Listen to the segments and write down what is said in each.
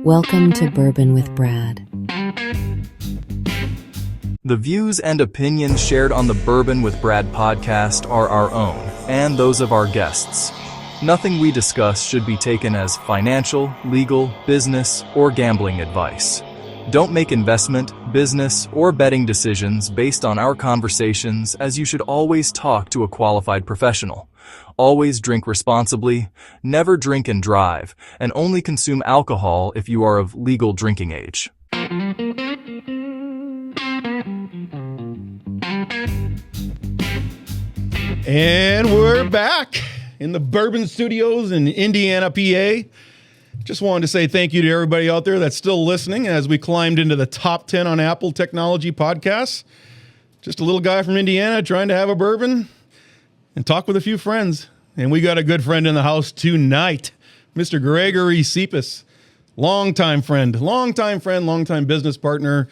Welcome to Bourbon with Brad. The views and opinions shared on the Bourbon with Brad podcast are our own and those of our guests. Nothing we discuss should be taken as financial, legal, business, or gambling advice. Don't make investment, business, or betting decisions based on our conversations, as you should always talk to a qualified professional. Always drink responsibly, never drink and drive, and only consume alcohol if you are of legal drinking age. And we're back in the Bourbon Studios in Indiana, PA. Just wanted to say thank you to everybody out there that's still listening as we climbed into the top 10 on Apple Technology Podcasts. Just a little guy from Indiana trying to have a bourbon and talk with a few friends. And we got a good friend in the house tonight, Mr. Gregory Sipos. Longtime friend, longtime business partner.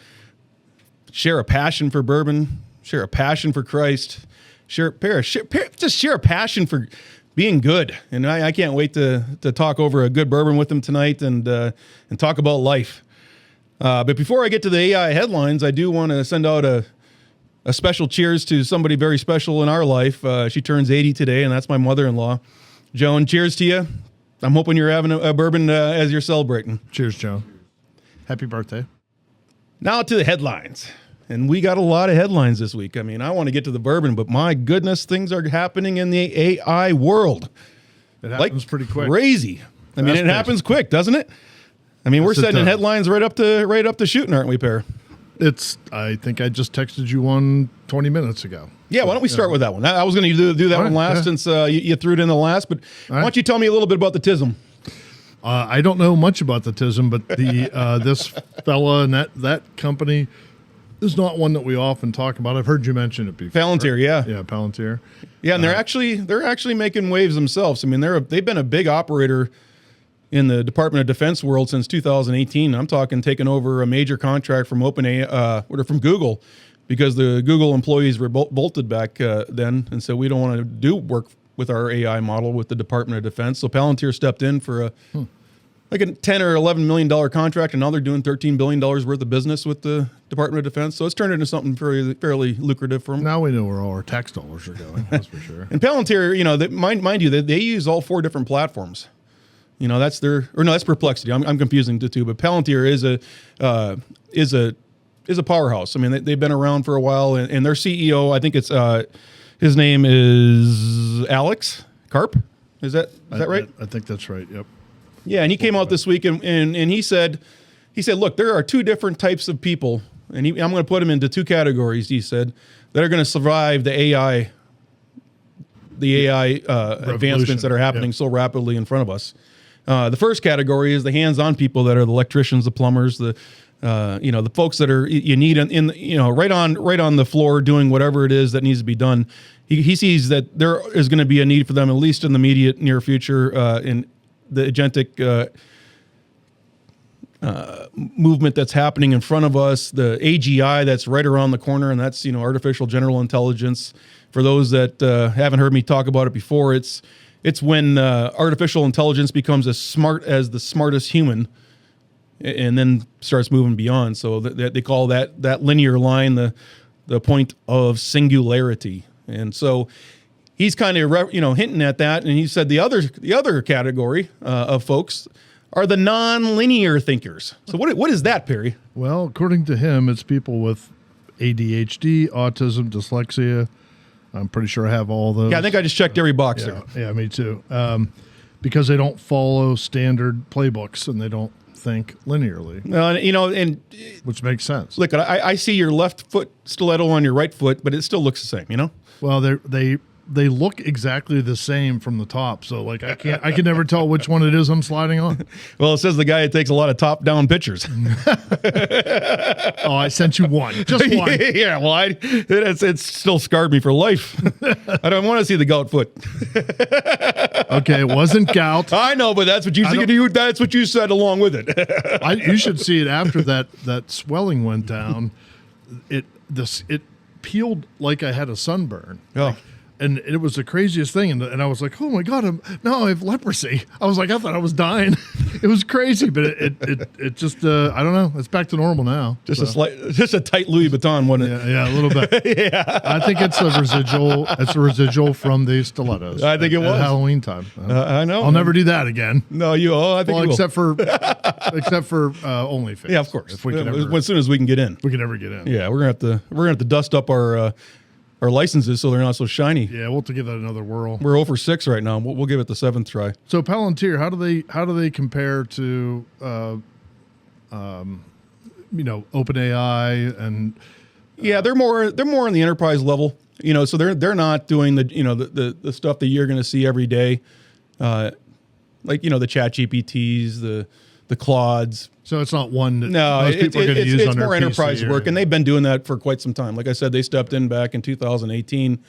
Share a passion for bourbon, share a passion for Christ, share a passion for being good. And I can't wait to talk over a good bourbon with him tonight and talk about life. But before I get to the AI headlines, I do want to send out a special cheers to somebody very special in our life. She turns 80 today, and that's my mother-in-law. Joan, cheers to you. I'm hoping you're having a bourbon as you're celebrating. Cheers, Joan. Happy birthday. Now to the headlines. And we got a lot of headlines this week. I mean, I want to get to the bourbon, but my goodness, things are happening in the AI world. It happens pretty quick. Crazy. I mean, it happens quick, doesn't it? I mean, we're sending headlines right up to shooting, aren't we, Pear? I think I just texted you one 20 minutes ago. Yeah, why don't we start with that one? I was going to do that one last since you threw it in the last, but why don't you tell me a little bit about the TISM? I don't know much about the TISM, but the this fella and that company is not one that we often talk about. I've heard you mention it before. Palantir, yeah. Yeah, Palantir. Yeah, and they're actually making waves themselves. I mean, they've been a big operator in the Department of Defense world since 2018. I'm talking taking over a major contract from OpenAI, or from Google, because the Google employees were bolted back then, and so we don't want to do work with our AI model with the Department of Defense. So Palantir stepped in for like a $10 or $11 million contract, and now they're doing $13 billion worth of business with the Department of Defense. So it's turned into something fairly lucrative for them. Now we know where all our tax dollars are going, that's for sure. And Palantir, mind you, they use all 4 different platforms. That's that's Perplexity. I'm confusing the two, but Palantir is a powerhouse. I mean, they've been around for a while, and their CEO, I think it's his name is Alex Karp. Is that right? I think that's right. Yep. Yeah, and he came out this week and he said, look, there are 2 different types of people, and I'm going to put them into 2 categories. He said that are going to survive the AI advancements that are happening so rapidly in front of us. The first category is the hands-on people that are the electricians, the plumbers, the folks that are you need right on the floor doing whatever it is that needs to be done. He sees that there is going to be a need for them, at least in the immediate near future, in the agentic movement that's happening in front of us, the AGI that's right around the corner, and that's artificial general intelligence. For those that haven't heard me talk about it before, it's when artificial intelligence becomes as smart as the smartest human, and then starts moving beyond. So they call that linear line the point of singularity. And so he's kind of hinting at that, and he said the other category of folks are the non-linear thinkers. So what is that, Perry? Well, according to him, it's people with ADHD, autism, dyslexia. I'm pretty sure I have all those. Yeah, I think I just checked every box there. Yeah, me too. Because they don't follow standard playbooks and they don't think linearly. Which makes sense. Look, I see your left foot stiletto on your right foot, but it still looks the same. Well, they look exactly the same from the top, so I can never tell which one it is I'm sliding on. Well, it says the guy that takes a lot of top-down pictures. Oh, I sent you one, just one. Yeah, well, it's still scarred me for life. I don't want to see the gout foot. Okay, it wasn't gout. I know, but that's what you said. That's what you said along with it. You should see it after that swelling went down. It peeled like I had a sunburn. Oh. And it was the craziest thing. And I was like, oh my God, now I have leprosy. I was like, I thought I was dying. It was crazy, but it just, I don't know. It's back to normal now. Just a tight Louis Vuitton, wasn't it? Yeah, a little bit. Yeah. I think it's a residual. It's a residual from the stilettos. I think it was. At Halloween time. I know. I'll never do that again. No, I think you will. except for OnlyFans. Yeah, of course. If we can ever, as soon as we can get in. we can ever get in. Yeah, we're gonna have to dust up our licenses so they're not so shiny. Yeah, we'll have to give that another whirl. We're 0 for 6 right now. We'll give it the 7th try. So Palantir, how do they compare to OpenAI and Yeah, they're more on the enterprise level. So they're not doing the stuff that you're going to see every day, like the Chat GPTs, the Claudes. so it's not one that No, most people are going to use it's on their more enterprise PC work, and they've been doing that for quite some time. Like I said, they stepped in back in 2018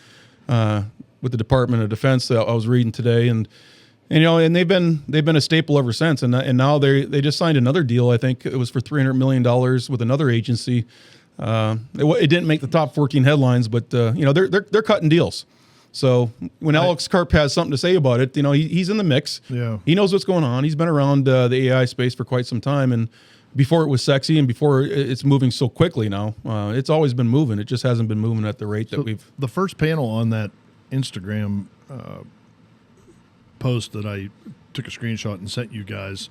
with the Department of Defense that I was reading today, and they've been a staple ever since. And now they just signed another deal. I think it was for $300 million with another agency. It didn't make the top 14 headlines, but they're cutting deals. So when Alex Karp has something to say about it, he's in the mix. Yeah. He knows what's going on. He's been around the AI space for quite some time, and before it was sexy and before it's moving so quickly now, it's always been moving. It just hasn't been moving at the rate that we've. The first panel on that Instagram post that I took a screenshot and sent you guys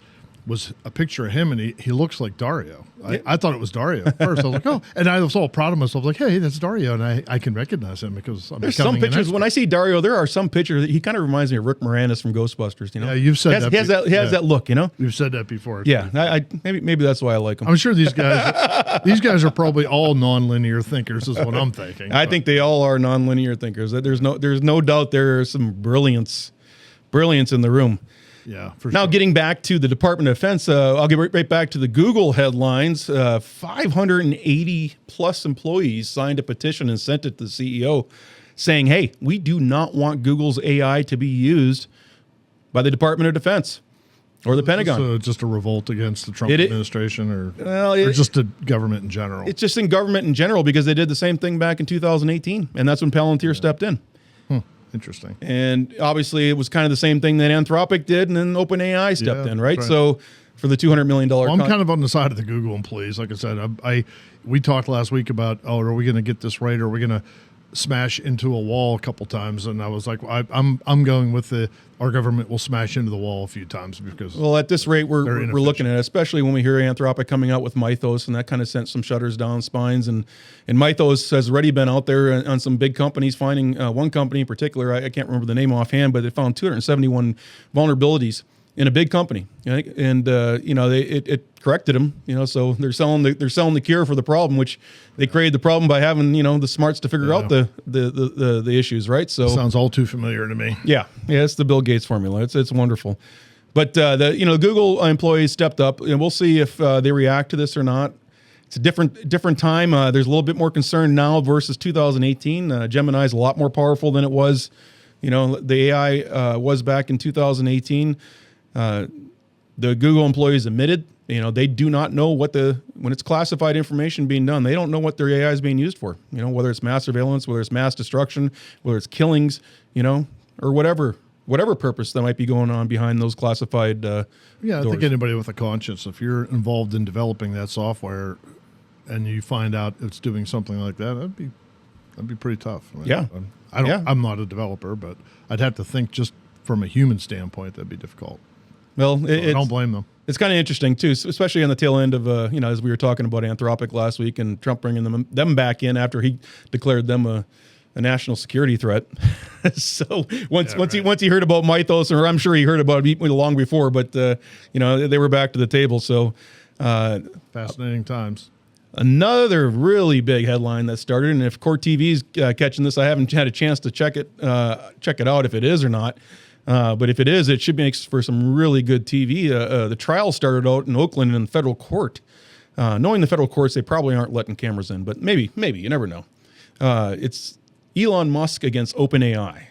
was a picture of him, and he looks like Dario. I thought it was Dario at first. I was like, oh, and I was all proud of myself, like, hey, that's Dario, and I can recognize him because I'm There's some pictures when I see Dario. There are some pictures that he kind of reminds me of Rick Moranis from Ghostbusters. Yeah, you've said he has that look. You've said that before. Yeah, maybe that's why I like him. I'm sure these guys are probably all nonlinear thinkers, is what I'm thinking. I think they all are nonlinear thinkers. There's no doubt there's some brilliance in the room. Yeah. For now, sure. getting back to the Department of Defense, I'll get right back to the Google headlines. 580 plus employees signed a petition and sent it to the CEO saying, hey, we do not want Google's AI to be used by the Department of Defense or the Pentagon. Just a revolt against the Trump administration or just the government in general? It's just in government in general because they did the same thing back in 2018, and that's when Palantir stepped in. Interesting. And obviously, it was kind of the same thing that Anthropic did, and then OpenAI stepped in, right? So for the $200 million. Well, I'm kind of on the side of the Google employees. Like I said, we talked last week about, are we going to get this right, or are we going to smash into a wall a couple times? And I was like, I'm going with our government will smash into the wall a few times because. Well, at this rate, we're looking at it, especially when we hear Anthropic coming out with Mythos, and that kind of sent some shutters down spines. And Mythos has already been out there on some big companies, finding one company in particular. I can't remember the name offhand, but they found 271 vulnerabilities in a big company, and it corrected them. So they're selling the cure for the problem, which they created the problem by having the smarts to figure out the issues, right? So sounds all too familiar to me. Yeah, it's the Bill Gates formula. It's wonderful, but the Google employees stepped up, and we'll see if they react to this or not. It's a different time. There's a little bit more concern now versus 2018. Gemini is a lot more powerful than it was. The AI was back in 2018. The Google employees admitted, they do not know when it's classified information being done, they don't know what their AI is being used for. Whether it's mass surveillance, whether it's mass destruction, whether it's killings, or whatever purpose that might be going on behind those classified I think anybody with a conscience, if you're involved in developing that software and you find out it's doing something like that, that'd be pretty tough. I'm not a developer, but I'd have to think just from a human standpoint, that'd be difficult. Well, I don't blame them. It's kind of interesting too, especially on the tail end of as we were talking about Anthropic last week and Trump bringing them back in after he declared them a national security threat. So once he heard about Mythos, or I'm sure he heard about it long before, but they were back to the table. So fascinating times. Another really big headline that started, and if Court TV's catching this, I haven't had a chance to check it out if it is or not. But if it is, it should make for some really good TV. The trial started out in Oakland in the federal court. Knowing the federal courts, they probably aren't letting cameras in, but maybe, you never know. It's Elon Musk against OpenAI.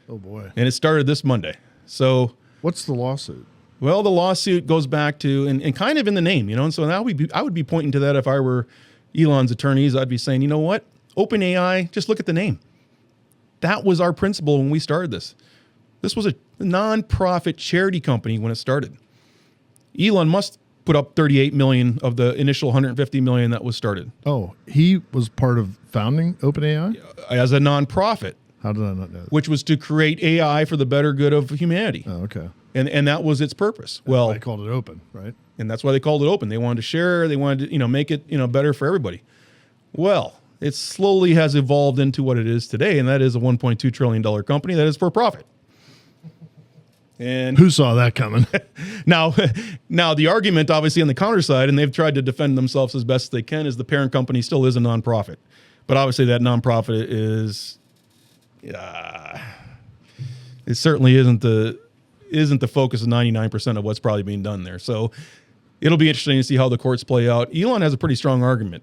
Oh, boy. And it started this Monday. So what's the lawsuit? Well, the lawsuit goes back to, and kind of in the name, and so now I would be pointing to that if I were Elon's attorneys. I'd be saying, you know what? OpenAI, just look at the name. that was our principle when we started this. This was a non-profit charity company when it started. Elon Musk put up 38 million of the initial 150 million that was started. Oh, he was part of founding OpenAI? As a non-profit. How did I not know that? Which was to create AI for the better good of humanity. Oh, okay. And that was its purpose. Well, they called it open, right? And that's why they called it open. They wanted to share, they wanted to, make it, better for everybody. Well, it slowly has evolved into what it is today, and that is a $1.2 trillion company that is for profit. And who saw that coming? Now the argument, obviously, on the counter side, and they've tried to defend themselves as best they can, is the parent company still is a nonprofit. But obviously that nonprofit is, it certainly isn't the focus of 99% of what's probably being done there. So it'll be interesting to see how the courts play out. Elon has a pretty strong argument,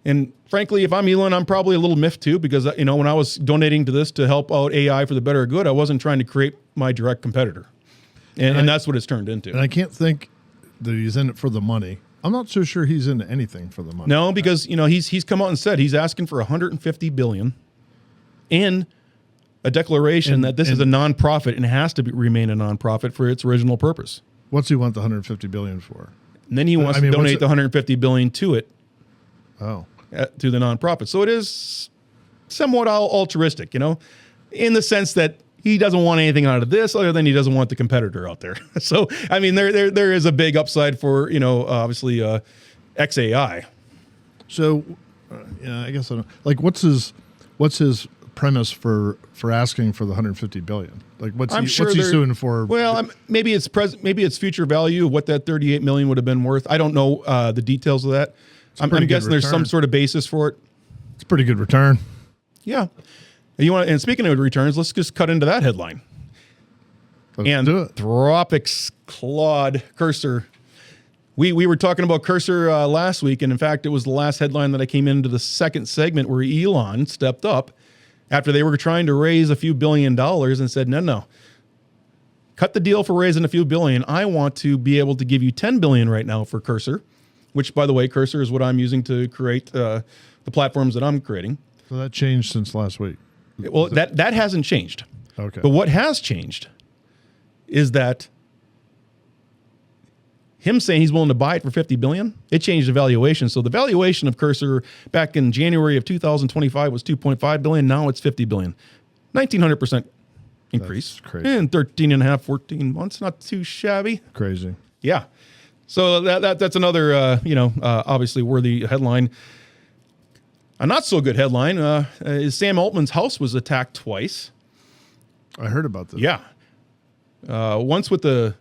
and frankly, if I'm Elon, I'm probably a little miffed too, because, when I was donating to this to help out AI for the better good, I wasn't trying to create my direct competitor. And that's what it's turned into. And I can't think that he's in it for the money. I'm not so sure he's into anything for the money. No, because, he's come out and said he's asking for $150 billion in a declaration that this is a nonprofit and has to remain a nonprofit for its original purpose. What's he want the $150 billion for? And then he wants to donate the $150 billion to it. Oh. To the nonprofit. So it is somewhat altruistic, in the sense that he doesn't want anything out of this other than he doesn't want the competitor out there. So, there is a big upside for, obviously, XAI. So, I guess I don't, like, what's his premise for asking for the $150 billion? Like, what's he suing for? Well, maybe it's future value of what that 38 million would have been worth. I don't know the details of that. I'm guessing there's some sort of basis for it. It's a pretty good return. Yeah. And speaking of returns, let's just cut into that headline. Let's do it. Anthropic's Claude Cursor. We were talking about Cursor last week, and in fact, it was the last headline that I came into the second segment where Elon stepped up after they were trying to raise a few $1 billion and said, no. Cut the deal for raising a few billion. I want to be able to give you $10 billion right now for Cursor. Which, by the way, Cursor is what I'm using to create the platforms that I'm creating. So that changed since last week. Well, that hasn't changed. Okay. But what has changed is that him saying he's willing to buy it for $50 billion, it changed the valuation. So the valuation of Cursor back in January of 2025 was $2.5 billion. Now it's $50 billion. 1,900% increase. That's crazy. In 13 and a half, 14 months. Not too shabby. Crazy. Yeah. So that's another, obviously worthy headline. A not so good headline is Sam Altman's house was attacked twice. I heard about this. Yeah. Once with it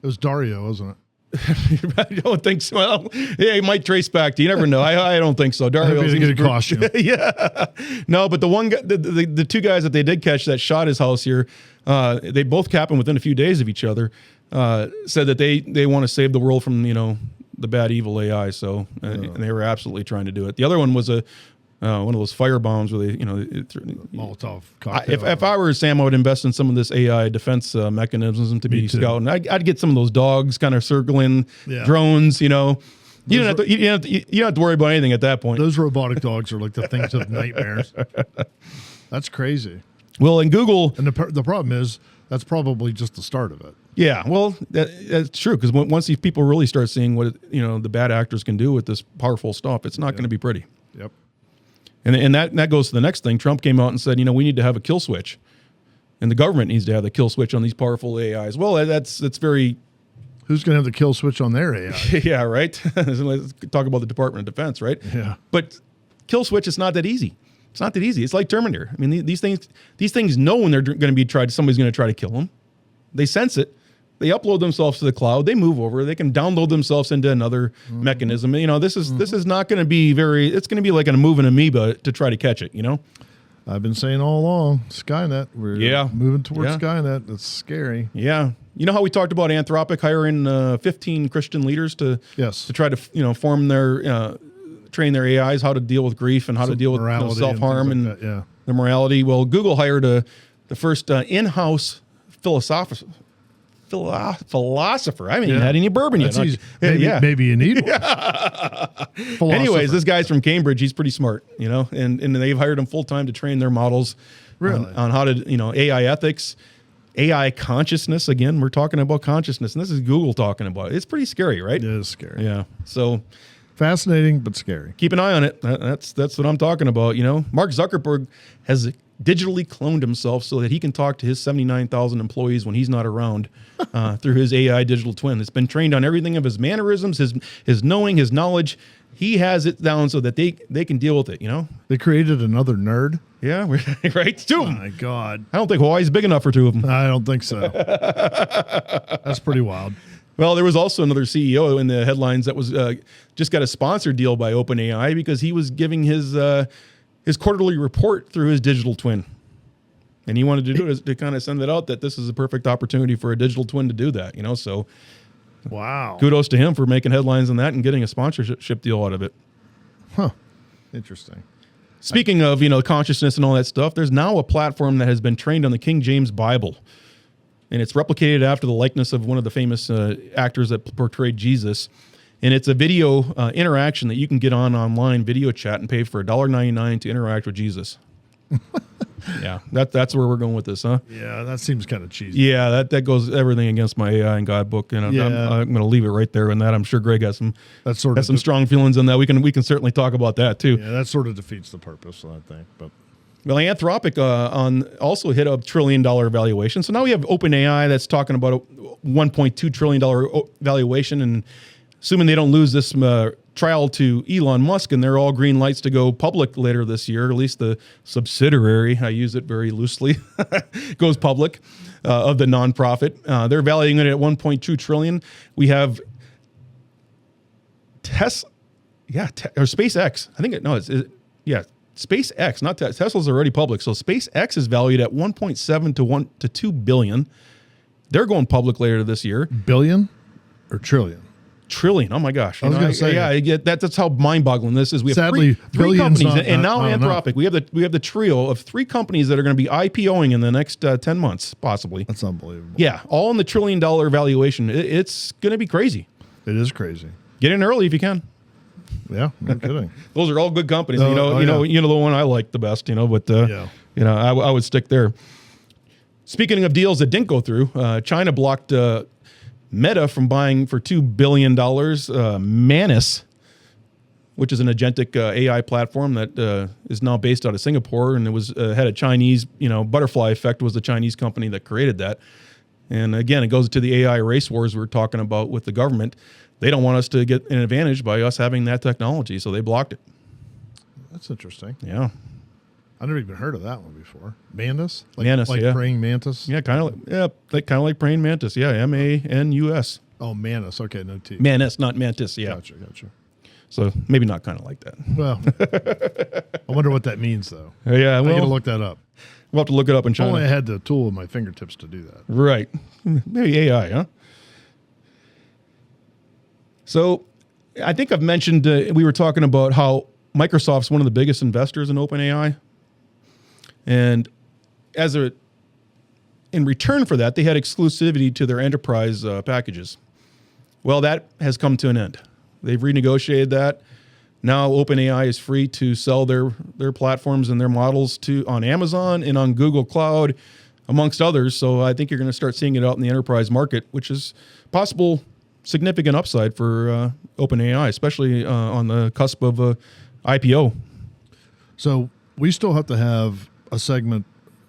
was Dario, wasn't it? I don't think so. Well, yeah, it might trace back to you. Never know. I don't think so. Dario's a good costume. Yeah. No, but the one guy, the two guys that they did catch that shot his house here, they both happened within a few days of each other. Said that they want to save the world from the bad evil AI. So and they were absolutely trying to do it. The other one was one of those fire bombs where they Molotov cocktail. If I were Sam, I would invest in some of this AI defense mechanisms to be scouting. I'd get some of those dogs kind of circling drones. You don't have to worry about anything at that point. Those robotic dogs are like the things of nightmares. That's crazy. Well, in Google, and the problem is that's probably just the start of it. Yeah, well, that's true, because once these people really start seeing what the bad actors can do with this powerful stuff, it's not going to be pretty. Yep. And that goes to the next thing. Trump came out and said, we need to have a kill switch, and the government needs to have the kill switch on these powerful AIs. Well, that's very. Who's going to have the kill switch on their AI? Yeah, right. Let's talk about the Department of Defense, right? Yeah. But kill switch is not that easy. It's not that easy. It's like Terminator. I mean, these things know when they're going to be tried. Somebody's going to try to kill them. They sense it. They upload themselves to the cloud. They move over. They can download themselves into another mechanism. This is not going to be it's going to be like a moving amoeba to try to catch it. I've been saying all along, Skynet. We're moving towards Skynet. That's scary. Yeah. You know how we talked about Anthropic hiring 15 Christian leaders to try to form their train their AIs how to deal with grief and how to deal with self-harm and the morality. Well, Google hired the first in-house philosopher. I haven't even had any bourbon yet. Maybe you need one. Anyways, this guy's from Cambridge. He's pretty smart, and they've hired him full time to train their models Really? On how to, AI ethics, AI consciousness. Again, we're talking about consciousness, and this is Google talking about it. It's pretty scary, right? It is scary. Yeah. So fascinating, but scary. keep an eye on it. That's what I'm talking about. Mark Zuckerberg has digitally cloned himself so that he can talk to his 79,000 employees when he's not around through his AI digital twin. It's been trained on everything of his mannerisms, his knowing, his knowledge. He has it down so that they can deal with it, They created another nerd? Yeah, right? Two of them. My God. I don't think Hawaii's big enough for two of them. I don't think so. That's pretty wild. Well, there was also another CEO in the headlines that was just got a sponsored deal by OpenAI because he was giving his quarterly report through his digital twin. And he wanted to do it to kind of send it out that this is a perfect opportunity for a digital twin to do that, so wow. kudos to him for making headlines on that and getting a sponsorship deal out of it. Huh. Interesting. Speaking of, consciousness and all that stuff, there's now a platform that has been trained on the King James Bible. And it's replicated after the likeness of one of the famous actors that portrayed Jesus. And it's a video interaction that you can get online video chat and pay for $1.99 to interact with Jesus. Yeah, that's where we're going with this, huh? Yeah, that seems kind of cheesy. Yeah, that goes everything against my AI and God book, and I'm going to leave it right there. And that I'm sure Greg has some strong feelings on that. We can certainly talk about that too. Yeah, that sort of defeats the purpose, I think. But well, Anthropic also hit a $1 trillion valuation. So now we have OpenAI that's talking about a $1.2 trillion valuation, and assuming they don't lose this trial to Elon Musk and they're all green lights to go public later this year, at least the subsidiary, I use it very loosely, goes public of the nonprofit. They're valuing it at $1.2 trillion. We have Tesla, or SpaceX. I think SpaceX, not Tesla. Tesla's already public. So SpaceX is valued at 1.7 to 2 billion. They're going public later this year. Billion or trillion? Trillion. Oh my gosh. I was going to say. Yeah, that's how mind-boggling this is. We have three companies, and now Anthropic. We have the trio of three companies that are going to be IPOing in the next 10 months, possibly. That's unbelievable. Yeah, all in the $1 trillion valuation. It's going to be crazy. It is crazy. Get in early if you can. Yeah, no kidding. Those are all good companies. You know the one I like the best. But I would stick there. Speaking of deals that didn't go through, China blocked Meta from buying for $2 billion Manus, which is an agentic AI platform that is now based out of Singapore, and it was had a Chinese, Butterfly Effect was the Chinese company that created that. And again, it goes to the AI race wars we're talking about with the government. They don't want us to get an advantage by us having that technology, so they blocked it. That's interesting. Yeah. I never even heard of that one before. Mantis? Mantis, like praying mantis? Yeah, kind of like praying mantis. Yeah, MANUS. Oh, Manus. Okay, no T. Manus, not mantis. Yeah. Gotcha. So maybe not kind of like that. Well, I wonder what that means, though. Yeah, I got to look that up. We'll have to look it up in China. Only I had the tool in my fingertips to do that. Right. Maybe AI, huh? So I think I've mentioned, we were talking about how Microsoft's one of the biggest investors in OpenAI. And in return for that, they had exclusivity to their enterprise packages. Well, that has come to an end. They've renegotiated that. Now OpenAI is free to sell their platforms and their models on Amazon and on Google Cloud, amongst others. So I think you're going to start seeing it out in the enterprise market, which is possible significant upside for OpenAI, especially on the cusp of IPO. So we still have to have a segment,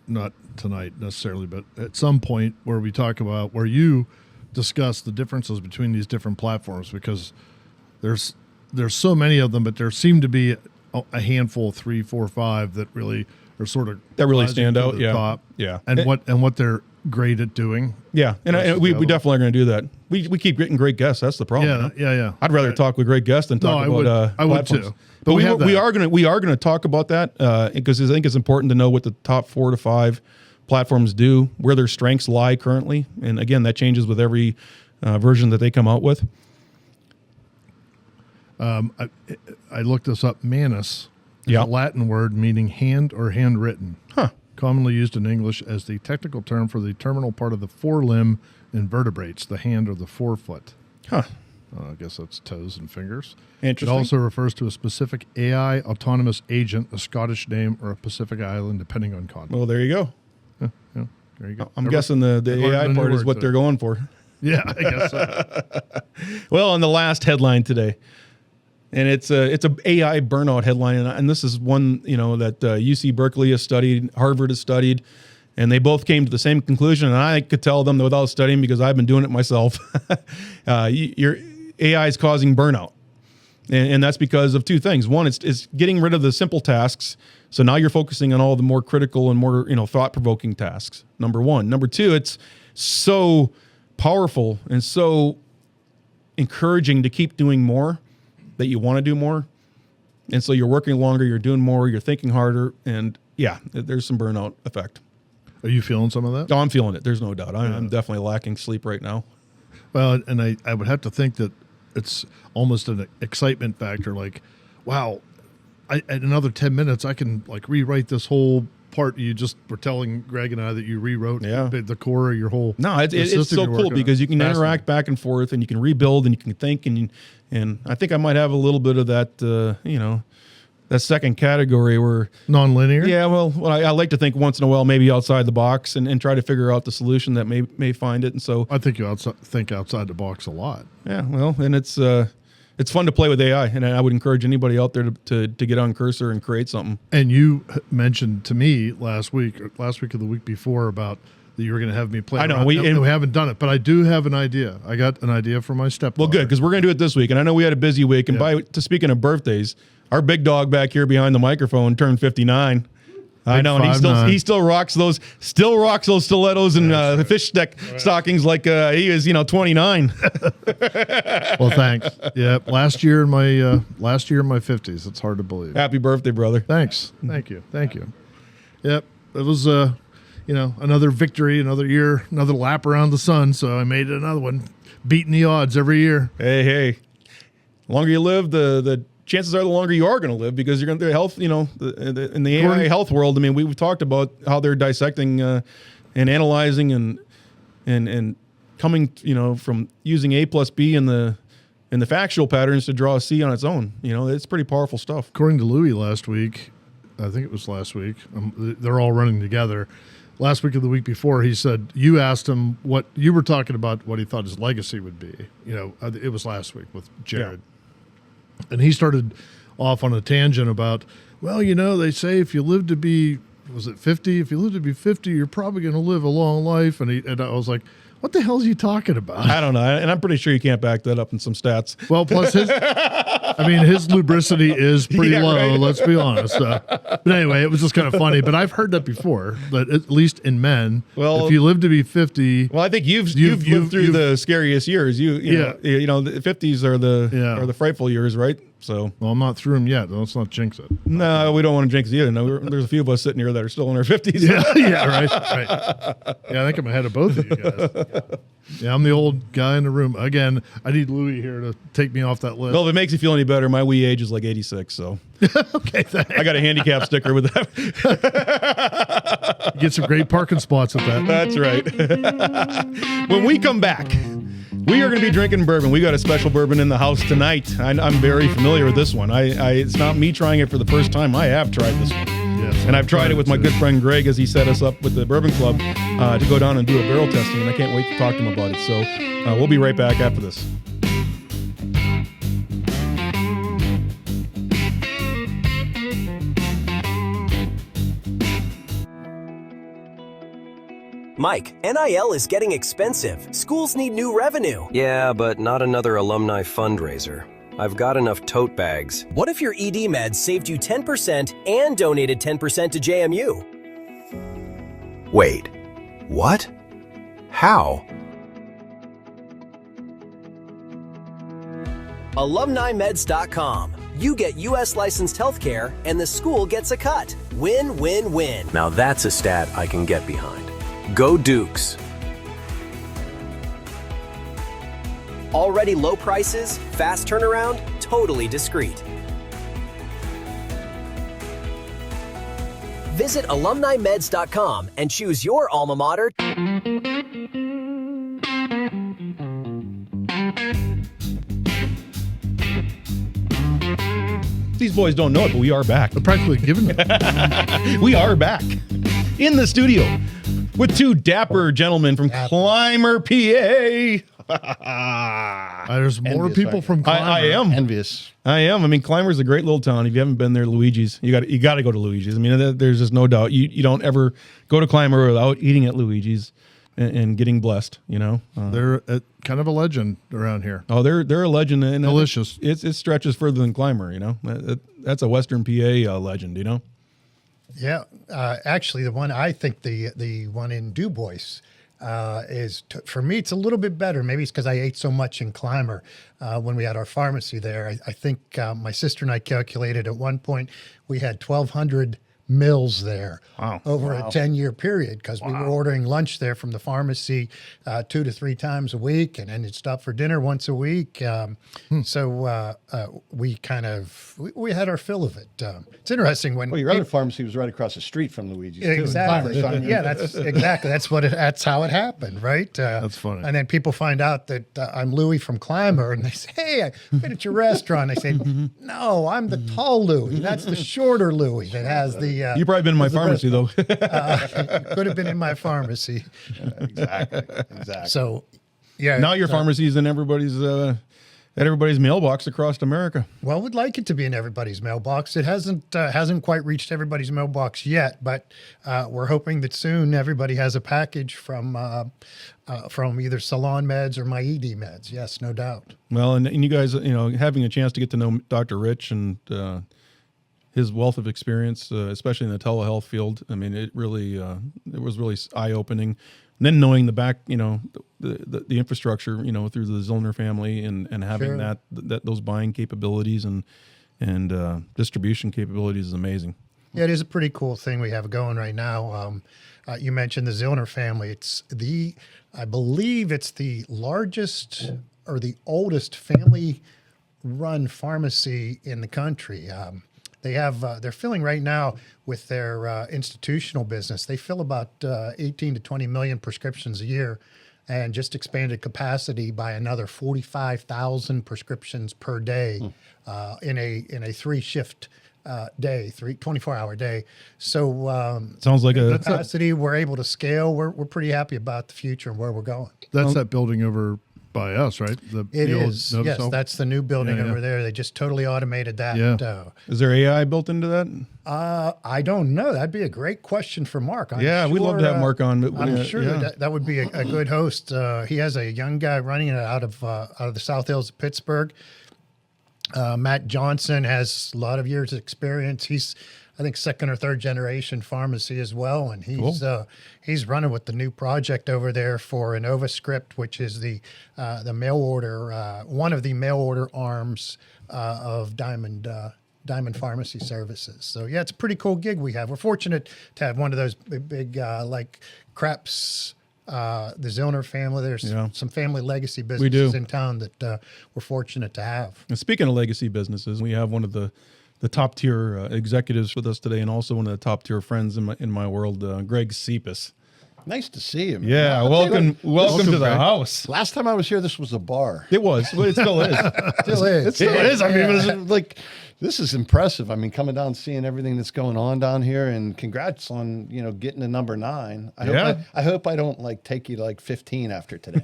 not tonight necessarily, but at some point where we talk about where you discuss the differences between these different platforms, because there's so many of them, but there seem to be a handful, 3, 4, 5 that really are sort of stand out. Yeah, top, yeah, and what they're great at doing. Yeah, and we definitely are going to do that. We keep getting great guests. That's the problem. Yeah. I'd rather talk with great guests than talk about. I would too. But we are going to talk about that because I think it's important to know what the top 4 to 5 platforms do, where their strengths lie currently, and again, that changes with every version that they come out with. I looked this up. Manus is a Latin word meaning hand or handwritten. Huh. Commonly used in English as the technical term for the terminal part of the forelimb in vertebrates, the hand or the forefoot. Huh. I guess that's toes and fingers. Interesting. It also refers to a specific AI autonomous agent, a Scottish name, or a Pacific island, depending on context. Well, there you go. Yeah, there you go. I'm guessing the AI part is what they're going for. Yeah, I guess so. Well, on the last headline today, and it's a AI burnout headline, and this is one that UC Berkeley has studied, Harvard has studied, and they both came to the same conclusion. And I could tell them without studying because I've been doing it myself. Your AI is causing burnout, and that's because of two things. One, it's getting rid of the simple tasks. So now you're focusing on all the more critical and more thought-provoking tasks. Number one. Number two, it's so powerful and so encouraging to keep doing more that you want to do more. And so you're working longer, you're doing more, you're thinking harder, and yeah, there's some burnout effect. Are you feeling some of that? Oh, I'm feeling it. There's no doubt. I'm definitely lacking sleep right now. Well, and I would have to think that it's almost an excitement factor. Like, wow, in another 10 minutes, I can like rewrite this whole part you just were telling Greg and I that you rewrote the core of your whole. No, it's so cool because you can interact back and forth, and you can rebuild, and you can think, and I think I might have a little bit of that, that second category where nonlinear. Yeah, well, I like to think once in a while, maybe outside the box, and try to figure out the solution that may find it. And so I think you think outside the box a lot. Yeah, well, and it's fun to play with AI, and I would encourage anybody out there to get on Cursor and create something. And you mentioned to me last week or the week before about that you were going to have me play. I know we haven't done it, but I do have an idea. I got an idea for my stepdaughter. Well, good, because we're going to do it this week, and I know we had a busy week. And speaking of birthdays, our big dog back here behind the microphone turned 59. I know, and he still rocks those stilettos and fish stockings like he is 29. Well, thanks. Yeah, last year in my 50s. It's hard to believe. Happy birthday, brother! Thanks. Thank you. Yep, it was another victory, another year, another lap around the sun. So I made another one, beating the odds every year. Hey, the longer you live, the chances are the longer you are going to live, because you're going to health, in the AI health world. I mean, we've talked about how they're dissecting and analyzing and coming, from using A plus B in the factual patterns to draw a C on its own. It's pretty powerful stuff. According to Louis last week, I think it was last week, they're all running together. Last week or the week before, he said, you asked him what you were talking about, what he thought his legacy would be. It was last week with Jared. Yeah. And he started off on a tangent about, they say if you live to be, was it 50? If you live to be 50, you're probably going to live a long life. And I was like, what the hell is he talking about? I don't know. And I'm pretty sure you can't back that up in some stats. Well, plus his lubricity is pretty low, right? Let's be honest. But anyway, it was just kind of funny. But I've heard that before, that at least in men, if you live to be 50. Well, I think you've lived through the scariest years. The 50s are the frightful years, right? So, well, I'm not through them yet. Let's not jinx it. No, we don't want to jinx it either. No, there's a few of us sitting here that are still in our 50s. Right. Yeah, I think I'm ahead of both of you guys. Yeah, I'm the old guy in the room. Again, I need Louis here to take me off that list. Well, if it makes you feel any better, my wee age is like 86, so. Okay, thanks. I got a handicap sticker with that. You get some great parking spots with that. That's right. When we come back, we are going to be drinking bourbon. We got a special bourbon in the house tonight. I'm very familiar with this one. It's not me trying it for the first time. I have tried this one. Yes, and I've tried it with my good friend Greg as he set us up with the Bourbon Club to go down and do a barrel testing, and I can't wait to talk to him about it. So we'll be right back after this. Mike, NIL is getting expensive. Schools need new revenue. Yeah, but not another alumni fundraiser. I've got enough tote bags. What if your ED meds saved you 10% and donated 10% to JMU? Wait, what? How? AlumniMeds.com. You get U.S. licensed healthcare, and the school gets a cut. Win, win, win. Now that's a stat I can get behind. Go Dukes. Already low prices, fast turnaround, totally discreet. Visit AlumniMeds.com and choose your alma mater. these boys don't know it, but we are back. They're practically giving it. We are back in the studio with two dapper gentlemen from Clymer, PA. There's more Envious, people right? from Clymer. I am. Envious. I am. I mean, Clymer's a great little town. If you haven't been there, Luigi's, you got to go to Luigi's. I mean, there's just no doubt. You don't ever go to Clymer without eating at Luigi's and getting blessed. You know, They're kind of a legend around here. oh, they're a legend. And Delicious. It stretches further than Clymer. You know, that's a Western PA legend. You know. Yeah, actually, the one I think the one in Du Bois for me, it's a little bit better. Maybe it's because I ate so much in Clymer when we had our pharmacy there. I think my sister and I calculated at one point we had 1,200 meals there over a 10-year period because we were ordering lunch there from the pharmacy 2 to 3 times a week, and then you'd stop for dinner once a week. So we kind of we had our fill of it. It's interesting when Well, your other pharmacy was right across the street from Luigi's. exactly. Too, in Clymer, so Yeah, that's exactly that's how it happened, right? That's funny. And then people find out that I'm Louis from Clymer, and they say, "Hey, I've been at your restaurant." I say, "No, I'm the tall Louis. That's the shorter Louis that has the." You've probably been in my pharmacy though. Could have been in my pharmacy. Exactly. So, yeah. Now your pharmacy's in everybody's mailbox across America. Well, we'd like it to be in everybody's mailbox. It hasn't quite reached everybody's mailbox yet, but we're hoping that soon everybody has a package from either Salon Meds or My ED Meds. Yes, no doubt. Well, and you guys, having a chance to get to know Dr. Rich and his wealth of experience, especially in the telehealth field. I mean, it was really eye-opening. And then knowing the back, the infrastructure, through the Zillner family and having Sure. those buying capabilities and distribution capabilities is amazing. Yeah, it is a pretty cool thing we have going right now. You mentioned the Zillner family. I believe it's the largest or the oldest family-run pharmacy in the country. They're filling right now with their institutional business. They fill about 18 to 20 million prescriptions a year, and just expanded capacity by another 45,000 prescriptions per day in a 3-shift day, 24-hour day. So Sounds like a capacity. We're able to scale. We're pretty happy about the future and where we're going. That's that building over by us, right? It is. Yes, that's the new building over there. They just totally automated that. Yeah. Is there AI built into that? I don't know. That'd be a great question for Mark. We'd love to have Mark on. I'm sure that would be a good host. He has a young guy running it out of the South Hills of Pittsburgh. Matt Johnson has a lot of years of experience. He's, I think, 2nd or 3rd generation pharmacy as well, and he's running with the new project over there for InnovaScript, which is the mail order, one of the mail order arms of Diamond Pharmacy Services. So yeah, it's a pretty cool gig we have. We're fortunate to have one of those big like Krebs. The Zillner family. There's some family legacy businesses in town that we're fortunate to have. And speaking of legacy businesses, we have one of the top tier executives with us today, and also one of the top tier friends in my world, Greg Sipos. Nice to see you. Yeah, welcome to the house. Last time I was here, this was a bar. It was, but it still is. It still is. I mean, it was like, this is impressive. I mean, coming down, seeing everything that's going on down here, and congrats on getting to number 9. I hope I don't take you to 15 after today.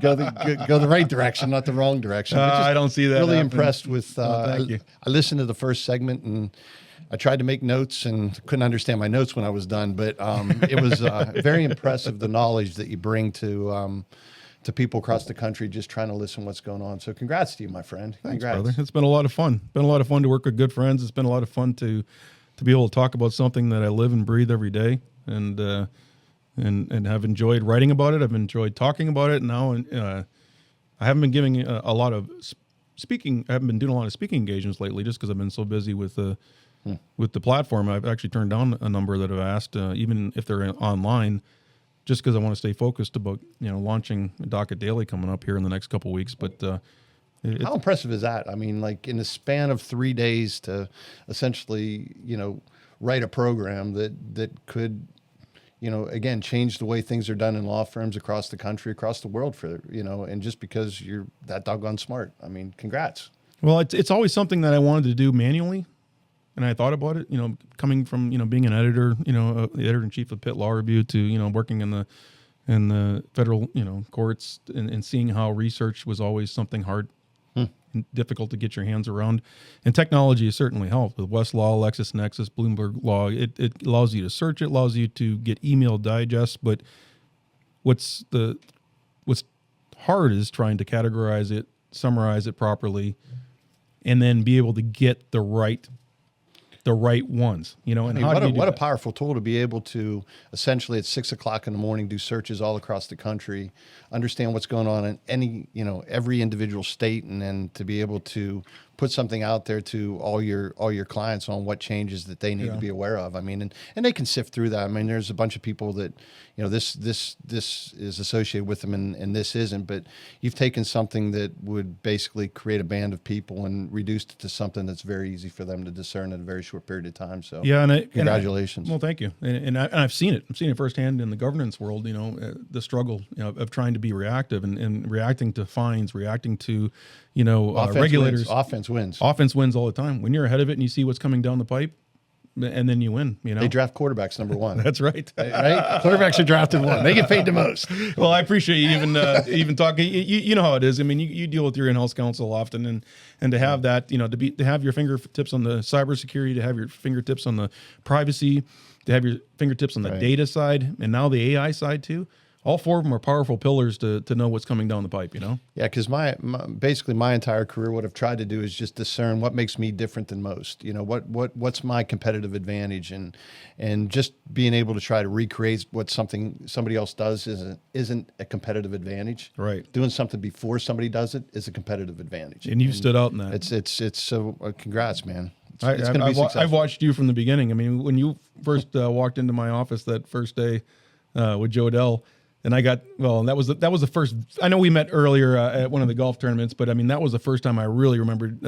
Go the right direction, not the wrong direction. I don't see that. Really happen. impressed with. Thank you. I listened to the first segment and I tried to make notes and couldn't understand my notes when I was done, but it was very impressive, the knowledge that you bring to people across the country just trying to listen what's going on. So congrats to you, my friend. Thanks, congrats. brother. It's been a lot of fun. Been a lot of fun to work with good friends. It's been a lot of fun to be able to talk about something that I live and breathe every day, and have enjoyed writing about it. I've enjoyed talking about it. Now, I haven't been giving a lot of speaking. I haven't been doing a lot of speaking engagements lately, just because I've been so busy with the platform. I've actually turned down a number that have asked, even if they're online, just because I want to stay focused about launching Docket Daily coming up here in the next couple of weeks. But how impressive is that? I mean, in the span of 3 days to essentially write a program that could again change the way things are done in law firms across the country, across the world, and just because you're that doggone smart. I mean, congrats. Well, it's always something that I wanted to do manually, and I thought about it. Coming from being an editor, the editor in chief of Pitt Law Review, to working in the federal courts and seeing how research was always something hard and difficult to get your hands around. And technology has certainly helped with Westlaw, LexisNexis, Bloomberg Law. It allows you to search. It allows you to get email digests. But what's hard is trying to categorize it, summarize it properly, and then be able to get the right ones, And what a powerful tool to be able to essentially at 6 o'clock in the morning do searches all across the country, understand what's going on in every individual state, and then to be able to put something out there to all your clients on what changes that they need to be aware of. I mean, and they can sift through that. I mean, there's a bunch of people that, this is associated with them and this isn't, but you've taken something that would basically create a band of people and reduced it to something that's very easy for them to discern in a very short period of time. So congratulations. Well, thank you. And I've seen it. I've seen it firsthand in the governance world, the struggle of trying to be reactive and reacting to fines, reacting to, regulators. Offense wins. Offense wins all the time. When you're ahead of it and you see what's coming down the pipe, and then you win. They draft quarterbacks number one. That's right. Right? Quarterbacks are drafted one. They get paid the most. Well, I appreciate you even talking. You know how it is. I mean, you deal with your in-house counsel often, and to have that, to have your fingertips on the cybersecurity, to have your fingertips on the privacy, to have your fingertips on the data side, and now the AI side too. All four of them are powerful pillars to know what's coming down the pipe, Yeah, because basically my entire career, what I've tried to do is just discern what makes me different than most. What's my competitive advantage, and just being able to try to recreate what somebody else does isn't a competitive advantage. Right. Doing something before somebody does it is a competitive advantage. And you've stood out in that. It's so congrats, man. It's going to be successful. I've watched you from the beginning. I mean, when you first walked into my office that first day with Joe Dell. And that was the first. I know we met earlier at one of the golf tournaments, but I mean that was the first time I really remembered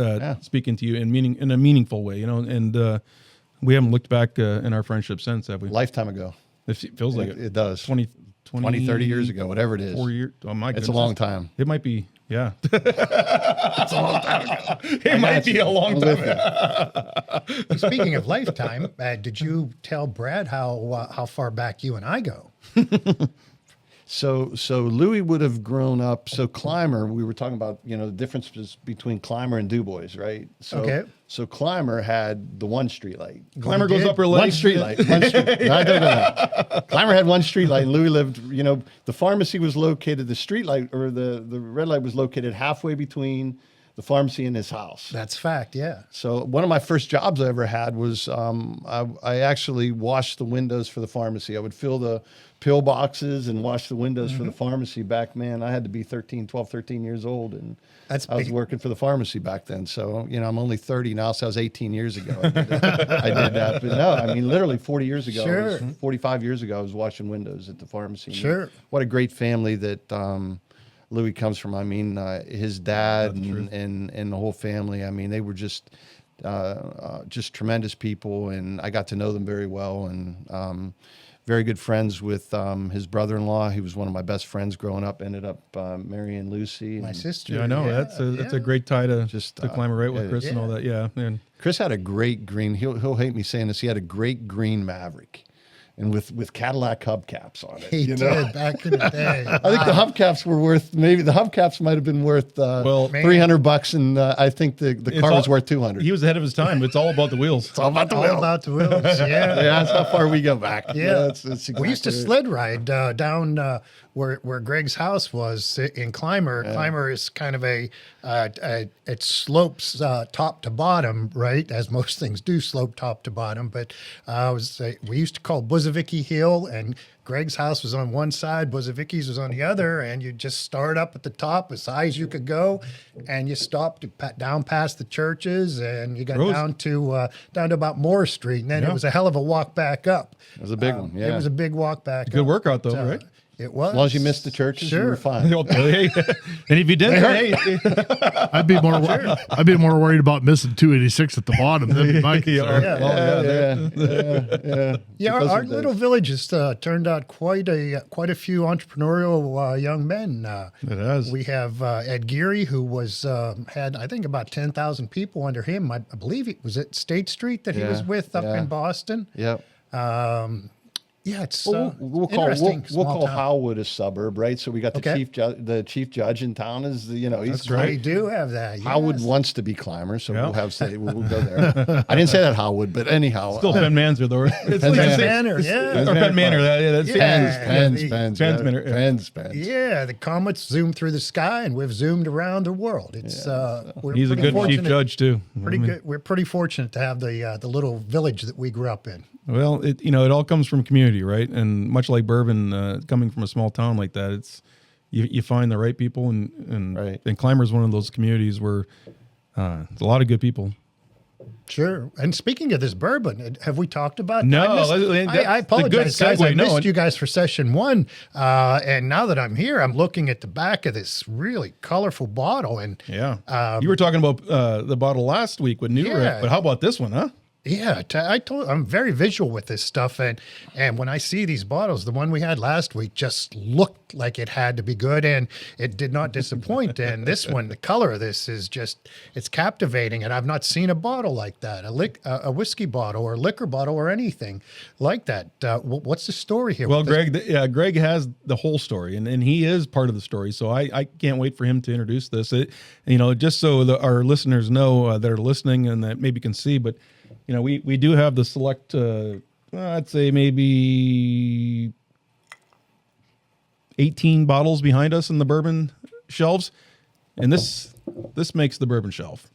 speaking to you in a meaningful way, And we haven't looked back in our friendship since, have we? Lifetime ago. It feels like it. It does. 20, 30 years ago, whatever it is. 4 years. Oh my goodness. It's a long time. It might be. Yeah. It's a long time ago. It might be a long time ago. Speaking of lifetime, did you tell Brad how far back you and I go? So Louis would have grown up. So Clymer, we were talking about, the differences between Clymer and Du Bois, right? So Clymer had the one street light. Clymer goes up her leg. One street light. No, Clymer had one street light, and Louis lived, the pharmacy was located, the street light or the red light was located halfway between the pharmacy and his house. That's fact, yeah. So one of my first jobs I ever had was I actually washed the windows for the pharmacy. I would fill the pill boxes and wash the windows for the pharmacy back, man. I had to be 12, 13 years old, and I was working for the pharmacy back then. So, I'm only 30 now, so I was 18 years ago. I did that. But no, I mean, literally 40 years ago, 45 years ago, I was washing windows at the pharmacy. Sure. What a great family that Louis comes from. I mean, his dad and the whole family, I mean, they were just tremendous people, and I got to know them very well, and very good friends with his brother-in-law. He was one of my best friends growing up, ended up marrying Lucy. My sister. Yeah, I know. That's a great tie to climb right with Chris and all that. Yeah, man. Chris had a great green, he'll hate me saying this, he had a great green Maverick. And with Cadillac hubcaps on it. He did back in the day. I think the hubcaps were worth, maybe the hubcaps might have been worth $300, and I think the car was worth $200. He was ahead of his time. It's all about the wheels. It's all about the wheels. Yeah. Yeah, that's how far we go back. Yeah. That's exactly we used to sled ride down where Greg's house was in Clymer. Yeah. Clymer is kind of it slopes top to bottom, right? As most things do slope top to bottom. But we used to call Buzavicki Hill, and Greg's house was on one side, Buzavicki's was on the other, and you just start up at the top as high as you could go, and you stopped down past the churches, and you got down to about Moore Street, and then it was a hell of a walk back up. It was a big one. Yeah, it was a big walk back. Good workout though, right? It was. As long as you missed the churches, you were fine. And if you didn't, I'd be more worried about missing 286 at the bottom than my concern. Our little village has turned out quite a few entrepreneurial young men. It has. We have Ed Geary, who was had I think about 10,000 people under him. I believe it was at State Street that he was with up in Boston. Yep. It's we'll call Howwood a suburb, right? So we got the chief judge in town is he's That's right. We do have that. Yes. Howwood wants to be climber, so we'll go there. I didn't say that Howwood, but anyhow, still Penn Manor though. It's Penn Manor, or Penn Manor. Penn's. Yeah, the comets zoom through the sky, and we've zoomed around the world. It's he's a good chief judge too. Pretty good. We're pretty fortunate to have the little village that we grew up in. Well, it all comes from community, right? And much like Bourbon, coming from a small town like that, it's you find the right people, and Clymer is one of those communities where there's a lot of good people. Sure. And speaking of this bourbon, have we talked about? No, I apologize, guys. I missed you guys for session 1, and now that I'm here, I'm looking at the back of this really colorful bottle. And you were talking about the bottle last week with New Riff, but how about this one, huh? Yeah, I'm very visual with this stuff, and when I see these bottles, the one we had last week just looked like it had to be good, and it did not disappoint. And this one, the color of this is it's captivating, and I've not seen a bottle like that, a whiskey bottle or liquor bottle or anything like that. What's the story here? Well, Greg has the whole story, and he is part of the story, so I can't wait for him to introduce this. Just so our listeners know that are listening and that maybe can see, but we do have the select, I'd say maybe 18 bottles behind us in the bourbon shelves, and this makes the bourbon shelf.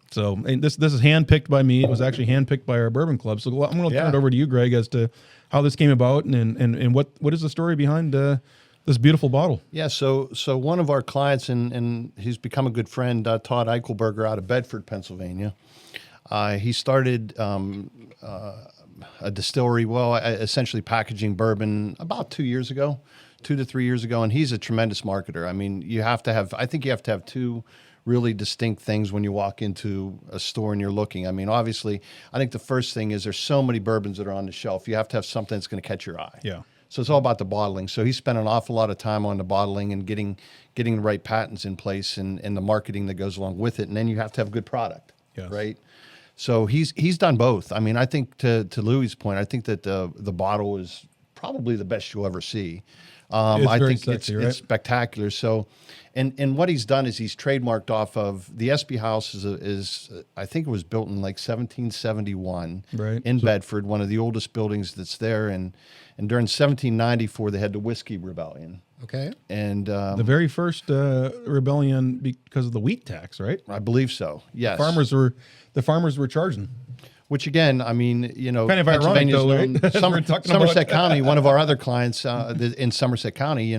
So this is handpicked by me. It was actually handpicked by our bourbon club. So I'm going to turn it over to you, Greg, as to how this came about and what is the story behind this beautiful bottle. Yeah, so one of our clients, and he's become a good friend, Todd Eichelberger out of Bedford, Pennsylvania. He started a distillery, essentially packaging bourbon about 2 to 3 years ago, and he's a tremendous marketer. I mean, I think you have to have two really distinct things when you walk into a store and you're looking. I mean, obviously, I think the first thing is there's so many bourbons that are on the shelf. You have to have something that's going to catch your eye. Yeah. So it's all about the bottling. So he spent an awful lot of time on the bottling and getting the right patents in place and the marketing that goes along with it. And then you have to have good product, right? So he's done both. I mean, I think to Louis' point, I think that the bottle is probably the best you'll ever see. I think sexy, it's spectacular. So, and what he's done is he's trademarked off of the Espy House is I think it was built in like 1771 in Bedford, one of the oldest buildings that's there. And during 1794 they had the Whiskey Rebellion. Okay. And the very first rebellion because of the wheat tax, right? I believe so. Yes. The farmers were charging. Which again, I mean, kind of ironic though, right? Somerset County, one of our other clients in Somerset County,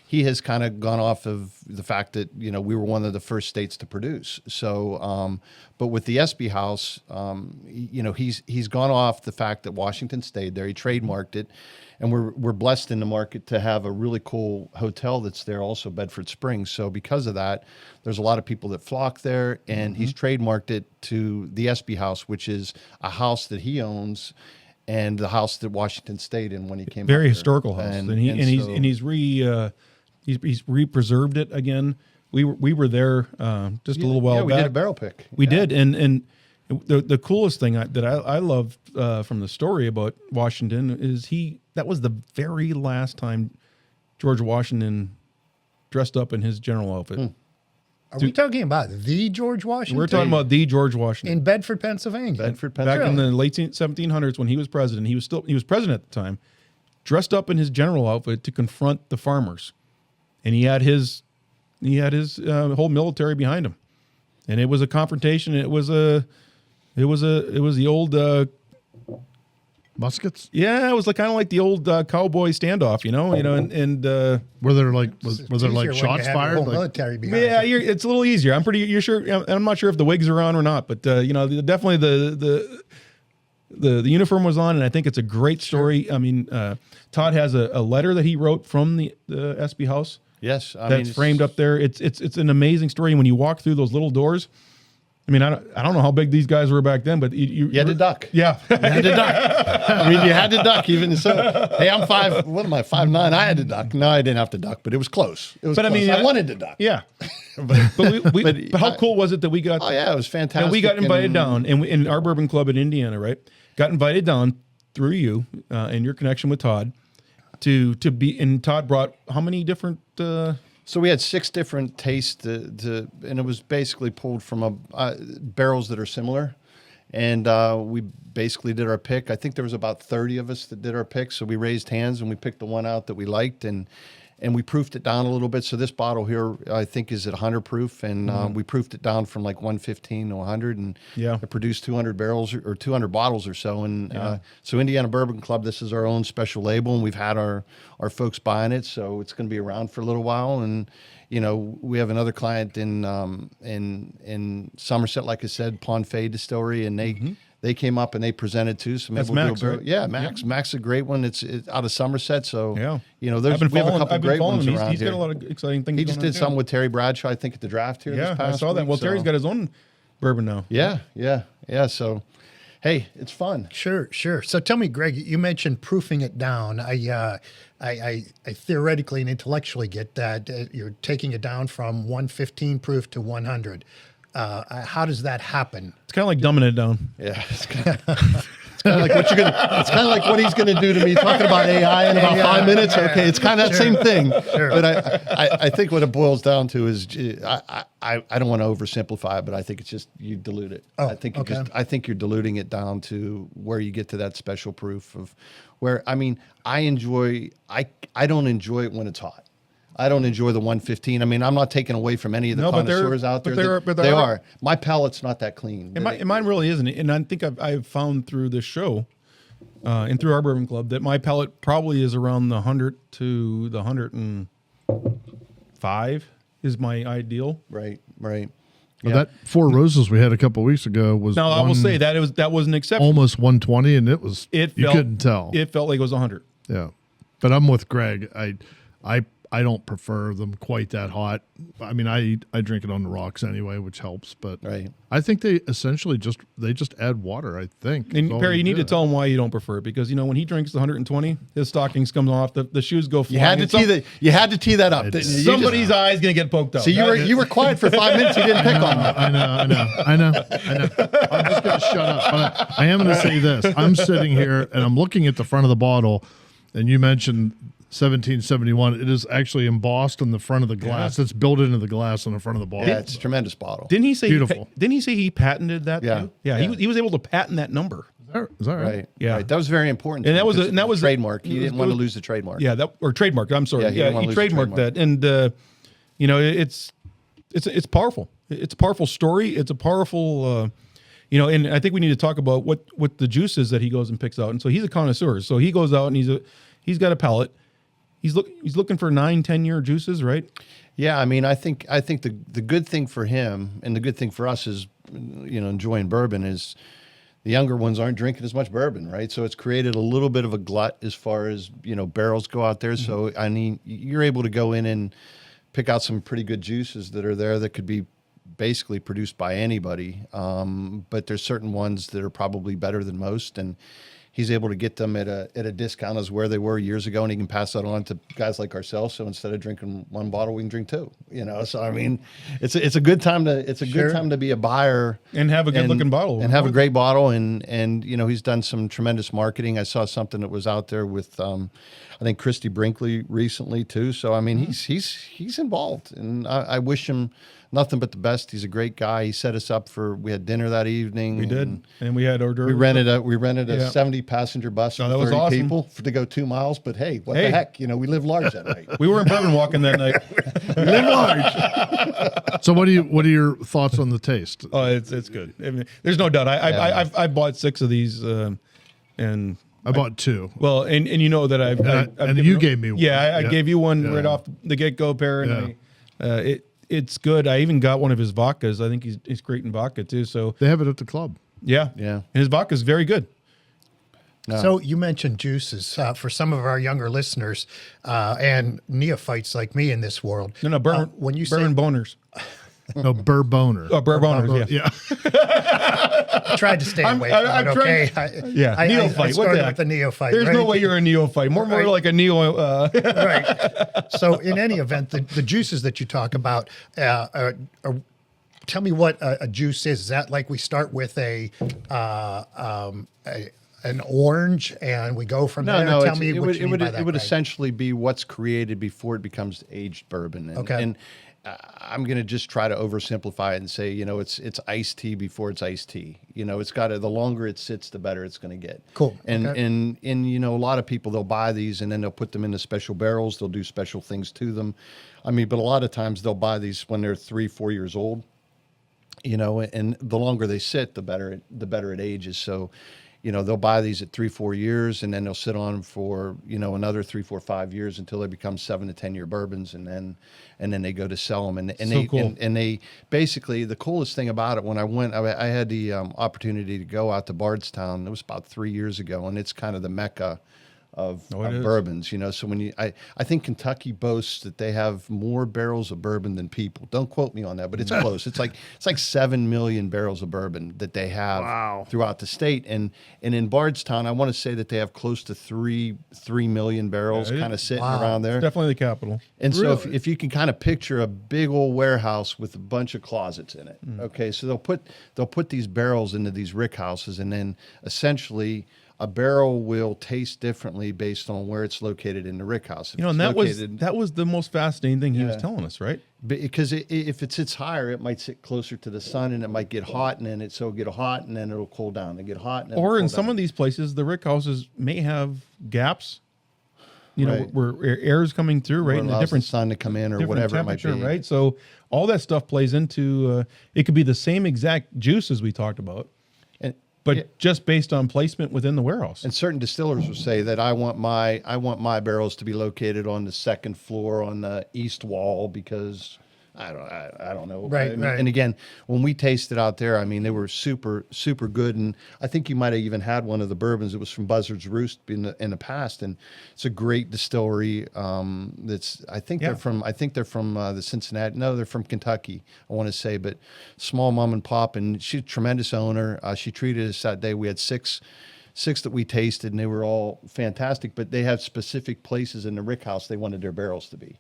he has kind of gone off of the fact that we were one of the first states to produce. So, but with the Espy House, he's gone off the fact that Washington stayed there. He trademarked it, and we're blessed in the market to have a really cool hotel that's there, also Bedford Springs. So because of that, there's a lot of people that flock there, and he's trademarked it to the Espy House, which is a house that he owns, and the house that Washington stayed in when he came. Very historical house, and he's re-preserved it again. We were there just a little while back. We did a barrel pick. We did, and the coolest thing that I love from the story about Washington is that was the very last time George Washington dressed up in his general outfit. Are we talking about the George Washington? We're talking about the George Washington in Bedford, Pennsylvania. Back in the late 1700s when he was president. He was president at the time, dressed up in his general outfit to confront the farmers, and he had his whole military behind him, and it was a confrontation. It was the old muskets. Yeah, it was kind of like the old cowboy standoff, and were there shots fired? Military behind it's a little easier. You're sure. I'm not sure if the wigs are on or not, but definitely the uniform was on, and I think it's a great story. Sure. I mean, Todd has a letter that he wrote from the Espy House. Yes, that's framed up there. It's an amazing story. When you walk through those little doors, I mean, I don't know how big these guys were back then, but you had to duck. Yeah, you had to duck. I mean, you had to duck even so. Hey, I'm 5. What am I? 5'9". I had to duck. No, I didn't have to duck, but it was close. It was. But close. I mean, I wanted to duck. Yeah. but how cool was it that we got? Oh yeah, it was fantastic. And we got invited down, and in our bourbon club in Indiana, right? Got invited down through you and your connection with Todd to be. And Todd brought how many different? So we had 6 different tastes, and it was basically pulled from barrels that are similar. And we basically did our pick. I think there was about 30 of us that did our pick. So we raised hands and we picked the one out that we liked, and we proofed it down a little bit. So this bottle here, I think, is at 100 proof, and we proofed it down from like 115 to 100, and it produced 200 barrels or 200 bottles or so. And so Indiana Bourbon Club, this is our own special label, and we've had our folks buying it, so it's going to be around for a little while. And you know, we have another client in Somerset, like I said, Pond Fay Distillery, and they came up and they presented too. So maybe Max, right? Yeah, Max. Yeah. Max is a great one. It's out of Somerset, so you know, we have a couple great ones around He's here. got a lot of exciting things. He just did something with Terry Bradshaw, I think, at the draft here. Yeah, this past I saw that. week, Well, Terry's got his own bourbon now. Yeah. So, hey, it's fun. Sure. So tell me, Greg, you mentioned proofing it down. I theoretically and intellectually get that you're taking it down from 115 proof to 100. How does that happen? It's kind of like dumbing it down. Yeah, it's kind of like what you're gonna. It's kind of like what he's gonna do to me, talking about AI in about 5 minutes. Okay, it's kind of that same thing. Sure. But I think what it boils down to is I don't want to oversimplify it, but I think it's just you dilute it. Oh, I think you're diluting it down to where you get to that special proof of where. I mean, I don't enjoy it when it's hot. I don't enjoy the 115. I mean, I'm not taking away from any of the connoisseurs out there. They are. My palate's not that clean. And mine really isn't. And I think I've found through this show and through our bourbon club that my palate probably is around the 100 to the 105 is my ideal. Right. Well, that Four Roses we had a couple of weeks ago was. Now I will say that was an exception. Almost 120, and you couldn't tell. It felt like it was 100. Yeah, but I'm with Greg. I don't prefer them quite that hot. I mean, I drink it on the rocks anyway, which helps. But I think they essentially just add water. I think. And Perry, you need to tell him why you don't prefer it, because when he drinks the 120, his stockings come off, the shoes go flying. You had to tee that up. Somebody's eye's gonna get poked out. So you were quiet for 5 minutes. You didn't pick on me. I know. I'm just gonna shut up. But I am gonna say this. I'm sitting here and I'm looking at the front of the bottle, and you mentioned 1771. It is actually embossed on the front of the glass. It's built into the glass on the front of the bottle. Yeah, it's a tremendous bottle. Didn't he say beautiful? Didn't he say he patented that? Yeah. Too? Yeah. He was able to patent that number. Is that right? Right. Yeah. Right. That was very important. And that was a trademark. He didn't want to lose the trademark. Yeah. Or trademark. I'm sorry. Yeah. He trademarked that, and it's powerful. It's a powerful story. It's a powerful. And I think we need to talk about what the juice is that he goes and picks out. And so he's a connoisseur. So he goes out and he's got a palate. He's looking for 9-10 year juices, right? Yeah, I mean, I think the good thing for him and the good thing for us is, enjoying bourbon is the younger ones aren't drinking as much bourbon, right? So it's created a little bit of a glut as far as barrels go out there. Mm-hmm. So I mean, you're able to go in and pick out some pretty good juices that are there that could be basically produced by anybody. But there's certain ones that are probably better than most, and he's able to get them at a discount as where they were years ago, and he can pass that on to guys like ourselves. So instead of drinking one bottle, we can drink two. So I mean, it's a good time good time to be a buyer and have a good looking bottle and have a great bottle. And he's done some tremendous marketing. I saw something that was out there with I think Christy Brinkley recently too. So I mean, he's involved, and I wish him nothing but the best. He's a great guy. He set us up we had dinner that evening. We did. And we had hors d'oeuvres. We rented a 70 passenger bus for 30 awesome. people to go 2 miles. But hey, what the heck? We live large that night. We were in Bourbon walking that night. We live large. So what are your thoughts on the taste? Oh, it's good. I mean, there's no doubt. I bought 6 of these and I bought 2. Well, and you know that I've you gave me one. Yeah, I gave you one right off the get go, Pear, and it's good. I even got one of his vodkas. I think he's great in vodka too. So they have it at the club. Yeah. And his vodka is very good. No. So you mentioned juices for some of our younger listeners and neophytes like me in this world. No, when you bourbon say boners. No, Bourboner. Oh, bourboners, yeah. I tried to stay away from it, okay? Neophyte. I started with the neophyte. There's right? no way you're a neophyte. More Right. like a neo. Right. So in any event, the juices that you talk about, tell me what a juice is. Is that like we start with an orange and we go from there? No, Tell me what you mean by that, it would Greg. essentially be what's created before it becomes aged bourbon. And, Okay. And I'm going to just try to oversimplify it and say, it's iced tea before it's iced tea. It's got to, the longer it sits, the better it's going to get. Cool. And, Okay. and a lot of people, they'll buy these and then they'll put them into special barrels. They'll do special things to them. But a lot of times they'll buy these when they're 3-4 years old, and the longer they sit, the better it ages. So, they'll buy these at 3-4 years and then they'll sit on for, another 3-4-5 years until they become 7 to 10 year bourbons. And then they go to sell them. And they basically, the coolest thing about it, when I went, I had the opportunity to go out to Bardstown. It was about 3 years ago. And it's kind of the Mecca of bourbons, So when I think Kentucky boasts that they have more barrels of bourbon than people. Don't quote me on that, but it's close. It's like 7 million barrels of bourbon that they have throughout the state. And in Bardstown, I want to say that they have close to 3 million barrels kind of sitting around there. It's definitely the capital. And so if you can kind of picture a big old warehouse with a bunch of closets in it, okay, so they'll put these barrels into these rick houses, and then essentially a barrel will taste differently based on where it's located in the rick house. And that was the most fascinating thing he was telling us, right? Because if it sits higher, it might sit closer to the sun, and it might get hot, and then it'll get hot, and then it'll cool down. It get hot, and then or in some of these places, the rick houses may have gaps. Where air is coming through, right? And a different sun to come in or whatever it might be, right? So all that stuff plays into. It could be the same exact juice as we talked about. But just based on placement within the warehouse. And certain distillers will say that I want my barrels to be located on the second floor on the east wall because I don't know. Right. And again, when we tasted out there, they were super, super good. And I think you might have even had one of the bourbons. It was from Buzzard's Roost in the past, and it's a great distillery. I think they're from the Cincinnati. No, they're from Kentucky, I want to say, but small mom and pop. And she's a tremendous owner. She treated us that day. We had six that we tasted, and they were all fantastic. But they have specific places in the rick house they wanted their barrels to be.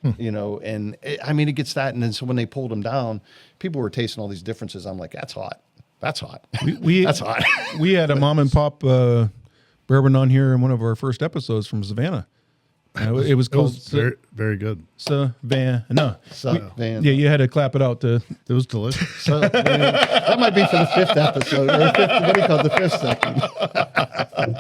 And it gets that. And then so when they pulled them down, people were tasting all these differences. I'm like, that's hot. That's hot. That's hot. We had a mom and pop bourbon on here in one of our first episodes from Savannah. It was called very, very good. Savannah. Savannah. Yeah, you had to clap it out. It was delicious. So, that might be for the 5th episode. Or what do you call it, the 5th second?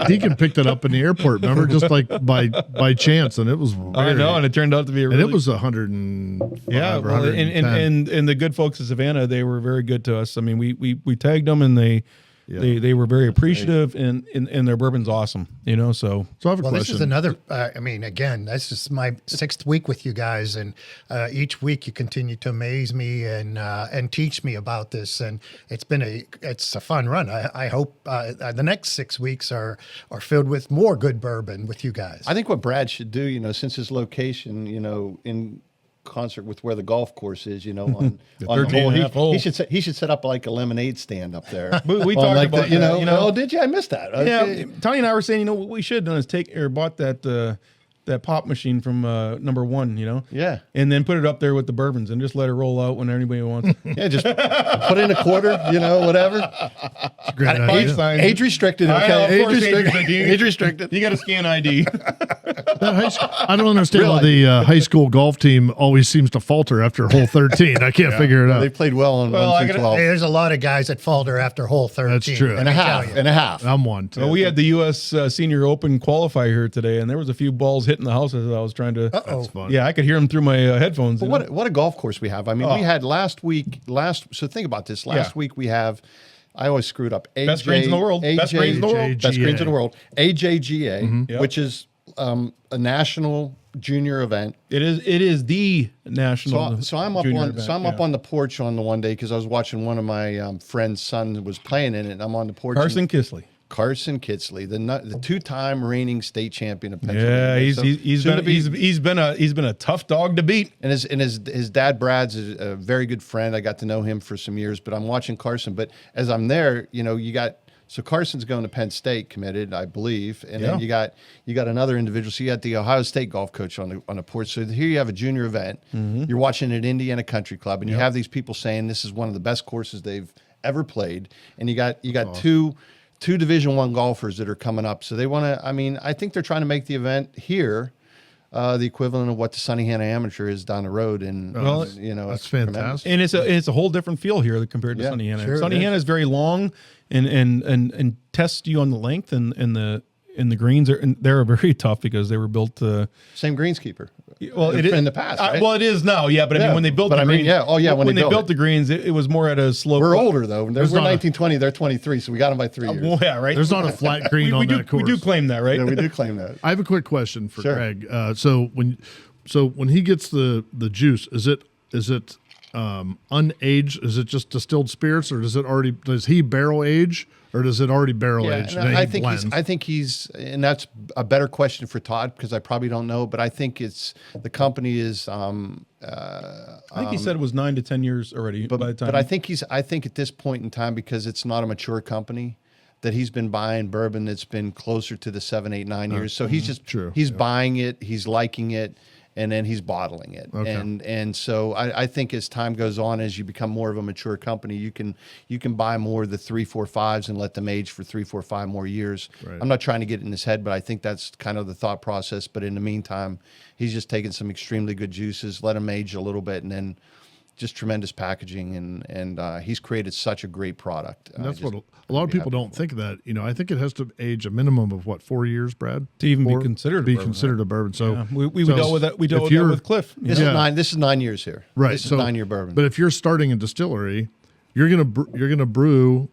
Deacon picked it up in the airport, remember, just like by chance, and it was I know, and it turned out to be and it was 105 or 110. and the good folks of Savannah, they were very good to us. We tagged them, and they were very appreciative, and their bourbon's awesome, So I have a question. This is another, again, this is my 6th week with you guys, and each week you continue to amaze me and teach me about this, and it's a fun run. I hope the next 6 weeks are filled with more good bourbon with you guys. I think what Brad should do, since his location, in concert with where the golf course is, on the hole. He should set up like a lemonade stand up there. We talked about that, Oh, did you? I missed that. Okay. Yeah, Tony and I were saying, what we should have done is bought that pop machine from number 1, Yeah. and then put it up there with the bourbons and just let it roll out when anybody wants. Yeah, just put in a quarter, whatever. Great idea. Age restricted, okay? Age restricted. You got to scan ID. I don't understand why the high school golf team always seems to falter after hole 13. I can't figure it out. They played well on 1 through 12. Hey, there's a lot of guys that falter after hole 13. That's true. And a half. I'm one, too. Well, we had the U.S. Senior Open qualifier here today, and there was a few balls hitting the house as I was trying to. That's fun. Yeah, I could hear them through my headphones. But what a golf course we have. We had last week. So think about this. Last week we have. I always screw it up. Best greens in the world. Best greens in the world. Best greens in the world. AJGA, which is a national junior event. It is the national. So I'm up on the porch on the one day because I was watching one of my friend's son was playing in it. And I'm on the porch. Carson Kisley. Carson Kitsley, the two-time reigning state champion of Pennsylvania. Yeah, he's been a tough dog to beat. And his dad Brad's a very good friend. I got to know him for some years, but I'm watching Carson. But as I'm there, so Carson's going to Penn State committed, I believe, and then you got another individual. So you got the Ohio State golf coach on the porch. So here you have a junior event. Mm-hmm. You're watching at Indiana Country Club, and you have these people saying this is one of the best courses they've ever played, and you got awesome. two Division I golfers that are coming up. So they want to. I mean, I think they're trying to make the event here the equivalent of what the Sunny Hannah Amateur is down the road, and that's fantastic. And it's a whole different feel here compared to Sunny Hannah. Sure, Sunny Hannah is very long and tests you on the length, and the greens they're very tough because they were built same greenskeeper. Well, it is in the past. Right? Well, it is now, but I mean when they built the greens, when they built the greens, it was more at a slope. We're older though. We're 1920. They're 23, so we got them by 3 years. Well, yeah, right. There's not a flat green on that course. We do claim that, right? Yeah, we do claim that. I have a quick question for Greg. So when he gets the juice, is it unaged? Is it just distilled spirits, or does he barrel age, or does it already barrel age? I think he's, and that's a better question for Todd because I probably don't know, but I think the company is. I think he said it was 9 to 10 years already by the time. But I think at this point in time, because it's not a mature company, that he's been buying bourbon that's been closer to the 7, 8, 9 years. So he's just buying it, he's liking it, and then he's bottling it. Okay. And so I think as time goes on, as you become more of a mature company, you can buy more of the 3, 4, 5s and let them age for 3, 4, 5 more years. Right. I'm not trying to get in his head, but I think that's kind of the thought process. But in the meantime, he's just taking some extremely good juices, let them age a little bit, and then just tremendous packaging, and he's created such a great product. And that's what a lot of people don't think of that. I think it has to age a minimum of 4 years, Brad, to even be considered a bourbon. So we dealt with that. We dealt with that with Cliff. This is 9 years here. Right. This is 9-year bourbon. But if you're starting a distillery, you're gonna brew.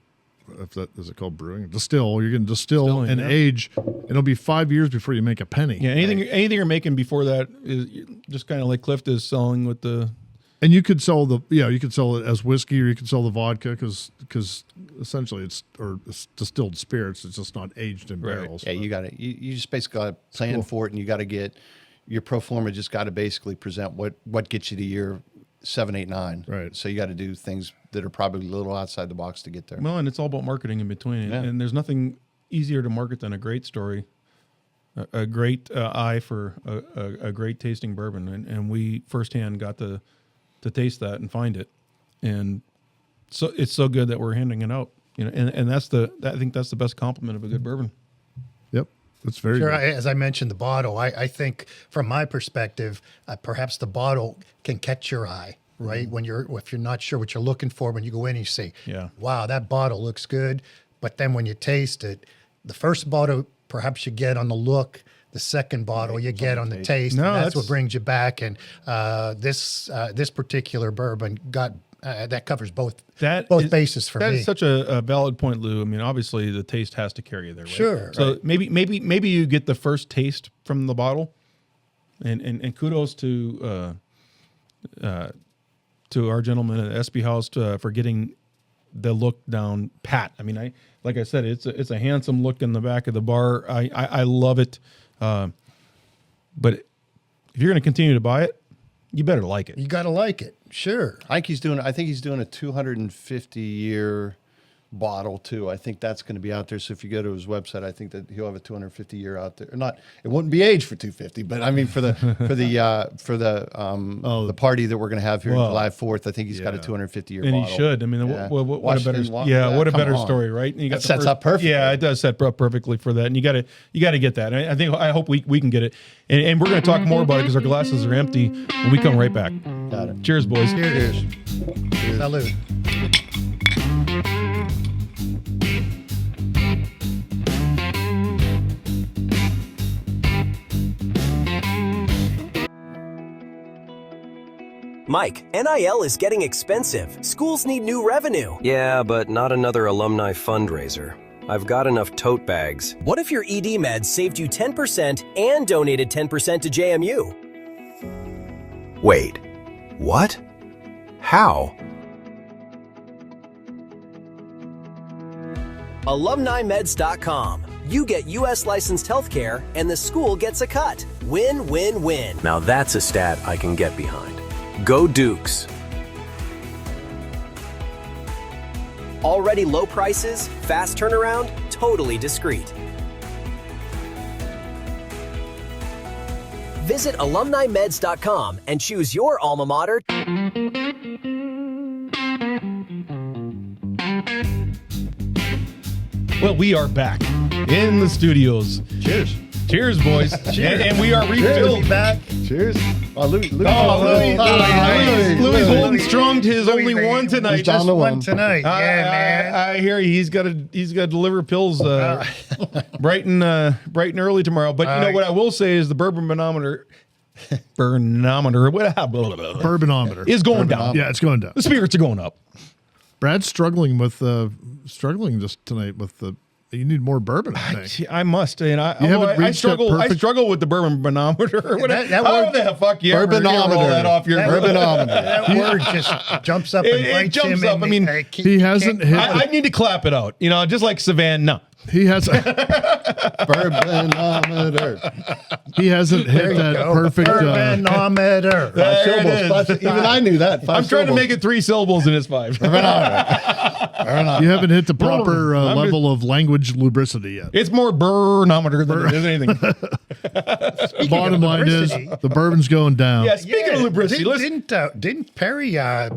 Is it called brewing? Distill. You're going to distill and age. It'll be 5 years before you make a penny. Yeah. Anything you're making before that is just kind of like Cliff is selling with the. And you could sell you could sell it as whiskey, or you could sell the vodka because essentially it's distilled spirits. It's just not aged in barrels. Yeah, you got it. You just basically got to plan for it, and you got to get your pro forma. Just got to basically present what gets you to year 7, 8, 9. Right. So you got to do things that are probably a little outside the box to get there. Well, and it's all about marketing in between, and there's nothing easier to market than a great story. A great eye for a great tasting bourbon, and we firsthand got to taste that and find it, and so it's so good that we're handing it out. And I think that's the best compliment of a good bourbon. Yep, that's very good. As I mentioned, the bottle. I think from my perspective, perhaps the bottle can catch your eye. Right, if you're not sure what you're looking for, when you go in, you say, "Wow, that bottle looks good," but then when you taste it, the first bottle perhaps you get on the look. The second bottle you get on the taste, and that's what brings you back. And this particular bourbon that covers both bases for me. That is such a valid point, Lou. I mean, obviously the taste has to carry you there, right? Sure. So maybe you get the first taste from the bottle, and kudos to our gentleman at Espy House for getting the look down pat. I mean, like I said, it's a handsome look in the back of the bar. I love it. But if you're going to continue to buy it, you better like it. You got to like it. Sure. I think he's doing a 250-year bottle too. I think that's going to be out there. So if you go to his website, I think that he'll have a 250-year out there. Not, it wouldn't be aged for 250, but I mean for the party that we're going to have here on July 4th, I think he's got a 250-year bottle. And he should. I mean, what a better story, right? And that sets up perfectly. Yeah, it does set up perfectly for that. And you got to get that. And I hope we can get it. And we're going to talk more about it because our glasses are empty when we come right back. Got it. Cheers, boys. Cheers. Salud. Mike, NIL is getting expensive. Schools need new revenue. Yeah, but not another alumni fundraiser. I've got enough tote bags. What if your ED meds saved you 10% and donated 10% to JMU? Wait, what? How? AlumniMeds.com. You get U.S. licensed healthcare, and the school gets a cut. Win, win, win. Now that's a stat I can get behind. Go Dukes. Already low prices, fast turnaround, totally discreet. Visit AlumniMeds.com and choose your alma mater. Well, we are back in the studios. Cheers. Cheers, boys. And we are refilled. Back. Cheers. Oh, Louis Louis holding strong to his only one tonight. Down the One tonight. Yeah, man. I hear you. He's got to deliver pills bright and early tomorrow. But you know what I will say is the bourbon Bourbanometer is going down. Yeah, it's going down. The spirits are going up. Brad's struggling just tonight with the. You need more bourbon, I think. I must, and I struggle. that I struggle with the bourbon manometer. That How word- the fuck you ever Bourbanometer. roll that off your Bourbanometer. That word just jumps up and It bites jumps him. up. and I mean, he hasn't hit. I need to clap it out. You know, just like Savannah. He has. Bourbanometer. He hasn't hit that perfect. Bourbanometer. Five syllables. Even I knew that. I'm trying to make it 3 syllables and it's 5. You haven't hit the proper level of language lubricity yet. It's more burnometer than it is anything. Bottom line is the bourbon's going down. Yeah, speaking of lubricity, Didn't Perry our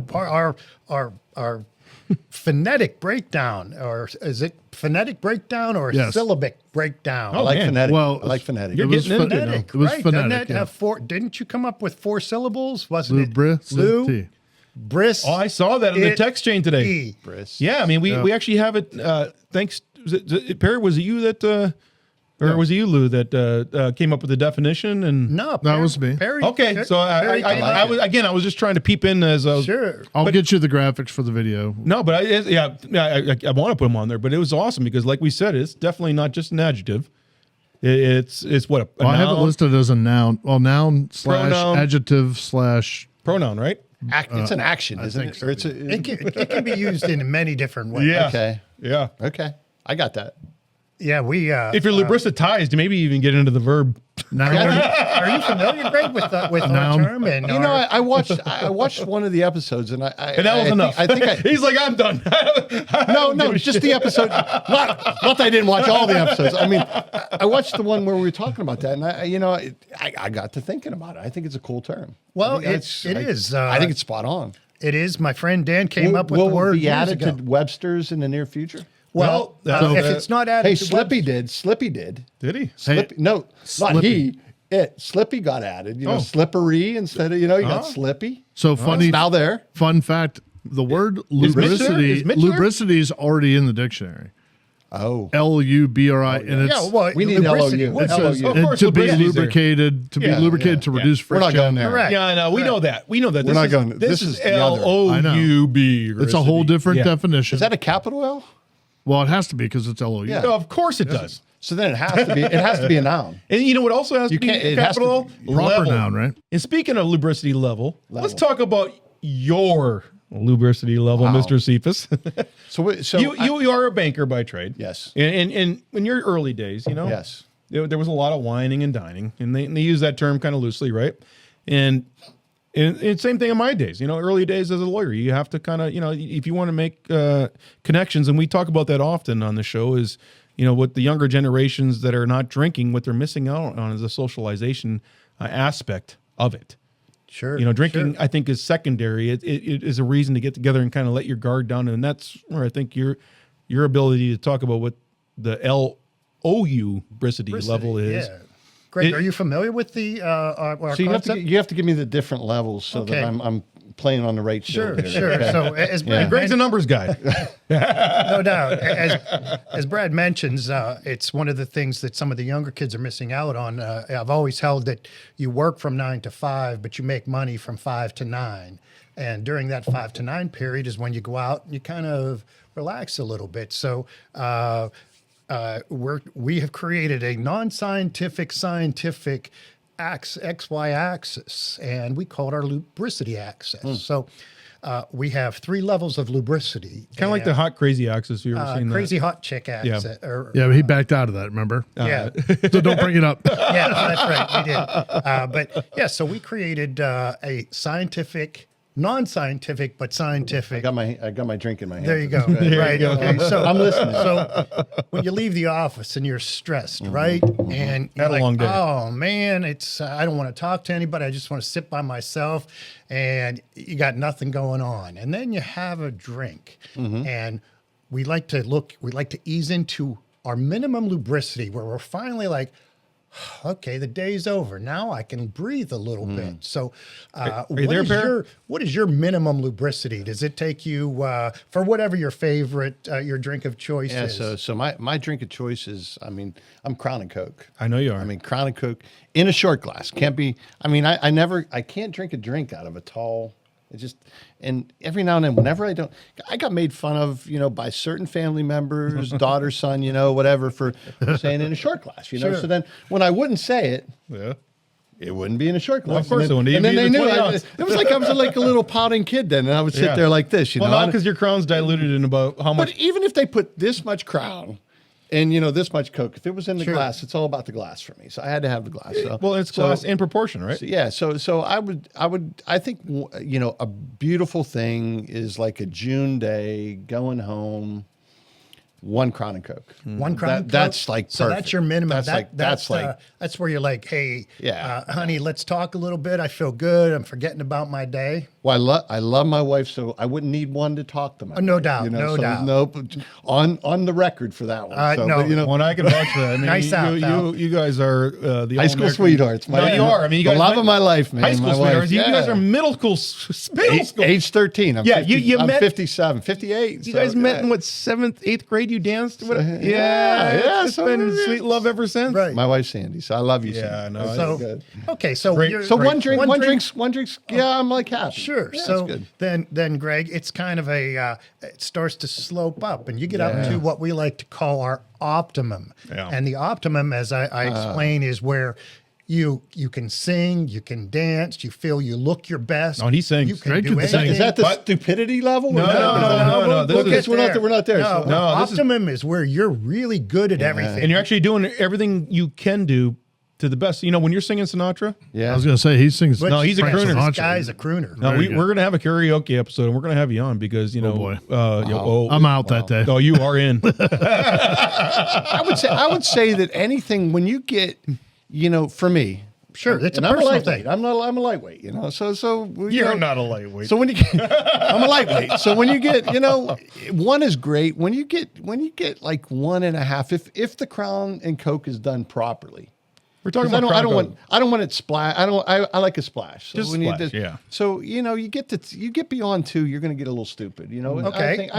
phonetic breakdown, or is it phonetic breakdown or Yes. syllabic breakdown? I like man. phonetic. Well, I like phonetic. You're It was getting into it. Phonetic, It was right? Doesn't phonetic. that Yeah. have 4? Didn't you come up with 4 syllables? Wasn't Lubricity. it? Bris. Oh, I saw that in the it- text chain today. E. Briss. Yeah, I mean, we actually have it. Thanks, Perry. Was it you that, or was it you, Lou, that came up with the definition? And No, That was me. Perry, okay, so Perry came I up was again. I was just trying to peep in as a Sure. I'll get you the graphics for the video. No, but I want to put them on there. But it was awesome because, like we said, it's definitely not just an adjective. It's what a Well, I have it noun, listed as a noun. Well, noun / Pronoun. adjective / pronoun, right? It's an action, isn't it? so. Or it's a, It can be used in many different ways. Yeah. Okay. Yeah. Okay. I got that. Yeah, we. If you're lubricitized, maybe even get into the verb. noun. Are you familiar, Greg, with our Noun. term? And You know, I watched one of the episodes, and And that was enough. I think He's like, I'm done. no, just the episode. Not that I didn't watch all the episodes. I mean, I watched the one where we were talking about that, and I got to thinking about it. I think it's a cool term. Well, I think it is. I think it's spot on. It is. My friend Dan came up with the Will word be years added ago. to Webster's in the near future. Well, if it's not added, Hey, to Slippy Webster- did. Slippy did. Did he? Slippy, no, not Slippy. he. Slippy got added. You know, Oh. slippery instead of you got Slippy. So funny. It's now there. Fun fact: the word Mitch there? lubricity. Is Mitch there? Lubricity is already in the dictionary. Oh, Lubri, and it's Yeah, well, we need lubricity. LOU. it's LOU. Of and course, to be lubricity's there. lubricated, to reduce We're friction. not going there. Correct. Yeah, I know. We know that. We know that. We're not going there. This This is is the other. LOUB. It's a whole different Yeah. definition. Is that a capital L? Well, it has to be because it's LOU. Yeah. No, of course it does. So then it has to be. It has to be a noun. And you know what also has to You be can't- it has to capital? be Proper Level. noun, right? And speaking of lubricity level, let's talk about your lubricity level, Mr. Cephas. So you are a banker by trade. Yes. And in your early days, Yes. there was a lot of whining and dining, and they use that term kind of loosely, right? And same thing in my days, early days as a lawyer, you have to kind of, if you want to make connections, and we talk about that often on the show, is, what the younger generations that are not drinking, what they're missing out on is the socialization aspect of it. Sure. Drinking, sure. I think, is secondary. It is a reason to get together and kind of let your guard down. And that's where I think your ability to talk about what the LOUbricity level is. Yeah. Greg, are you familiar with the our So concept? you have to give me the different levels so Okay. that I'm playing on the right Sure, show here. sure. Okay. So as Brad Greg's a numbers guy. no doubt. As Brad mentions, it's one of the things that some of the younger kids are missing out on. I've always held that you work from 9 to 5, but you make money from 5 to 9. And during that 5 to 9 period is when you go out and you kind of relax a little bit. So we have created a non-scientific, scientific XY axis, and we call it our lubricity axis. So we have 3 levels of lubricity. Kind of like the hot crazy axis. You ever seen that? Crazy hot chick axis. Yeah, but he backed out of that, remember? Yeah. So don't bring it up. Yeah, that's right. We did. But yeah, so we created a scientific, non-scientific, but scientific. I got my drink in my hand. There you go. Right. Okay. So I'm listening. So when you leave the office and you're stressed, right? And you're Had a long day. oh man, it's I don't want to talk to anybody. I just want to sit by myself, and you got nothing going on. And then you have a drink, and we like to ease into our minimum lubricity, where we're finally like, okay, the day's over. Now I can breathe a little bit. So, what is your minimum lubricity? Does it take you for whatever your favorite your drink of choice is? So my drink of choice is, I mean, I'm Crown and Coke. I know you are. I mean, Crown and Coke in a short glass. Can't be. I mean, I can't drink a drink out of a tall. It just, and every now and then, whenever I got made fun of, by certain family members, daughter, son, whatever, for saying in a short glass, Sure. So then when I wouldn't say it, Yeah. it wouldn't be in a short glass. Well, of course it wouldn't. And then they It'd be knew. the 20 ounce. It was like I was like a little pouting kid then, and I would sit there like this, Well, not because your Crown's diluted in about how much. But even if they put this much Crown and this much Coke, if it was in the glass, it's all about the glass for me. So I had to have the glass. So, Well, it's glass in proportion, right? So I think a beautiful thing is like a June day, going home, 1 Crown and Coke. One Crown and Coke? That's like so perfect. that's your minimum. That's that's where you're like, hey, Yeah. Honey, let's talk a little bit. I feel good. I'm forgetting about my day. Well, I love my wife, so I wouldn't need one to talk to my no wife, doubt, no so doubt. Nope, on the record for that one. So, no. but, When I can vouch for that. I mean, Nice out, pal. you guys are the high school all-American- sweethearts. No, you are. I mean, you guys the love of my life, man. High school my sweethearts. wife. You Yeah. guys are middle school. Middle school. Age 13. I'm Yeah, 50, you I'm met- 57, 58. You so, guys met yeah. in what, 7th, 8th grade? You danced? What? yeah, It's so been it is. sweet love ever since. Right. My wife's Sandy, so I love you, Yeah, Sandy. no, That's So good. okay, so Great. you're- So one drink, one one drink's. Yeah, I'm like happy. Sure. Yeah, So that's good. then, Greg, it's kind of it starts to slope up, and you get up to what we like to call our optimum. Yeah. And the optimum, as I explain, is where you can sing, you can dance, you feel you look your best. Oh, he sings. You can Greg do can sing. anything. Is that the But- stupidity level? No, Or is that- no. We'll This get is- we're not there. No, So- No, this is- optimum is where you're really good at everything. And you're actually doing everything you can do to the best. When you're singing Sinatra. Yeah. I was going to say, he sings. No, he's a Frank crooner. Sinatra. This guy's a crooner. No, Very we're good. going to have a karaoke episode, and we're going to have you on because boy. I'm I'm out that day. Oh, you are in. I would say that anything when you get, for me. Sure, it's and a I'm a personal lightweight. thing. I'm a lightweight. So You're not a lightweight. So when you get, I'm a lightweight. So when you get, one is great. When you get like 1.5, if the Crown and Coke is done properly. We're talking 'Cause about I don't want it splash. I like a splash. So Just when splash, you yeah. So you get beyond 2, you're going to get a little stupid. Okay, I think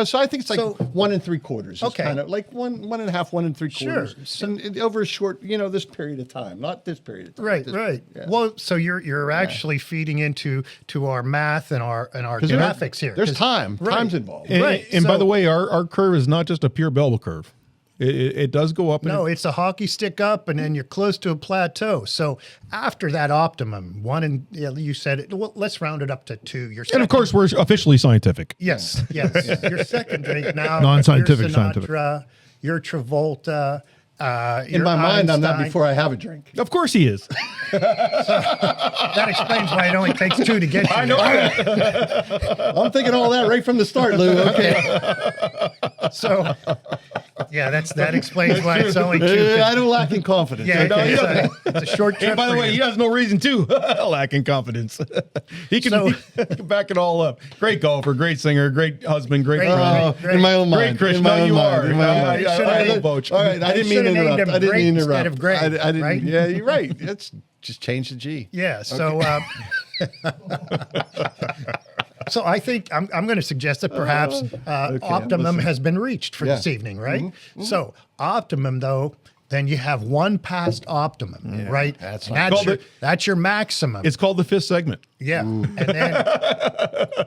so I think it's like so- 1 3/4. It's Okay. kind of like 1.5, 1 3/4. Sure. And over a short, this period of time, not this period of time. Right, this- right. yeah. Well, so you're actually feeding into our math and our 'Cause graphics here. There's 'Cause- time. right. Time's involved. And, Right, and by so- the way, our curve is not just a pure Bell curve. It does go up. No, it's a hockey stick up, and then you're close to a plateau. So after that optimum, you said it. Well, let's round it up to 2. And of course, we're officially scientific. yes. Your second drink now. Non-scientific, Your scientific. Sinatra, your Travolta. In my mind, I'm not Einstein. before I have a drink. Of course he is. That explains why it only takes 2 to get you. I know. I'm thinking all that right from the start, Lou. Okay. So, yeah, that explains why it's only 2. I don't lack in confidence. Yeah, Okay. it's a short trip. And by the for way, you. he has no reason to lacking confidence. He can, So- he can back it all up. Great golfer, great singer, great husband, great Great- friend. great- In my own Great mind. Christian. In my No, own you mind. are. In my own I- mind. I- Should've I named- will vouch. All right, I didn't mean to should've named interrupt. him I didn't Greg mean to instead interrupt. of Greg, I didn't. right? Yeah, you're right. It's just change the G. Yeah. So, so I think I'm going to suggest that perhaps optimum has been reached for this evening, right? So optimum, though, then you have one past optimum, right? That's your maximum. It's called the 5th segment. Yeah. And then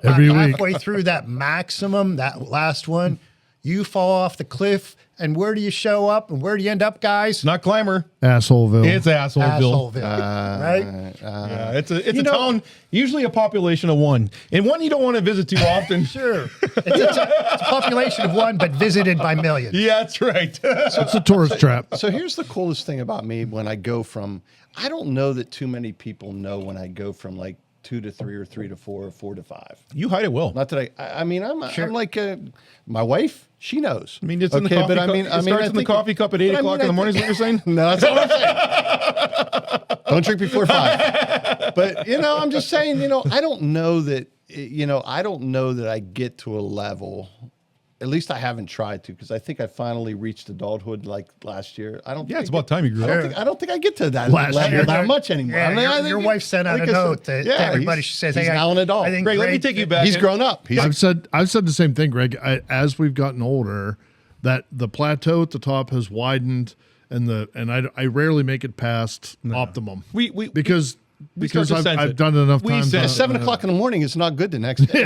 Every week. halfway through that maximum, that last one, You fall off the cliff, and where do you show up, and where do you end up, guys? Not Climber. Assholeville. It's Assholeville. Right? Yeah, it's a town, usually a population of 1. And one you don't want to visit too often. Sure. It's a population of 1, but visited by millions. Yeah, that's right. So it's a tourist trap. So here's the coolest thing about me when I go from, I don't know that too many people know when I go from like 2 to 3 or 3 to 4 or 4 to 5. You hide it well. Not that I mean, I'm like my wife, she knows. I mean, it's in the coffee cup. It starts in the coffee cup at 8 o'clock in the morning is what you're saying? No, that's what I'm saying. Don't drink before 5. But, I'm just saying, I don't know that, I don't know that I get to a level. At least I haven't tried to, because I think I finally reached adulthood like last year. It's about time you grew up. I don't think I get to that level that much anymore. Yeah, your wife sent out a note to everybody. She said, he's now an adult. Greg, let me take you back. He's grown up. I've said the same thing, Greg. As we've gotten older, that the plateau at the top has widened, and I rarely make it past optimum. Because I've done it enough times. At 7 o'clock in the morning, it's not good the next day.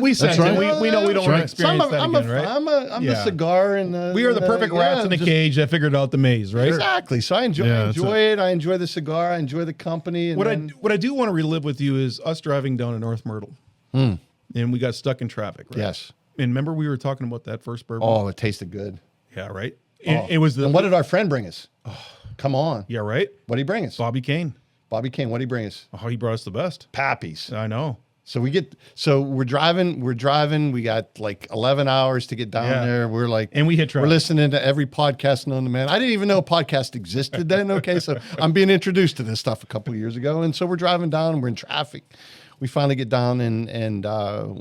We sense it. We know we don't want to experience that again, right? I'm the cigar and we are the perfect rats in a cage that figured out the maze, right? Exactly. So I enjoy it. I enjoy the cigar. I enjoy the company. And what I do want to relive with you is us driving down to North Myrtle, and we got stuck in traffic. Right? Yes. And remember we were talking about that first bourbon? Oh, it tasted good. Yeah, right. It was And what did our friend bring us? Oh, come on. Yeah, right. What did he bring us? Bobby Kane. What did he bring us? Oh, he brought us the best. Pappies. I know. So we're driving. We got like 11 hours to get down there. We're like, and we hit traffic. We're listening to every podcast known to man. I didn't even know a podcast existed then. Okay. So I'm being introduced to this stuff a couple of years ago. And so we're driving down and we're in traffic. We finally get down and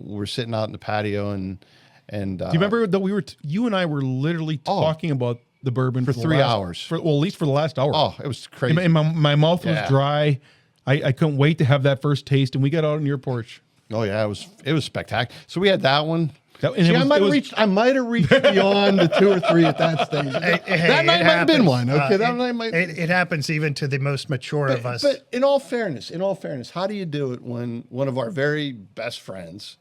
we're sitting out in the patio and do you remember that you and I were literally talking about the bourbon for 3 hours. At least for the last hour. Oh, it was crazy. And my mouth was dry. I couldn't wait to have that first taste, and we got out on your porch. Oh yeah, it was spectacular. So we had that one. I might have reached beyond the 2 or 3 at that stage. That night might have been one. Okay, that night might. It happens even to the most mature of us. But in all fairness, how do you do it when one of our very best friends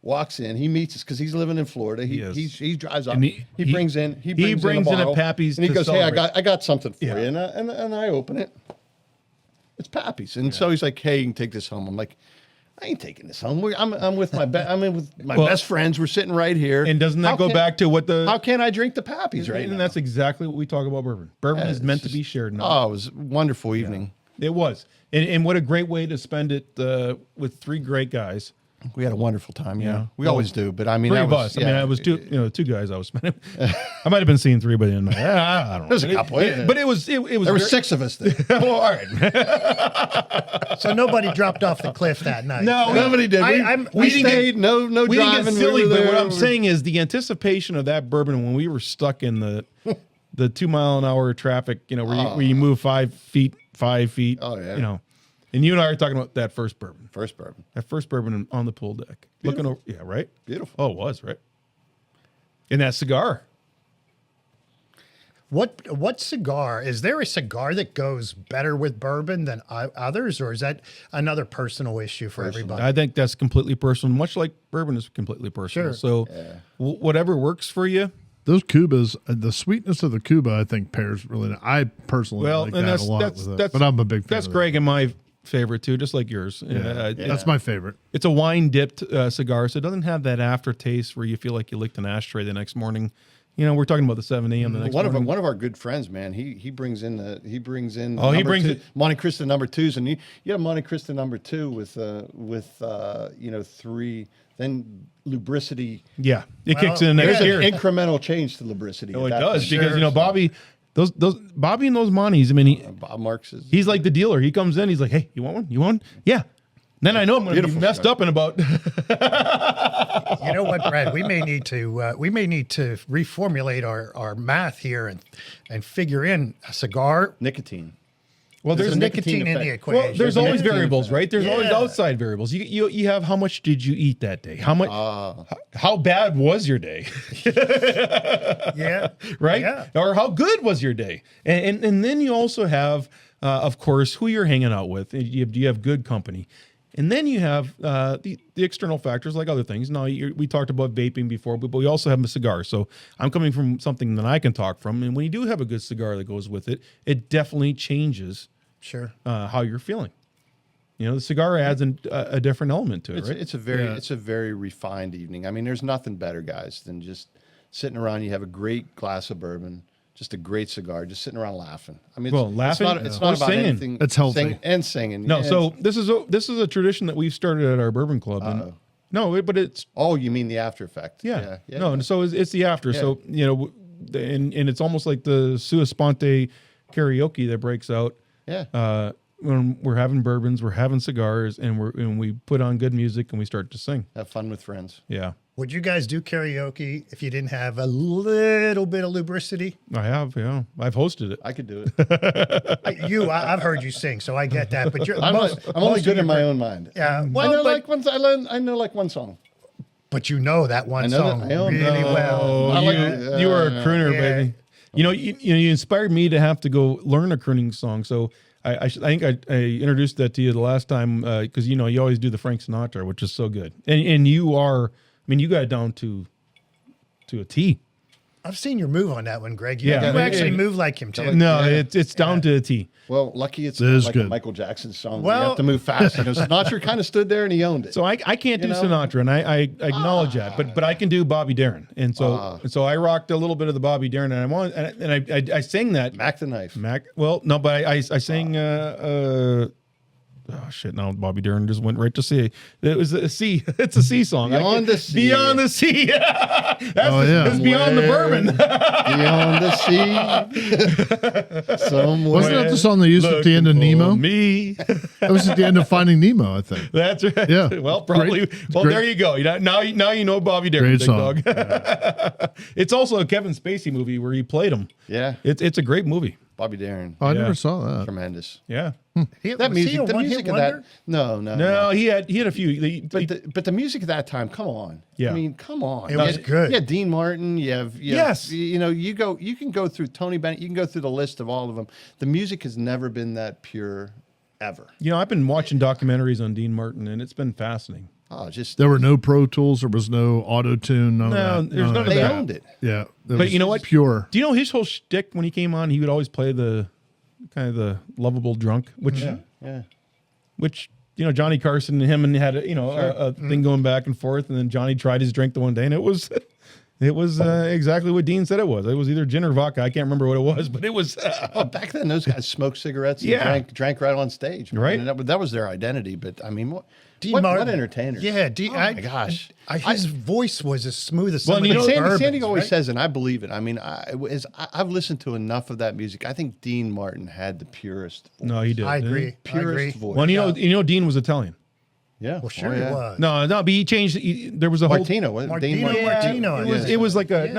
walks in? He meets us because he's living in Florida. He drives up. He brings in a Pappy's, and he goes, "Hey, I got something for you." And I open it. It's Pappy's, and so he's like, "Hey, you can take this home." I'm like, I ain't taking this home. I'm with my best friends. We're sitting right here. And doesn't that go back to what how can I drink the Pappy's right now? And that's exactly what we talk about bourbon. Bourbon is meant to be shared. Oh, it was a wonderful evening. It was, and what a great way to spend it with 3 great guys. We had a wonderful time. Yeah, we always do. But I mean, 3 of us. I mean, I was 2 guys. I was spending. I might have been seeing 3 by the end of the night. I don't know. There's a couple. But it was. There were 6 of us there. Well, all right. So nobody dropped off the cliff that night. No, nobody did. We stayed. No we driving. Didn't get silly, but what I'm saying is the anticipation of that bourbon when we were stuck in the 2 mile an hour traffic. Where you move 5 feet. Oh yeah. And you and I are talking about that first bourbon. That first bourbon on the pool deck. Beautiful. Looking over. Yeah, right? Beautiful. Oh, it was, right? And that cigar. What cigar? Is there a cigar that goes better with bourbon than others, or is that another personal issue for everybody? I think that's completely personal, much like bourbon is completely personal. Sure. So whatever works for you. Those Cubas, the sweetness of the Cuba, I think pairs really. I personally like that a lot with it, but I'm a big fan. That's Greg and my favorite too, just like yours. That's my favorite. It's a wine dipped cigar, so it doesn't have that aftertaste where you feel like you licked an ashtray the next morning. We're talking about the 7 a.m. the next morning. One of our good friends, man. He brings in Monte Cristo number 2s, and you have Monte Cristo number 2 with 3. Then Loubricity. Yeah, it kicks in next year. There's an incremental change to Loubricity. Oh, it does because Bobby, those Bobby and those Monties. I mean, Bob Marks he's like the dealer. He comes in, he's like, "Hey, you want one? You want one? Yeah." Then I know I'm going to be messed up in about. You know what, Brad? We may need to reformulate our math here and figure in a cigar nicotine. Well, there's nicotine in the equation. Well, there's always variables, right? There's always outside variables. You have how much did you eat that day? How much? How bad was your day? Yeah. Right. Yeah. Or how good was your day? And then you also have, of course, who you're hanging out with. Do you have good company? And then you have the external factors like other things. Now, we talked about vaping before, but we also have a cigar. So I'm coming from something that I can talk from. And when you do have a good cigar that goes with it, it definitely changes how you're feeling. You know, the cigar adds a different element to it, right? It's a very refined evening. I mean, there's nothing better, guys, than just sitting around. You have a great glass of bourbon, just a great cigar, just sitting around laughing. I mean, laughing. It's not about singing. anything. It's healthy and singing. No, so this is a tradition that we've started at our bourbon club. And, no, but it's you mean the after effect? Yeah. No, and so it's the after. Yeah. So you know, and it's almost like the sua sponte karaoke that breaks out. Yeah. When we're having bourbons, we're having cigars, and we put on good music and we start to sing. Have fun with friends. Yeah. Would you guys do karaoke if you didn't have a little bit of Loubricity? I have, yeah. I've hosted it. I could do it. I've heard you sing, so I get that. But I'm only good in my own mind. Yeah. Well, I know like one song. But you know that one song really well. You are a crooner, baby. You know, you inspired me to have to go learn a crooning song. So I think I introduced that to you the last time because you always do the Frank Sinatra, which is so good. And you got it down to a T. I've seen your move on that one, Greg. You actually move like him too. No, it's down to a T. Well, lucky it's not like a Michael Jackson song. Well, you have to move fast. Sinatra kind of stood there and he owned it. So I can't do Sinatra, and I acknowledge that, but I can do Bobby Darin, and so I rocked a little bit of the Bobby Darin, and I sang that Mac the Knife. Well, no, but I sang. Oh shit! Now Bobby Darin just went right to C. It was a C. It's a C song. Beyond the Sea. Beyond the Sea. That's beyond the bourbon. Beyond the sea. Somewhere. Wasn't that the song they used at the end of Nemo? Me. That was at the end of Finding Nemo, I think. That's right. Yeah. Well, probably. There you go. Now you know Bobby Darin. Great song. It's also a Kevin Spacey movie where he played him. Yeah. It's a great movie. Bobby Darin. Oh, I never saw that. Tremendous. Yeah. The music of that. No. He had a few. But the music of that time, come on. Yeah. I mean, come on. It was good. Yeah, Dean Martin. Yes. You can go through Tony Bennett. You can go through the list of all of them. The music has never been that pure, ever. I've been watching documentaries on Dean Martin, and it's been fascinating. There were no Pro Tools. There was no auto tune. There's none of that. They owned it. Yeah, but you know what? Pure. Do you know his whole shtick when he came on? He would always play the kind of the lovable drunk, which Johnny Carson and him had a thing going back and forth, and then Johnny tried his drink the one day, and it was exactly what Dean said it was. It was either gin or vodka. I can't remember what it was, but it was. Back then, those guys smoked cigarettes and drank right on stage. Right. And that was their identity. But I mean, what entertainers? Yeah. Oh my gosh. His voice was as smooth as Sandy always says, and I believe it. I mean, I've listened to enough of that music. I think Dean Martin had the purest voice. No, he did. I agree. Purest voice. Well, you know, Dean was Italian. Yeah. Well, sure it was. No, but he changed. There was a Martino. Martino. It was like a it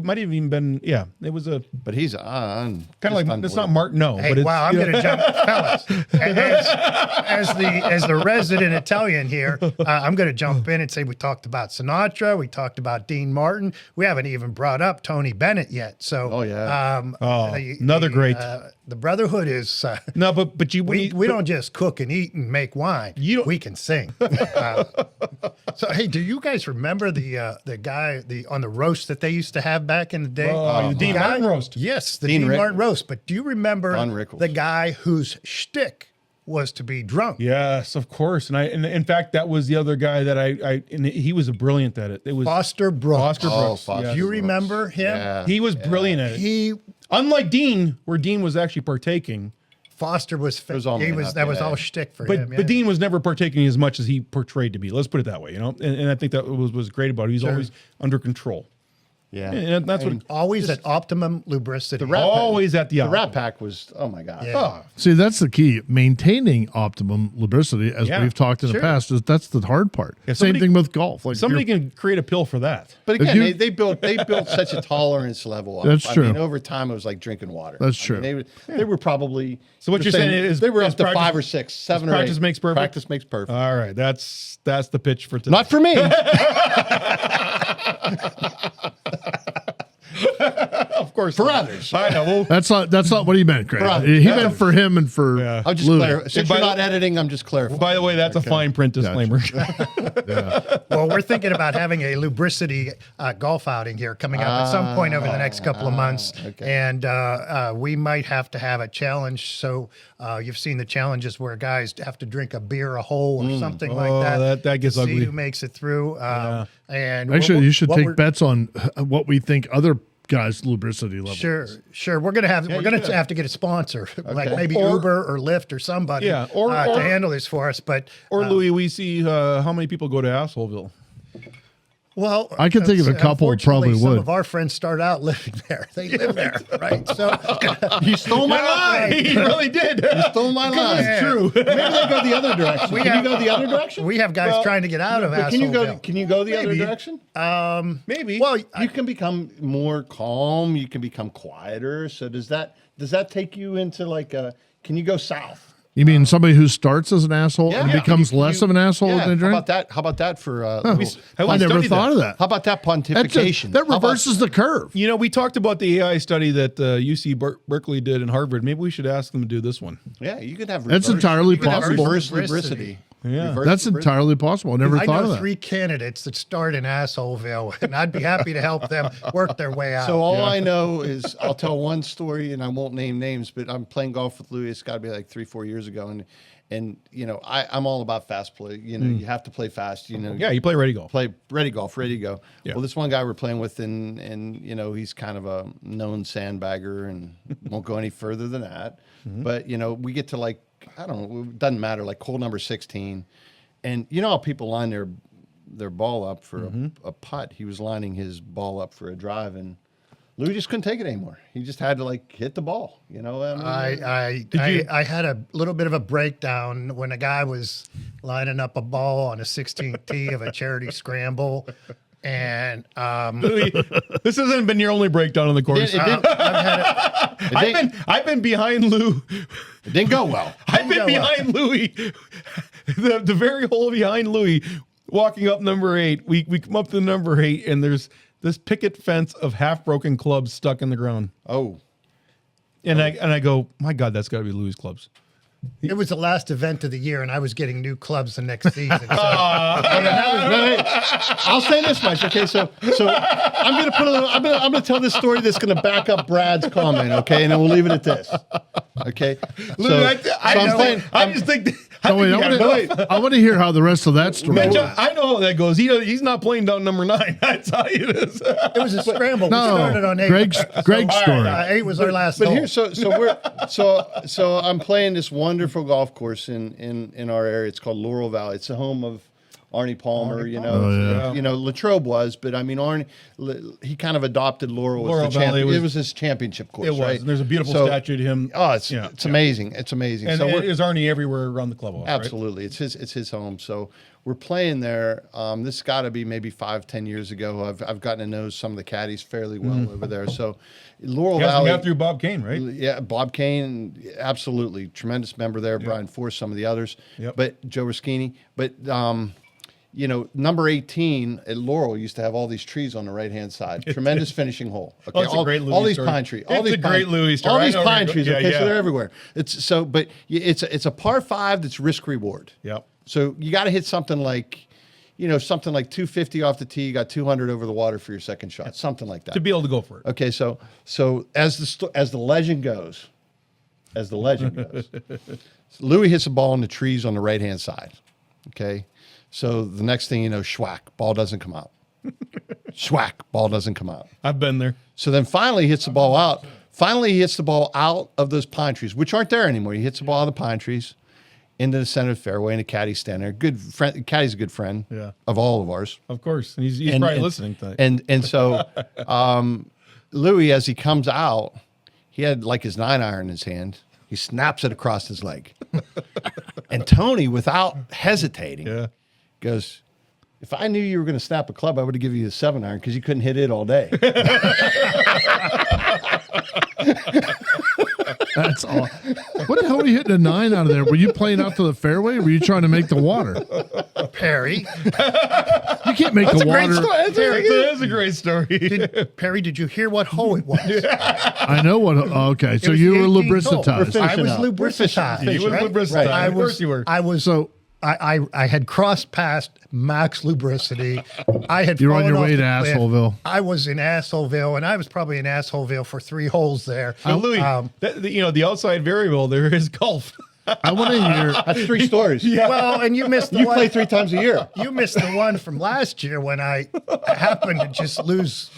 might have even been it was a. But he's kind of like it's not Martin. No, hey, but it's, wow! I'm going to jump, fellas. As the resident Italian here, I'm going to jump in and say we talked about Sinatra, we talked about Dean Martin. We haven't even brought up Tony Bennett yet. So, another great. The Brotherhood is no, but we don't just cook and eat and make wine. We can sing. So hey, do you guys remember the guy on the roast that they used to have back in the day? The Dean Martin roast. Yes, the Dean Martin roast. But do you remember the guy whose shtick was to be drunk? Yes, of course. And in fact, that was the other guy that and he was brilliant at it. It was Foster Brooks. Do you remember him? Yeah. He was brilliant at it. Unlike Dean, where Dean was actually partaking. Foster was that was all shtick for him. But Dean was never partaking as much as he portrayed to be. Let's put it that way, And I think that was great about it. He's always under control. Yeah, and that's what always at optimum lubricity. Always at the Rat Pack was. Oh my god! Yeah. See, that's the key. Maintaining optimum lubricity, as we've talked in the past, that's the hard part. Same thing with golf. Like somebody can create a pill for that. But again, they built such a tolerance level up. That's true. I mean, over time, it was like drinking water. That's true. They were probably. So what you're saying is they were up to practice, 5 or 6, 7 or 8. Practice makes perfect. Practice makes perfect. All right, that's the pitch for today. Not for me. Of course. course. For others. I know. Well, That's not what he meant, Craig. Right. He meant for him and for I'm just Louis. clarifying. Since you're not editing, I'm just clarifying. by the way, that's a fine print disclaimer. Well, we're thinking about having a Loubricity golf outing here coming up at some point over the next couple of months. And we might have to have a challenge. So you've seen the challenges where guys have to drink a beer a hole or something like that. That gets to ugly. See who makes it through. And Actually, you should what take we're- bets on what we think other guys' lubricity level. Sure. We're gonna have to get a sponsor, like maybe Or- Uber or Lyft or somebody, Yeah, or- to handle this for us. But Louis, we see how many people go to Assholeville. well, I can think of a couple unfortunately, probably some would. of our friends start out living there. They live there, right? So You stole my line. He really did. You stole my line. Yeah. True. Maybe they go the other direction. Can you go the other direction? we have guys trying to get out of But can you go? Assholeville. Can you go the other Maybe. direction? Maybe. Well, You can become more calm. You can become quieter. So does that take you into like a? Can you go south? You mean somebody who starts as an asshole and Yeah. becomes Can you- less of an asshole Yeah. in a How drink? about that? How about that for? I never studied thought that. of that. How about that That, pontification? that How about- reverses the curve. You know, we talked about the AI study that UC Berkeley did in Harvard. Maybe we should ask them to do this one. Yeah, you could have. That's reverse- entirely you could have possible. Reverse Lubricity. lubricity. Yeah. Reverse That's lubricity. entirely possible. I never I thought of know that. 3 candidates that start in Assholeville, and I'd be happy to help them work their way out. So all I know is I'll tell one story, and I won't name names, but I'm playing golf with Louis. It's got to be like 3-4 years ago, and you know I'm all about fast play. You know, you have to play fast. You know, Yeah, you play ready golf. play ready golf, ready to go. Yeah. Well, this one guy we're playing with, and you know he's kind of a known sandbagger, and won't go any further than that. But you know we get to like I don't know, it doesn't matter, like hole number 16, and you know how people line their ball up for a putt. He was lining his ball up for a drive, and Louis just couldn't take it anymore. He just had to like hit the ball. You know, I had a little bit of a breakdown when a guy was lining up a ball on a 16th tee of a charity scramble, and Louis, this hasn't been your only breakdown on the course. I've been behind Lou. It didn't go well. I've been behind Louis, the very hole behind Louis, walking up number 8. We come up to number 8, and there's this picket fence of half-broken clubs stuck in the ground. Oh, And I go, my God, that's got to be Louis' clubs. it was the last event of the year, and I was getting new clubs the next season. So I'll say this much, okay? So I'm gonna put a little. I'm gonna tell this story that's gonna back up Brad's comment, okay? And then we'll leave it at this, okay? I just think. I want to hear how the rest of that story Mitch, goes. I know how that goes. He's not playing down number 9. That's how it is. it was a scramble. We started on 8. Greg's story. 8 was our last But hole. here, so I'm playing this wonderful golf course in our area. It's called Laurel Valley. It's the home of Arnie Palmer. You know, you know Latrobe was, but I mean Arnie, he kind of adopted Laurel. Laurel Valley it was his championship course. It was. Right? And there's a beautiful statue to him. Oh, it's amazing. It's amazing. And so is Arnie everywhere around the clubhouse? absolutely, Right? it's his home. So we're playing there. This got to be maybe 5-10 years ago. I've gotten to know some of the caddies fairly well over there. So Laurel You Valley. got through Bob Kane, right? Yeah, Bob Kane, absolutely tremendous member there. Brian Force, some of the others, but Joe Ruschini. But you know, number 18 at Laurel used to have all these trees on the right hand side. Tremendous finishing hole. Okay, it's a great Louis all these story. pine trees. It's a great Louis story. All I these know where pine you're trees. going. Okay, Yeah, so yeah. they're everywhere. But it's a par 5 that's risk reward. Yep. So you got to hit something like, you know, something like 250 off the tee. You got 200 over the water for your second shot. Something like that. To be able to go for it. Okay, so as the legend goes, Louis hits a ball in the trees on the right hand side. Okay, so the next thing you know, schwack, ball doesn't come out. Schwack, ball doesn't come out. I've been there. So then finally he hits the ball out. Finally he hits the ball out of those pine trees, which aren't there anymore. He hits the ball out of the pine trees into the center of the fairway, and the caddy's standing there. Good friend, caddy's a good friend of all of ours. Of course. And he's probably listening to that. And so Louis, as he comes out, he had like his 9-iron in his hand. He snaps it across his leg. And Tony, without hesitating, goes, if I knew you were going to snap a club, I would have given you a 7-iron because you couldn't hit it all day. That's all. What the hell were you hitting a 9 out of there? Were you playing out to the fairway? Or were you trying to make the water? Perry. You can't make the water. That's a great story. Perry, did you hear what hole it was? I know what. Okay, so was you were 18 holes. lubricitized. I was out. lubricitized. You were right? lubricitized. I Of was, course you were. I was. So- I had crossed past max lubricity. I had. You're on fallen your off way the to cliff. Assholeville. I was in Assholeville, and I was probably in Assholeville for 3 holes there. Now, Louis, the outside variable there is golf. I want to hear. That's 3 stories. Well, and you missed the You one. play 3 times a year. You missed the one from last year when I happened to just lose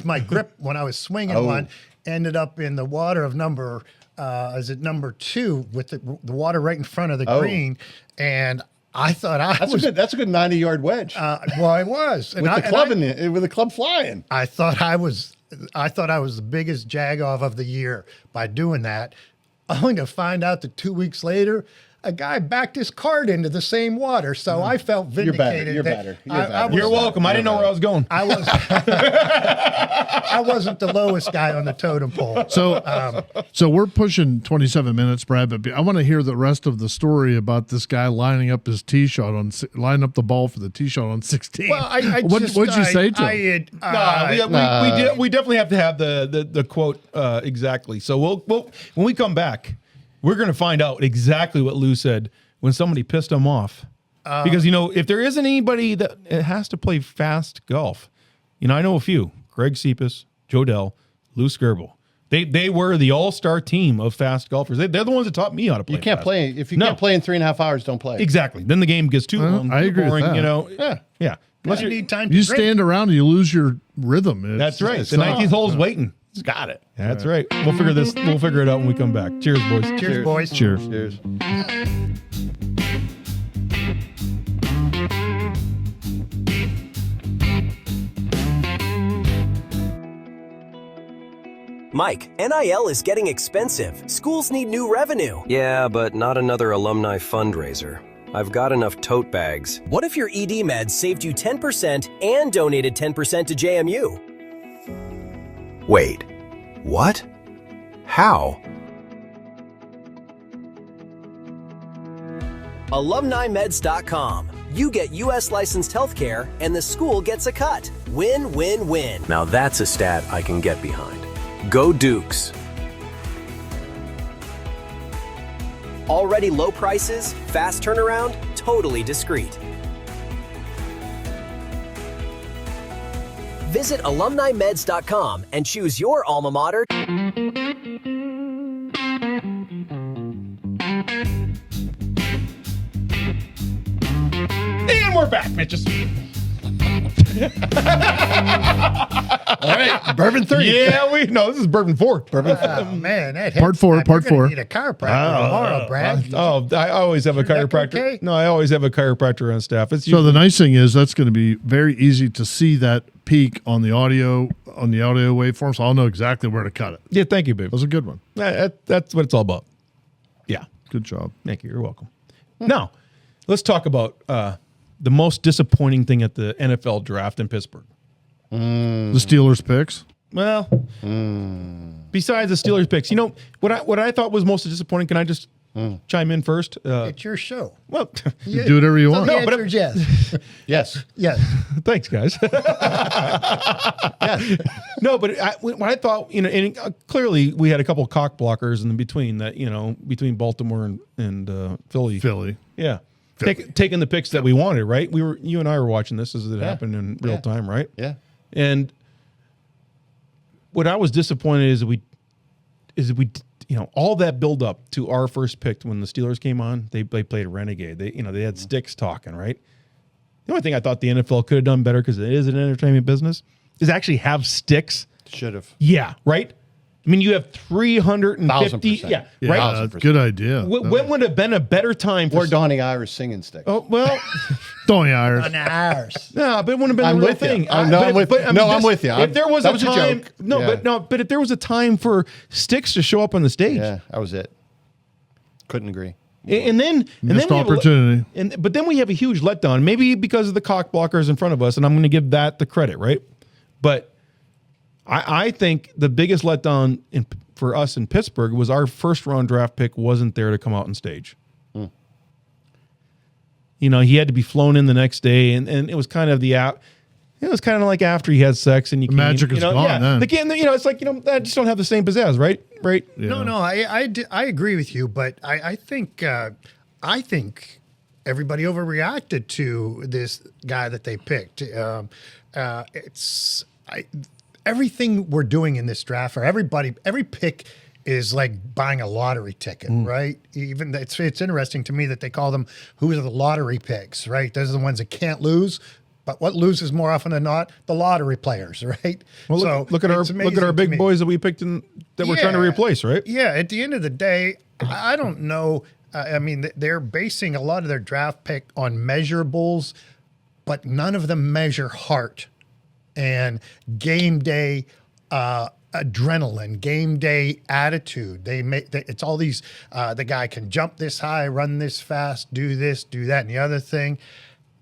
my grip when I was swinging one. Ended up in the water of number 2 with the water right in front of the green, and I thought That's a good 90-yard wedge. Well, I was with the club with the club flying. I thought I was the biggest jag-off of the year by doing that, only to find out that 2 weeks later, a guy backed his cart into the same water. So I felt vindicated. You're that better. You're welcome. I didn't know where I was going. I wasn't the lowest guy on the totem pole. So we're pushing 27 minutes, Brad. But I want to hear the rest of the story about this guy lining up his tee shot lining up the ball for the tee shot on 16. Well, what'd you say to him? We definitely have to have the quote exactly. So we'll when we come back, we're going to find out exactly what Lou said when somebody pissed him off. Because, if there isn't anybody that has to play fast golf, I know a few. Greg Sipos, Joe Dell, Lou Skirble. They were the all-star team of fast golfers. They're the ones that taught me how to play. You can't fast. play if you can't play in 3.5 hours. Don't play. Exactly. Then the game gets too long. I agree with boring, that. Yeah. Unless you need time to You drink. stand around and you lose your rhythm. That's right. The 19th hole's waiting. It's got it. That's right. We'll figure it out when we come back. Cheers, boys. Cheers, boys. Cheers. Cheers. Mike, NIL is getting expensive. Schools need new revenue. Yeah, but not another alumni fundraiser. I've got enough tote bags. What if your ED meds saved you 10% and donated 10% to JMU? Wait, what? How? AlumniMeds.com. You get U.S. licensed healthcare, and the school gets a cut. Win, win, win. Now that's a stat I can get behind. Go Dukes! Already low prices, fast turnaround, totally discreet. Visit AlumniMeds.com and choose your alma mater. And we're back, bitches. All right, Bourbon 3. Yeah, this is Bourbon 4. Bourbon 4. Oh, man, that Part four, you're part gonna four. Need a chiropractor tomorrow, Brad. I always have a Is your neck chiropractor. okay? No, I always have a chiropractor on staff. It's So the nice thing is that's going to be very easy to see that peak on the audio waveform. So I'll know exactly where to cut it. yeah. Thank you, babe. That was a good one. That's what it's all about. Yeah. Good job. Thank you. You're welcome. Now, let's talk about the most disappointing thing at the NFL draft in Pittsburgh. The Steelers picks. Well, besides the Steelers picks, what I thought was most disappointing. Can I just chime in first? It's your show. Well, You do whatever you want. The but answer is yes. Yes. Yes. thanks, guys. No, but what I thought, clearly we had a couple of cock blockers in between that, between Baltimore and Philly. Philly. Yeah. Taking the picks that we wanted, right? You and I were watching this as it happened in real time, right? Yeah. And what I was disappointed is that we all that build up to our first pick when the Steelers came on, they played Renegade. They had sticks talking, right? The only thing I thought the NFL could have done better, because it is an entertainment business, is actually have sticks. Should have. Yeah, right? I mean, you have 350. 1,000%. Yeah, Yeah, right? good idea. When would have been a better time for Or Donnie Irish singing stick. Oh, well, Tony Irish. On ours. no, but it wouldn't have been I'm the real with you. thing. I'm with you. No, I'm with you. If there was That a was a time, joke. no, Yeah. but if there was a time for sticks to show up on the stage, Yeah, that was it. Couldn't agree. and then Missed we have opportunity. but then we have a huge letdown, maybe because of the cock blockers in front of us, and I'm going to give that the credit, right? But I think the biggest letdown for us in Pittsburgh was our first round draft pick wasn't there to come out on stage. You know, he had to be flown in the next day, and it was kind of it was kind of like after he had sex and you magic is gone then. Again, you know, it's like, you know, I just don't have the same pizzazz, right? Right? Yeah. No, I agree with you, but I think everybody overreacted to this guy that they picked. Everything we're doing in this draft, or every pick is like buying a lottery ticket, right? Even it's interesting to me that they call them who are the lottery picks, right? Those are the ones that can't lose. But what loses more often than not? The lottery players, right? Well, look at our big boys that we picked that we're trying to replace, right? Yeah. At the end of the day, I don't know. I mean, they're basing a lot of their draft pick on measurables, but none of them measure heart and game day adrenaline, game day attitude. It's all these. The guy can jump this high, run this fast, do this, do that, and the other thing.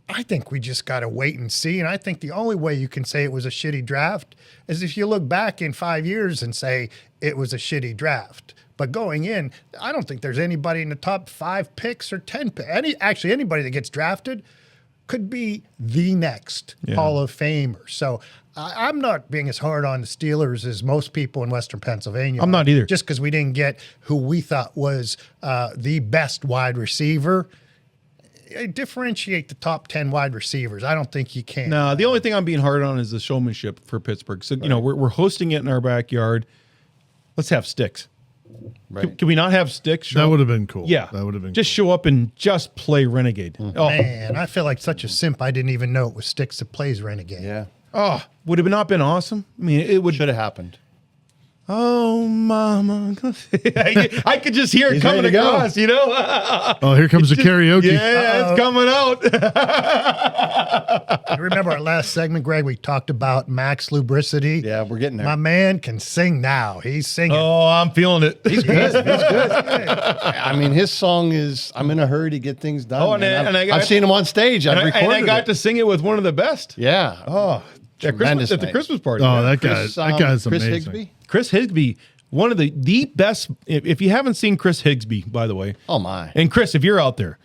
I think we just got to wait and see. And I think the only way you can say it was a shitty draft is if you look back in 5 years and say it was a shitty draft. But going in, I don't think there's anybody in the top 5 picks or 10 picks. Anybody that gets drafted could be the next Hall of Famer. So I'm not being as hard on the Steelers as most people in Western Pennsylvania. I'm not either. Just because we didn't get who we thought was the best wide receiver. Differentiate the top 10 wide receivers. I don't think you can. No, the only thing I'm being hard on is the showmanship for Pittsburgh. So, you know, we're hosting it in our backyard. Let's have sticks. Right. Can we not have sticks? That would have been cool. Yeah. That would have been just cool. Show up and just play Renegade. Oh. Man, I feel like such a simp. I didn't even know it was Sticks that plays Renegade. Yeah. Oh, would it have not been awesome? I mean, it should have happened. Oh, mama. I could just hear it coming across, you know? Oh, here comes the karaoke. Yeah, it's coming out. You remember our last segment, Greg? We talked about Max Loubricity. Yeah, we're getting there. My man can sing now. He's singing. Oh, I'm feeling it. He's good. He's good. I mean, his song is "I'm in a Hurry to Get Things Done." Oh, I've seen him on stage. I've recorded and I got to sing it with one of the best. Yeah. Oh, tremendous at the Christmas party. Oh, that guy's amazing. Chris Higsby? Chris Higsby, one of the best. If you haven't seen Chris Higsby, by the way. Oh, my. And Chris, if you're out there,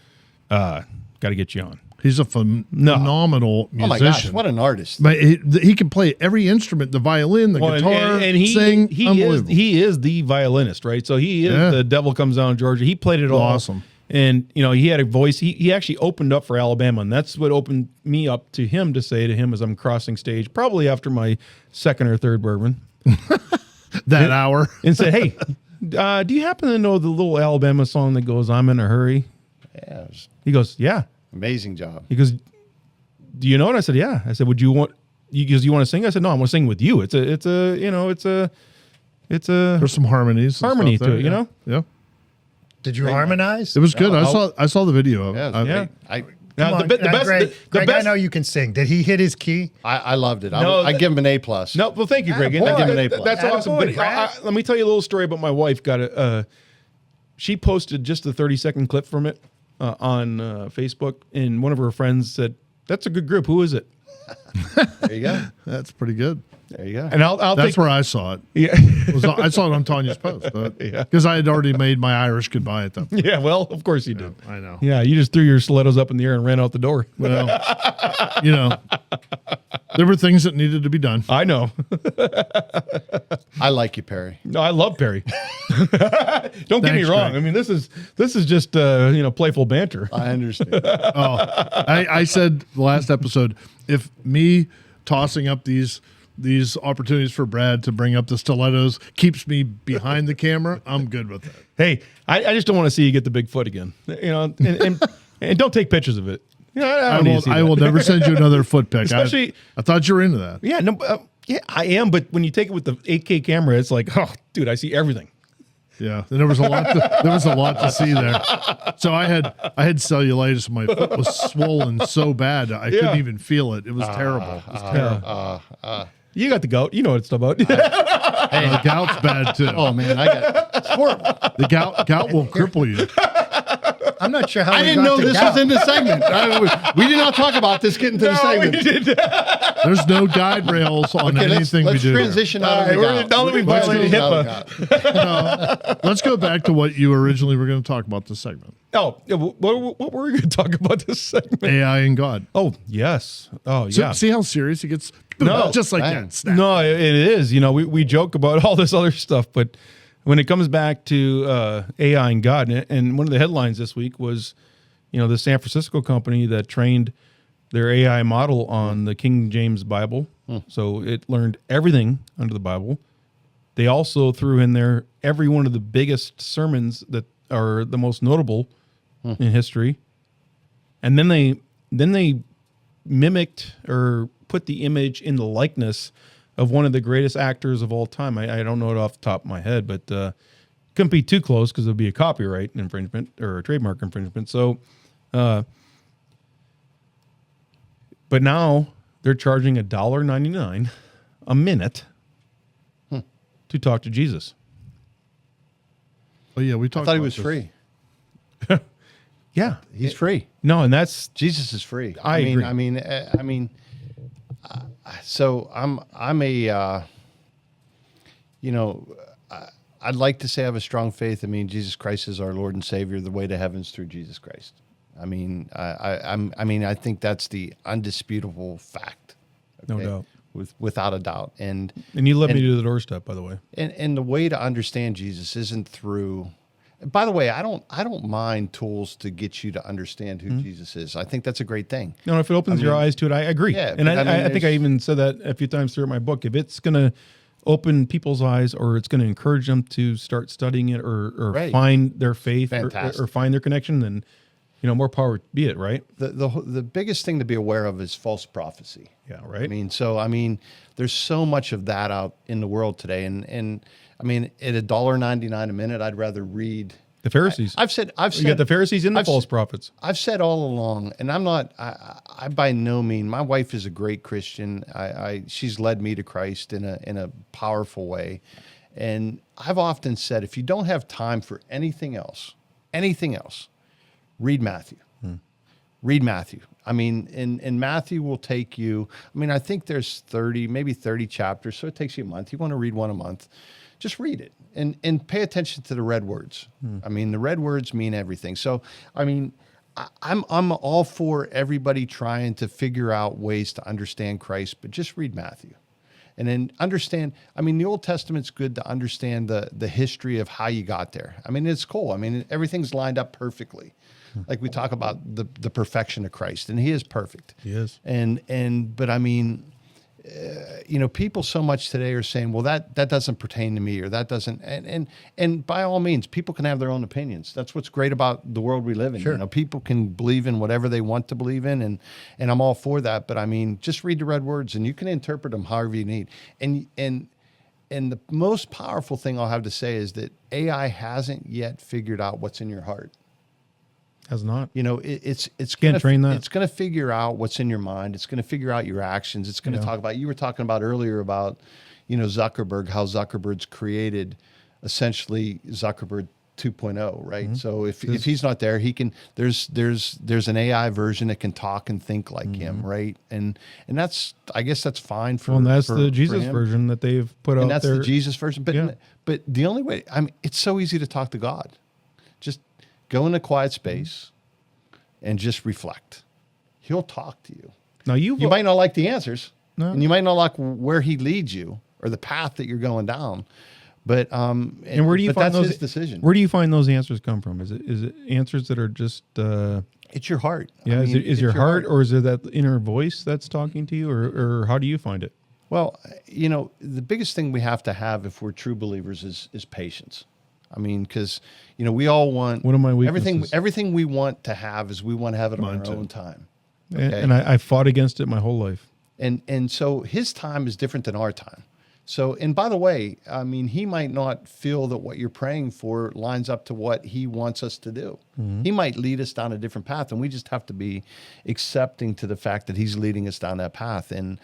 got to get you on. He's a phenomenal musician. Oh, my gosh, what an artist. But he can play every instrument, the violin, the guitar, and he is the violinist, right? So he is the Devil Comes Down Georgia. He played it all. Awesome. And, you know, he had a voice. He actually opened up for Alabama, and that's what opened me up to him to say to him as I'm crossing stage, probably after my second or third bourbon. Hour. And said, hey, do you happen to know the little Alabama song that goes, I'm in a hurry? Yeah. He goes, yeah. Amazing job. He goes, do you know it? I said, yeah. I said, would you want, you want to sing? I said, no, I want to sing with you. There's some harmonies. Harmony to it, you know? Yeah. Did you harmonize? It was good. I saw the video of it. Yeah. Greg, I know you can sing. Did he hit his key? I loved it. I give him an A+. No, well, thank you, Greg. I give him an A+. That's awesome. But let me tell you a little story about my wife. She posted just the 30-second clip from it on Facebook, and one of her friends said, "That's a good group. Who is it?" There you go. That's pretty good. There you go. And that's where I saw it. Yeah, I saw it on Tanya's post, because I had already made my Irish goodbye at that point. Yeah, well, of course you did. I know. Yeah, you just threw your stilettos up in the air and ran out the door. Well, you know, there were things that needed to be done. I know. I like you, Perry. No, I love Perry. Don't get me wrong. Greg. I mean, this is just playful banter. I understand. I said the last episode, if me tossing up these opportunities for Brad to bring up the stilettos keeps me behind the camera, I'm good with it. Hey, I just don't want to see you get the big foot again. You know, and don't take pictures of it. You know, I will never send you another foot pic. Especially, I thought you were into that. Yeah, no, yeah, I am. But when you take it with the 8K camera, it's like, oh, dude, I see everything. Yeah, there was a lot. There was a lot to see there. So I had cellulitis. My foot was swollen so bad I couldn't even feel it. It was terrible. It was terrible. You got the gout. You know what it's about. The gout's bad too. Oh man, it's horrible. The gout will cripple you. I'm not sure how I didn't know this was in the segment. We did not talk about this getting to the segment. We did. There's no guide rails on anything we do. Let's transition out of Right, now that we violated HIPAA. Let's go back to what you originally were going to talk about this segment. Oh, what were we going to talk about this segment? AI and God. Oh, yes. Oh, So, yeah. see how serious he gets? No. Just like Man. that. Snap. No, it is. You know, we joke about all this other stuff, but when it comes back to AI and God, and one of the headlines this week was, you know, the San Francisco company that trained their AI model on the King James Bible. So it learned everything under the Bible. They also threw in there every one of the biggest sermons that are the most notable in history. And then they mimicked or put the image in the likeness of one of the greatest actors of all time. I don't know it off the top of my head, but couldn't be too close because it would be a copyright infringement or a trademark infringement. So, but now they're charging $1.99 a minute to talk to Jesus. Oh, yeah, we I talked thought he about was this. free. Yeah, He's free. no, and that's Jesus is free. I agree. So I'm a, I'd like to say I have a strong faith. I mean, Jesus Christ is our Lord and Savior. The way to heaven's through Jesus Christ. I mean, I think that's the undisputable fact. no doubt. Without a doubt. And And you led me to the doorstep, by the way. And the way to understand Jesus isn't through. By the way, I don't mind tools to get you to understand who Jesus is. I think that's a great thing. No, if it opens your eyes to it, I agree. Yeah, and but I think I even said that a few times throughout my book. If it's going to open people's eyes, or it's going to encourage them to start studying it, or Right. find their faith, Fantastic. or find their connection, then more power be it, right? The biggest thing to be aware of is false prophecy. Yeah, right. I mean, there's so much of that out in the world today, and I mean, at $1.99 a minute, I'd rather read The Pharisees. I've said you got the Pharisees and the I've false s- prophets. I've said all along, and I'm not. I by no means. My wife is a great Christian. She's led me to Christ in a powerful way, and I've often said, if you don't have time for anything else, read Matthew. Read Matthew. I mean, and Matthew will take you. I mean, I think there's 30 chapters, so it takes you a month. You want to read one a month, just read it and pay attention to the red words. I mean, the red words mean everything. So, I mean, I'm all for everybody trying to figure out ways to understand Christ, but just read Matthew. And then understand, I mean, the Old Testament's good to understand the history of how you got there. I mean, it's cool. I mean, everything's lined up perfectly. Like we talk about the perfection of Christ, and he is perfect. He is. But I mean, people so much today are saying, well, that doesn't pertain to me, or that doesn't, and by all means, people can have their own opinions. That's what's great about the world we live in. Sure. People can believe in whatever they want to believe in, and I'm all for that. But I mean, just read the red words, and you can interpret them however you need. And the most powerful thing I'll have to say is that AI hasn't yet figured out what's in your heart. Has not. It's Can't gonna train that. It's going to figure out what's in your mind. It's going to figure out your actions. It's going to talk about. You were talking about earlier about, Zuckerberg, how Zuckerberg's created essentially Zuckerberg 2.0, right? Mm-hmm. So if he's not there, he can. There's an AI version that can talk and think like him, right? And that's, I guess that's fine for. Well, and that's for the Jesus him. version that they've put out And that's there. the Jesus version. But the only way, I mean, it's so easy to talk to God. Just go in a quiet space and just reflect. He'll talk to you. Now You might not like the answers, and you might not like where he leads you or the path that you're going down. But and where do you but find that's those his decision? Where do you find those answers come from? Is it answers that are just It's your heart. yeah? I mean, Is it's your heart, or is it that inner voice that's talking to you, or how do you find it? Well, the biggest thing we have to have if we're true believers is patience. I mean, because we all want One of my weaknesses. Everything we want to have is we want to have it on Mine our too. own time. And I fought against it my whole life. And so his time is different than our time. So, and by the way, I mean, he might not feel that what you're praying for lines up to what he wants us to do. He might lead us down a different path, and we just have to be accepting to the fact that he's leading us down that path. And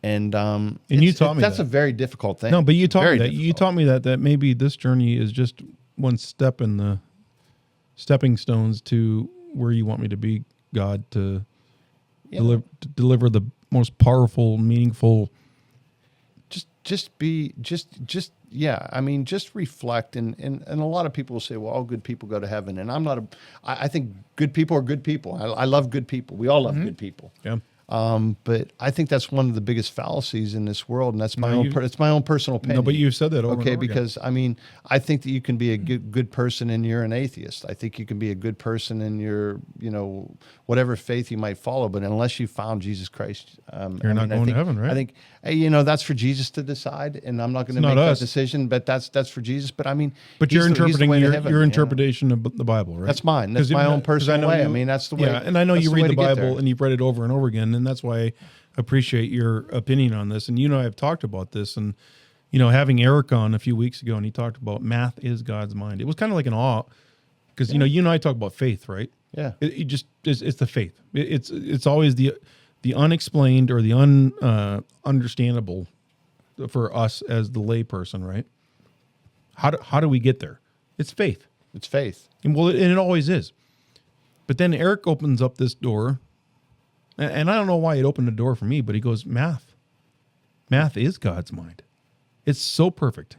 you taught me that's that. a very difficult thing. No, but you taught Very me that. You difficult. taught me that maybe this journey is just one step in the stepping stones to where you want me to be, God, to deliver the most powerful, meaningful. Yeah. I mean, just reflect. And a lot of people will say, well, all good people go to heaven. And I think good people are good people. I love good people. We all love good people. Yeah. But I think that's one of the biggest fallacies in this world, and that's it's my own personal opinion. No, but you've said that over and over because again. I mean, I think that you can be a good person and you're an atheist. I think you can be a good person and you're, whatever faith you might follow, but unless you found Jesus Christ, you're not going to heaven, right? I think that's for Jesus to decide, and I'm not going to make that decision. But that's for Jesus. But I mean, but you're interpreting your interpretation of the Bible, right? That's mine. That's my own personal way. I mean, that's the way. Yeah, and I know you read the Bible and you've read it over and over again, and that's why I appreciate your opinion on this. And I've talked about this, and having Eric on a few weeks ago, and he talked about math is God's mind. It was kind of like an awe, because you and I talk about faith, right? Yeah, it's the faith. It's always the unexplained or the understandable for us as the lay person, right? How do we get there? It's faith. It's faith, and it always is. But then Eric opens up this door, and I don't know why it opened the door for me, but he goes, math is God's mind. It's so perfect.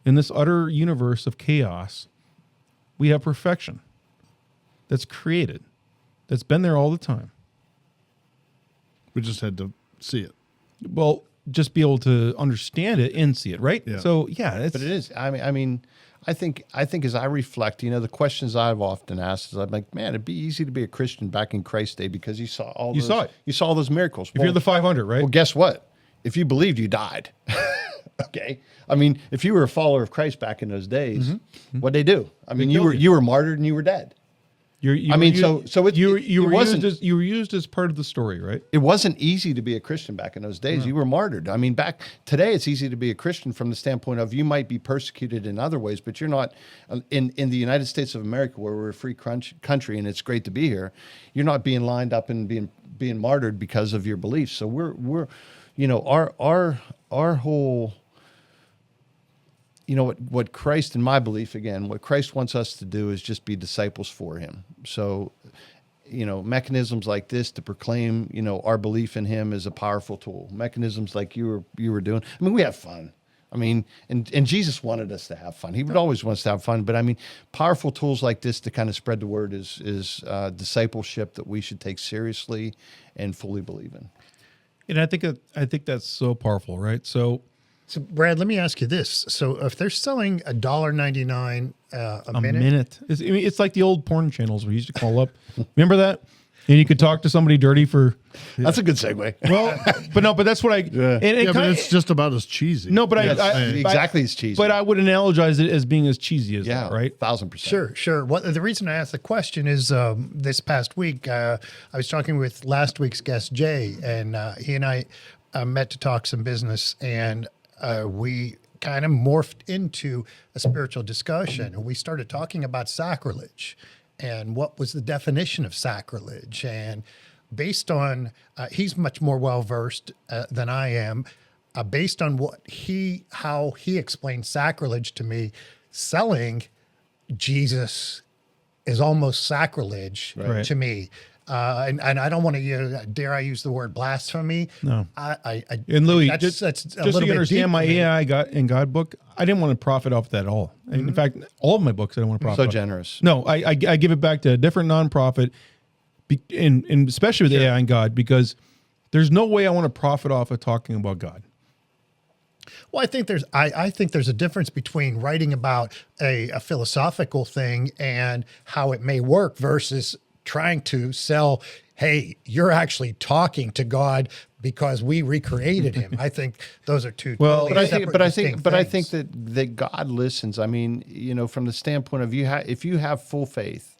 In this utter universe of chaos, we have perfection that's created, that's been there all the time. We just had to see it. Well, just be able to understand it and see it, right? Yeah. So, yeah. But it is. I mean, I think as I reflect, the questions I've often asked is, I'm like, man, it'd be easy to be a Christian back in Christ's day because you saw all those miracles. If you're the 500, right? Well, guess what? If you believed, you died. Okay. I mean, if you were a follower of Christ back in those days, what'd they do? I mean, you were martyred and you were dead. You were used as part of the story, right? It wasn't easy to be a Christian back in those days. You were martyred. I mean, today it's easy to be a Christian from the standpoint of you might be persecuted in other ways, but you're not in the United States of America, where we're a free country and it's great to be here. You're not being lined up and being martyred because of your beliefs. So we're our whole. What Christ, in my belief, again, what Christ wants us to do is just be disciples for him. So, mechanisms like this to proclaim, our belief in him is a powerful tool. Mechanisms like you were doing. I mean, we have fun. I mean, and Jesus wanted us to have fun. He would always want us to have fun. But I mean, powerful tools like this to kind of spread the word is discipleship that we should take seriously and fully believe in. And I think that's so powerful, right? So, Brad, let me ask you this. So if they're selling $1.99 a minute. It's like the old porn channels we used to call up. Remember that? And you could talk to somebody dirty for... That's a good segue. Well, but that's what I... Yeah. But it's just about as cheesy. No, but exactly as cheesy. But I would analogize it as being as cheesy as that, right? 1,000%. Sure. The reason I asked the question is this past week, I was talking with last week's guest, Jay, and he and I met to talk some business, and we kind of morphed into a spiritual discussion, and we started talking about sacrilege and what was the definition of sacrilege. And based on, he's much more well-versed than I am, based on how he explained sacrilege to me, selling Jesus is almost sacrilege to me. And I don't want to dare I use the word blasphemy. No. And Louis, that's just so you understand my AI in God book, I didn't want to profit off that at all. And in fact, all of my books, I don't want to profit. So generous. No, I give it back to a different nonprofit, and especially with AI and God, because there's no way I want to profit off of talking about God. Well, I think there's a difference between writing about a philosophical thing and how it may work versus trying to sell, hey, you're actually talking to God because we recreated him. I think those are two. But I think that God listens. I mean, from the standpoint of if you have full faith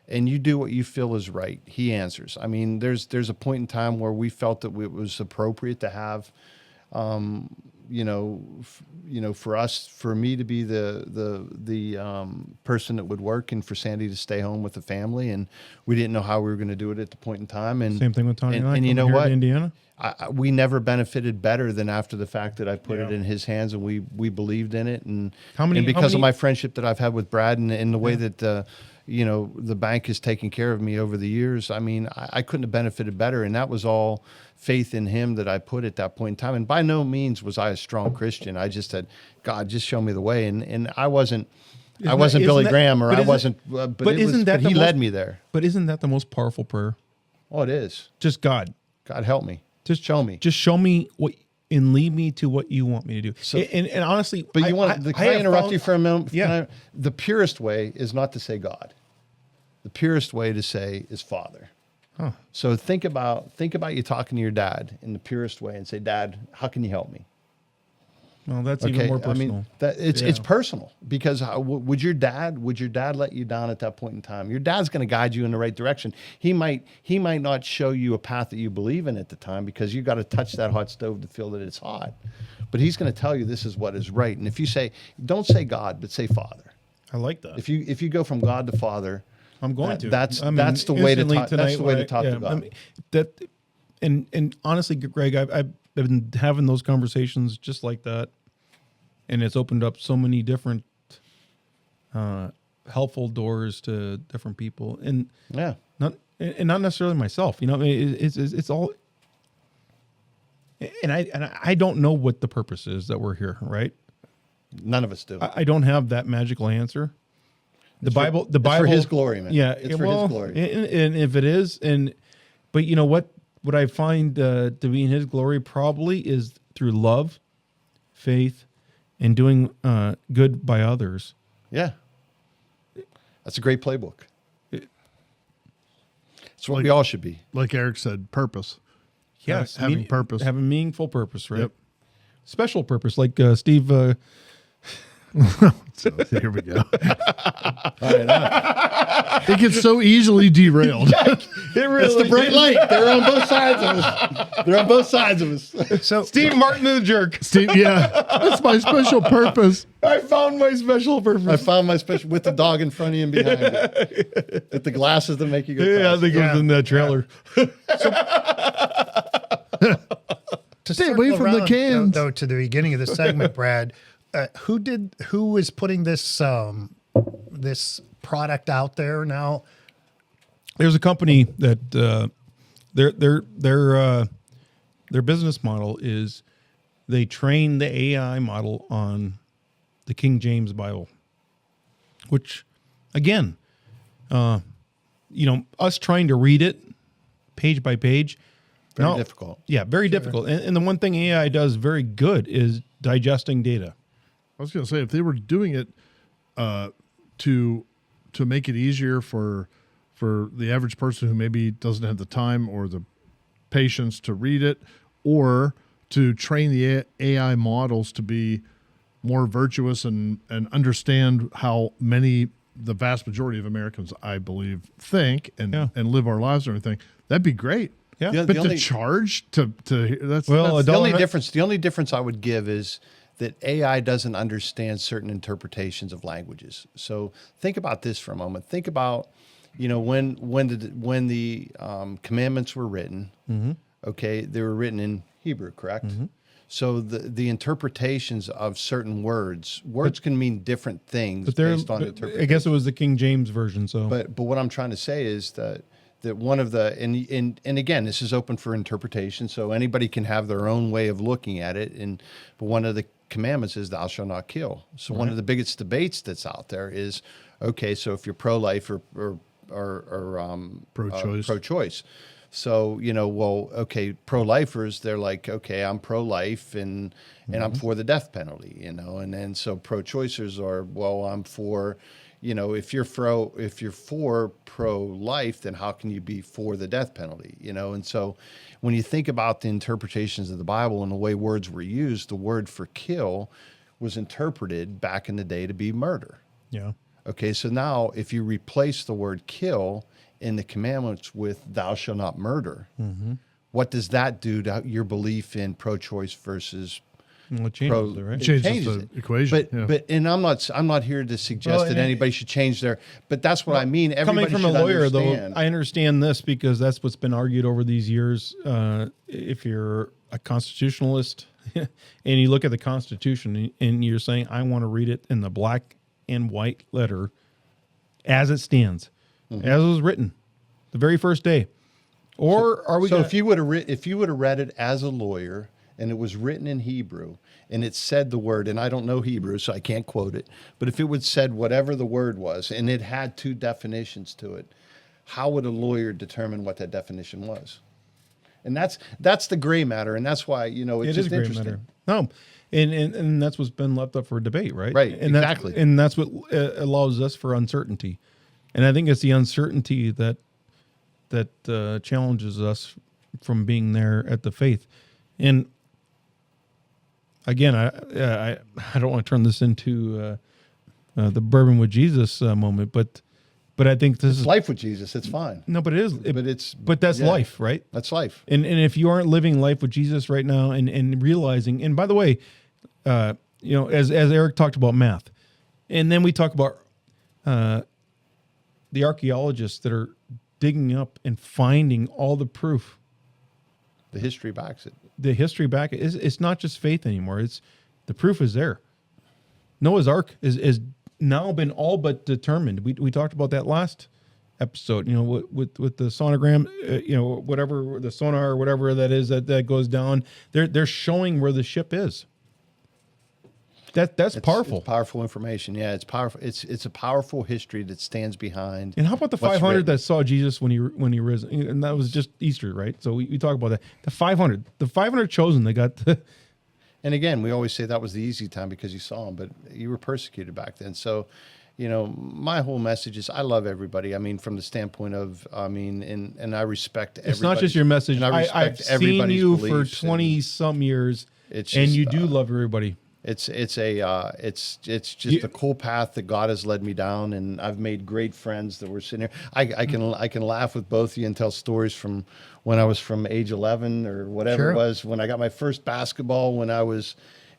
and you do what you feel is right, he answers. I mean, there's a point in time where we felt that it was appropriate to have, for me to be the person that would work and for Sandy to stay home with the family, and we didn't know how we were going to do it at the point in time. And same thing with Tony and you know here what, in Indiana. We never benefited better than after the fact that I put it in his hands and we believed in it, and because of my friendship that I've had with Brad and the way that the bank has taken care of me over the years. I mean, I couldn't have benefited better. And that was all faith in him that I put at that point in time. And by no means was I a strong Christian. I just said, God, just show me the way. And I wasn't Billy Graham, or I wasn't, but he led me there. But isn't that the most powerful prayer? Oh, it is. Just God help me. Just show me. Just show me what, and lead me to what you want me to do. So, and honestly, but can I interrupt you for a moment? Yeah. The purest way is not to say God. The purest way to say is Father. Huh. So think about you talking to your dad in the purest way and say, Dad, how can you help me? Well, that's even more personal. I mean, it's personal, because would your dad let you down at that point in time? Your dad's going to guide you in the right direction. He might not show you a path that you believe in at the time, because you got to touch that hot stove to feel that it's hot. But he's going to tell you this is what is right. And if you say, don't say God, but say Father. I like that. If you go from God to Father, I'm going to. That's the way to talk. That's the way to talk to God. And honestly, Greg, I've been having those conversations just like that, and it's opened up so many different helpful doors to different people, and not necessarily myself. It's all. And I don't know what the purpose is that we're here, right? None of us do. I don't have that magical answer. The Bible, it's for His glory, man. Yeah, it's for His glory. And if it is, but you know what I find to be in His glory probably is through love, faith, and doing good by others. Yeah, that's a great playbook. It's what we all should be. Like Eric said, purpose. Yes, having purpose, having meaningful purpose, right? Yep. Special purpose, like Steve. So here we go. All right, it gets so easily derailed. It really it's the bright light. They're on both sides of us. They're on both sides of us. So Steve Martin the jerk. Steve, yeah, that's my special purpose. I found my special purpose. I found my special with the dog in front of you and behind you. With the glasses that make you go. Yeah, I think it was in that trailer. To stay away from the cans. Though, to the beginning of the segment, Brad, who is putting this this product out there now? There's a company that their business model is they train the AI model on the King James Bible, which again, us trying to read it page by page, very difficult. Yeah, very difficult. And the one thing AI does very good is digesting data. I was going to say, if they were doing it to make it easier for the average person who maybe doesn't have the time or the patience to read it, or to train the AI models to be more virtuous and understand how the vast majority of Americans, I believe, think and live our lives and everything, that'd be great. Yeah, but to charge to that's the only difference. The only difference I would give is that AI doesn't understand certain interpretations of languages. So think about this for a moment. Think about, when the commandments were written. Mm-hmm. Okay, they were written in Hebrew, correct? Mm-hmm. So the interpretations of certain words can mean different things based on interpretation. I guess it was the King James version. So, but what I'm trying to say is that one of the and again, this is open for interpretation, so anybody can have their own way of looking at it. But one of the commandments is thou shalt not kill. So one of the biggest debates that's out there is, okay, so if you're pro-life or pro-choice. So, okay, pro-lifers, they're like, okay, I'm pro-life and I'm for the death penalty, and then so pro-choicers are, well, I'm for, if you're for pro-life, then how can you be for the death penalty, And so when you think about the interpretations of the Bible and the way words were used, the word for kill was interpreted back in the day to be murder. Yeah. Okay, so now if you replace the word kill in the commandments with thou shalt not murder, what does that do to your belief in pro-choice versus it changes it, right? It changes the equation. But I'm not here to suggest that anybody should change but that's what I mean. Everybody coming from a lawyer, understand. though, I understand this because that's what's been argued over these years. If you're a constitutionalist and you look at the Constitution and you're saying, I want to read it in the black and white letter as it stands, as it was written, the very first day? Or are we? So if you would have read it as a lawyer and it was written in Hebrew and it said the word, and I don't know Hebrew, so I can't quote it, but if it would said whatever the word was and it had two definitions to it, how would a lawyer determine what that definition was? And that's the gray matter, and that's why it's just interesting. Matter. No, and that's what's been left up for debate, right? Right, and exactly. That's what allows us for uncertainty, and I think it's the uncertainty that challenges us from being there at the faith. And again, I don't want to turn this into the Bourbon with Jesus moment, but I think this is life with Jesus. It's fine. No, but it is. But that's life, right? That's life. And if you aren't living life with Jesus right now, and realizing, and by the way, as Eric talked about math, and then we talk about the archaeologists that are digging up and finding all the proof. The history backs it. It's not just faith anymore. It's the proof is there. Noah's Ark is now been all but determined. We talked about that last episode, with the sonogram, whatever the sonar or whatever that is that goes down. They're showing where the ship is. That's powerful. It's powerful information. Yeah, it's powerful. It's a powerful history that stands behind. And how about the 500 that saw Jesus when he rose? And that was just Easter, right? So we talk about that. The 500 chosen. They got. And again, we always say that was the easy time because you saw him, but you were persecuted back then. So, my whole message is I love everybody. I mean, from the standpoint of, and I respect everybody. It's not just your message. I've seen you for 20 some years, and you do love everybody. It's just a cool path that God has led me down, and I've made great friends that were sitting here. I can laugh with both of you and tell stories from when I was from age 11 or whatever it was, when I got my first basketball,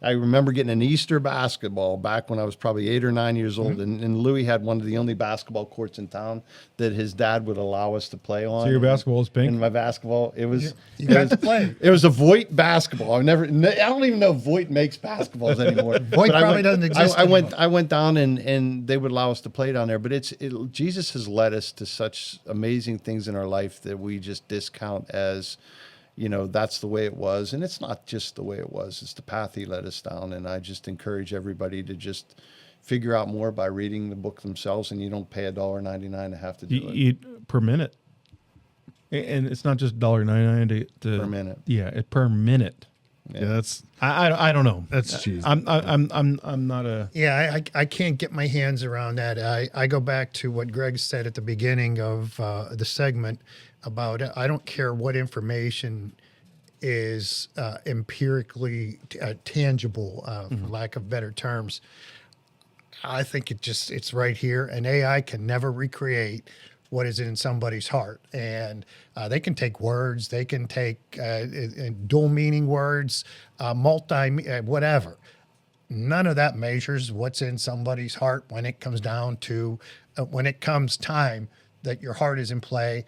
I remember getting an Easter basketball back when I was probably 8 or 9 years old, and Louis had one of the only basketball courts in town that his dad would allow us to play on. So your basketball was pink? And my basketball, it was. You got to play. It was a Voight basketball. I don't even know if Voight makes basketballs anymore. Voight probably doesn't exist anymore. I went down and they would allow us to play down there. But Jesus has led us to such amazing things in our life that we just discount as, that's the way it was. And it's not just the way it was. It's the path he led us down. And I just encourage everybody to just figure out more by reading the book themselves. And you don't pay $1.99 to have to do it. Per minute. And it's not just $1.99 per minute. Yeah, per minute. Yeah, that's I don't know. That's cheesy. I'm not a. Yeah, I can't get my hands around that. I go back to what Greg said at the beginning of the segment about I don't care what information is empirically tangible, for lack of better terms. I think it's right here, and AI can never recreate what is in somebody's heart. And they can take words, they can take dual meaning words, whatever. None of that measures what's in somebody's heart when it comes down to, when it comes time that your heart is in play.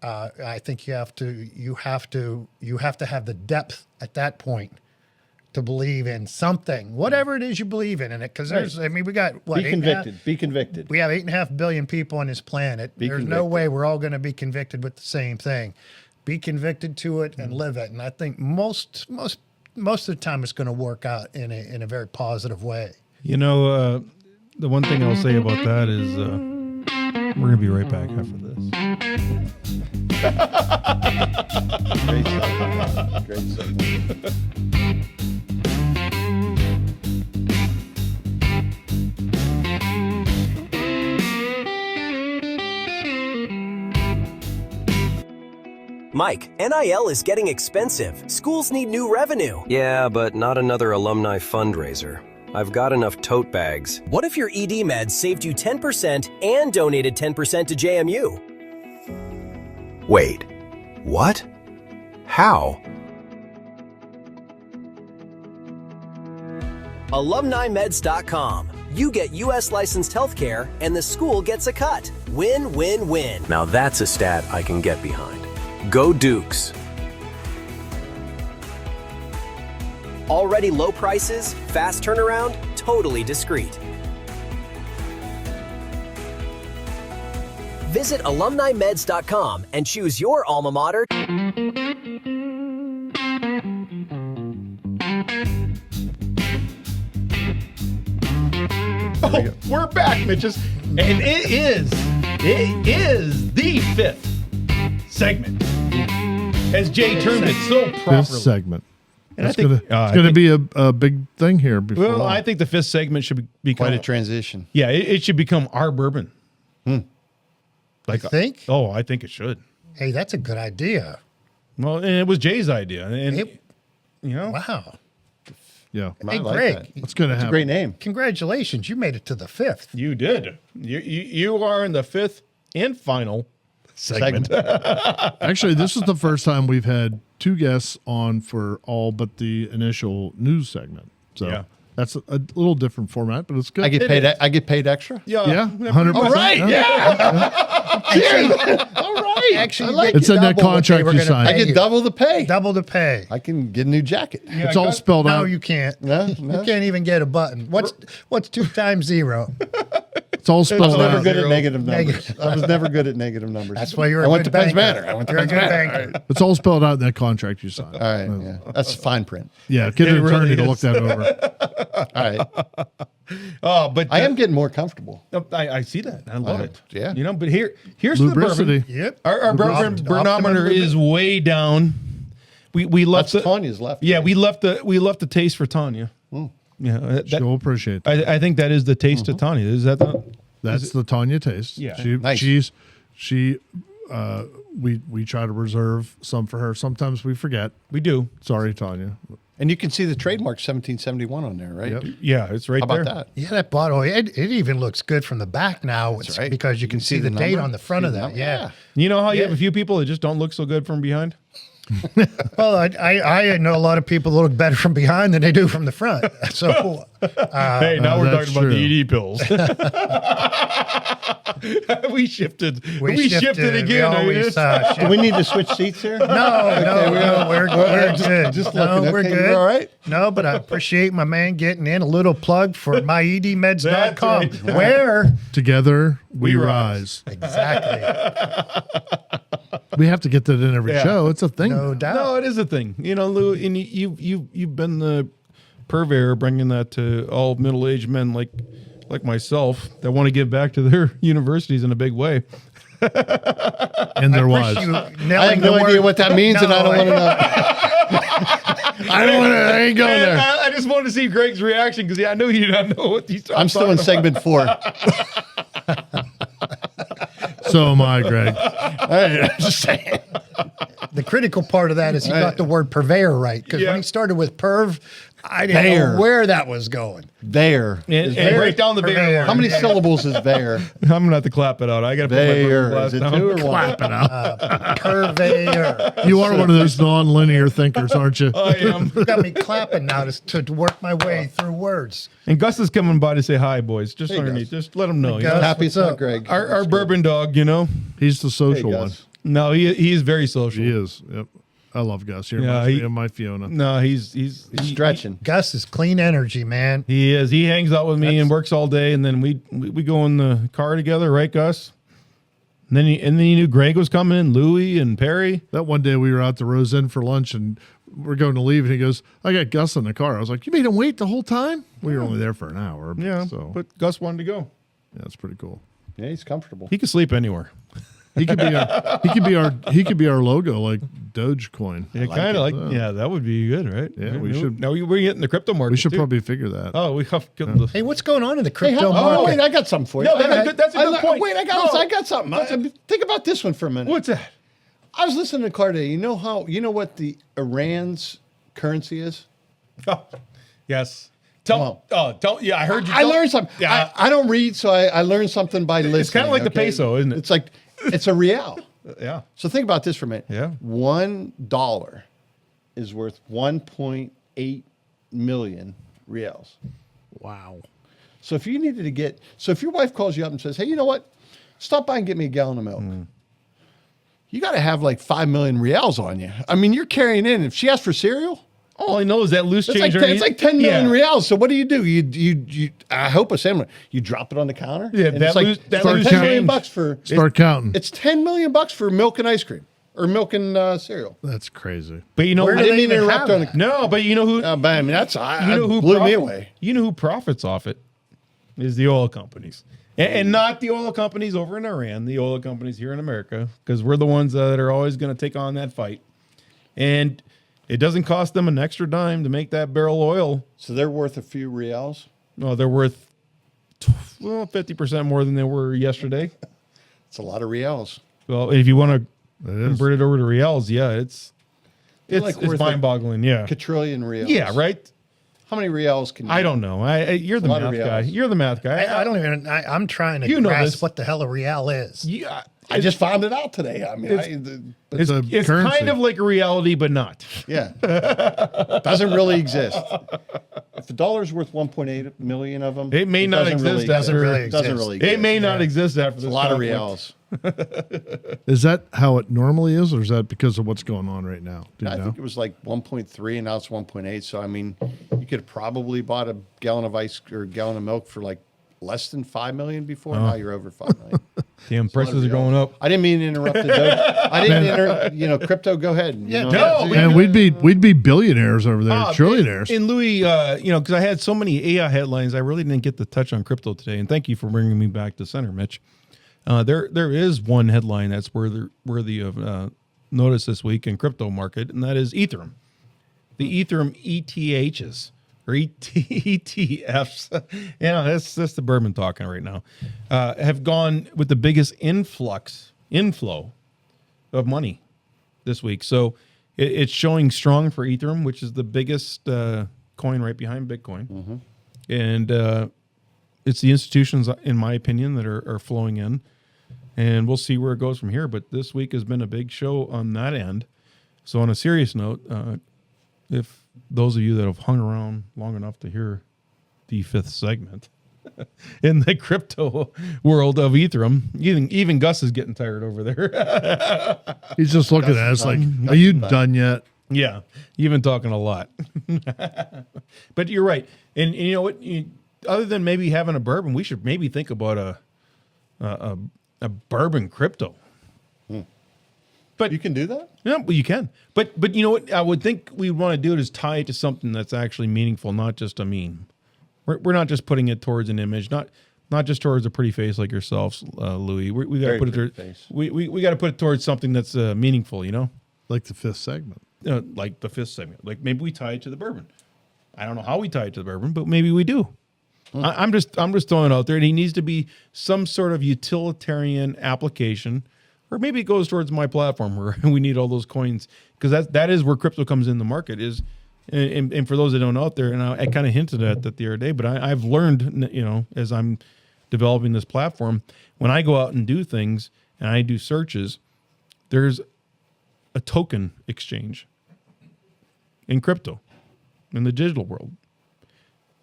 I think you have to have the depth at that point to believe in something, whatever it is you believe in it. Because we got what? Be convicted. We have 8.5 billion people on this planet. There's no way we're all going to be convicted with the same thing. Be convicted to it and live it. And I think most of the time it's going to work out in a very positive way. The one thing I'll say about that is we're going to be right back after this. Great segment. Mike, NIL is getting expensive. Schools need new revenue. Yeah, but not another alumni fundraiser. I've got enough tote bags. What if your ED meds saved you 10% and donated 10% to JMU? Wait, what? How? AlumniMeds.com. You get U.S. licensed healthcare, and the school gets a cut. Win, win, win. Now that's a stat I can get behind. Go Dukes. Already low prices, fast turnaround, totally discreet. Visit alumnimeds.com and choose your alma mater. Oh, we're back, Mitches. And it is the fifth segment. As Jay termed it so properly. Fifth segment. And It's going to be a big thing here. Before well, long. I think the fifth segment should become Quite a transition. Yeah, it should become our bourbon. Like, I think? Oh, I think it should. Hey, that's a good idea. Well, and it was Jay's idea, and Wow. Yeah. Hey, like Greg, that. What's going to It's a happen? great name. congratulations. You made it to the fifth. you did. You are in the fifth and final segment. Actually, this is the first time we've had two guests on for all but the initial news segment. So Yeah. that's a little different format, but it's good. I get paid. I get paid extra. Yeah, 100%. All right, All right. Actually, like It's in that contract you signed. I get double the pay. double the pay. I can get a new jacket. It's all spelled No, out. you can't. No, You no. can't even get a button. What's 2 times 0? It's all I was spelled never out. good at negative numbers. Negative. I was never good at negative numbers. That's why you're a I went good to Penns banker. Manor. I went to You're a Penns good Manor. banker. It's all spelled out in that contract you signed. All right, yeah. That's fine print. Yeah, get an It really attorney to is. look that over. All right. Oh, but I am getting more comfortable. I see that. I love it. Yeah. But here's the Lubricity. bourbon. Yep. Our bourbon burnometer is way down. We left That's Tanya's left. Yeah, we left the taste for Tanya. Yeah, She'll appreciate that. I think that is the taste of Tanya. Is that the? That's the Tanya taste. Yeah. Nice. We try to reserve some for her. Sometimes we forget. We do. Sorry, Tanya. And you can see the trademark 1771 on there, right? Yep. Yeah, it's right How about there. that? Yeah, that bottle, it even looks good from the back now. It's right. because you can see the date number, on the front see of the that. number. Yeah. You know how you Yeah. have a few people that just don't look so good from behind? Well, I know a lot of people that look better from behind than they do from the front. So Hey, now we're that's talking about true. the ED pills. we shifted. We shifted again. We always, Do we need to switch seats here? no, we're good. Just no, looking. we're Okay, good. you're all right? No, but I appreciate my man getting in a little plug for myedmeds.com. That's right. Where Together we rise. rise. exactly? We have to get that in every Yeah. show. It's a thing. No doubt. No, it is a thing. Lou, and you've been the purveyor bringing that to all middle-aged men like myself that want to give back to their universities in a big way. And there was. Wish you I nailing have no the idea word- what that means, and I don't want to know. I don't want to. I ain't going there. I just wanted to see Greg's reaction because I know he did not know what he's talking about. I'm still in segment 4. So am I, Greg. All right, I'm just saying. The critical part of that is he got the word purveyor right. Because Yeah. when he started with perv, I didn't There. know where that was going. There. And break down the Purveyor. bear. How many syllables is there? I'm going to have to clap it out. I got to put my There. glass Is it down. 2 or 1? Clap it up. Purveyor. You are one of those non-linear thinkers, aren't you? I am. You got me clapping now to work my way through words. And Gus is coming by to say hi, boys. Just underneath. Gus. Just let him know. Hey, you know? Gus. Happy it's What's not up? Greg. Our bourbon dog, He's the Hey, social one. Gus. No, he is very social. He is. Yep. I love Gus. He Yeah, reminds me he- of my Fiona. No, he's Stretching. Gus is clean energy, man. He is. He hangs out with me and works all day, and then we go in the car together, right, Gus? And then he knew Greg was coming, Louie and Perry. That one day we were out to Rose Inn for lunch and we're going to leave and he goes, I got Gus in the car. I was like, you made him wait the whole time? We were only there for an hour. Yeah, So but Gus wanted to go. yeah, it's pretty cool. Yeah, he's comfortable. He could sleep anywhere. He could be our logo, like Dogecoin. Yeah, kind of like yeah, that would be good, right? Yeah, we should- Now we're getting the crypto market. We should too. probably figure that. Oh, we have. Hey, what's going on in the Hey, crypto oh, market? wait, I got something for you. No, that's a good point. Wait, I got something. Think about this one for a minute. What's that? I was listening to the car today. You know what the Iran's currency is? Oh, yes. Come Yeah, I heard you. I learned something. Yeah, I don't read, so I learned something by listening. it's kind of like the peso, isn't it? It's like it's a real. Yeah. So think about this for a minute. Yeah. $1 is worth 1.8 million reals. Wow. So if you needed to if your wife calls you up and says, hey, you know what? Stop by and get me a gallon of milk. You got to have like 5 million reals on you. I mean, you're carrying in. If she asks for cereal, All I know is that loose It's change. it's like 10 million reals. So what do? You I hope it's similar. You drop it on the counter. Yeah, and that it's that like loose 10 million change. bucks for. Start counting. It's 10 million bucks for milk and ice cream or milk and cereal. That's crazy. But you know, Where I do didn't they even even interrupt have on that? No, but you know who? But I mean, that's who blew me away. You know who profits off it is the oil companies, and not the oil companies over in Iran. The oil companies here in America, because we're the ones that are always going to take on that fight, and it doesn't cost them an extra dime to make that barrel of oil. So they're worth a few reals. No, they're worth 50% more than they were yesterday. It's a lot of reals. Well, if you want to convert it over to reals, yeah, it's worth mind-boggling. Yeah, Quadrillion reals. yeah, right. How many reals can you? I don't know. You're the lot of math guy. reals. You're the math guy. I don't even. I'm trying to You know grasp this. what the hell a real is. Yeah, I just found it out today. I mean, it's a it's currency. kind of like a reality, but not. yeah, doesn't really exist. If the dollar's worth 1.8 million of them, It may not doesn't exist really after. really Doesn't exist. really. It Exist. may not exist after It's this. a lot of conflict. reals. Is that how it normally is, or is that because of what's going on right now? Do you I know? think it was like 1.3, and now it's 1.8. So I mean, you could have probably bought a gallon of ice or a gallon of milk for like less than 5 million before. Now you're over 5 million. Damn, prices are going up. I didn't mean to interrupt the joke. I didn't crypto. Go ahead. Yeah, no, And we'd be billionaires over there, trillionaires. And Louis, because I had so many AI headlines, I really didn't get to touch on crypto today. And thank you for bringing me back to center, Mitch. There is one headline that's worthy of notice this week in crypto market, and that is Ethereum. The Ethereum ETHs or ETFs, that's the bourbon talking right now, have gone with the biggest inflow of money this week. So it's showing strong for Ethereum, which is the biggest coin right behind Bitcoin. Mm-hmm. And it's the institutions, in my opinion, that are flowing in. And we'll see where it goes from here. But this week has been a big show on that end. So on a serious note, if those of you that have hung around long enough to hear the fifth segment in the crypto world of Ethereum, even Gus is getting tired over there. He's just looking at us like, are you done yet? Yeah, you've been talking a lot. But you're right. And you know what? Other than maybe having a bourbon, we should maybe think about a bourbon crypto. But you can do that? Yeah, well, you can. But you know what? I would think we'd want to do it is tie it to something that's actually meaningful, not just a meme. We're not just putting it towards an image, not just towards a pretty face like yourselves, Louis. We got to put it towards, we got to put it towards something that's meaningful, you know? Like the fifth segment. Like the fifth segment. Like maybe we tie it to the bourbon. I don't know how we tie it to the bourbon, but maybe we do. I'm just throwing it out there. And he needs to be some sort of utilitarian application, or maybe it goes towards my platform where we need all those coins, because that is where crypto comes in the market is. And for those that don't know out there, and I kind of hinted at that the other day, but I've learned, as I'm developing this platform, when I go out and do things and I do searches, there's a token exchange in crypto, in the digital world.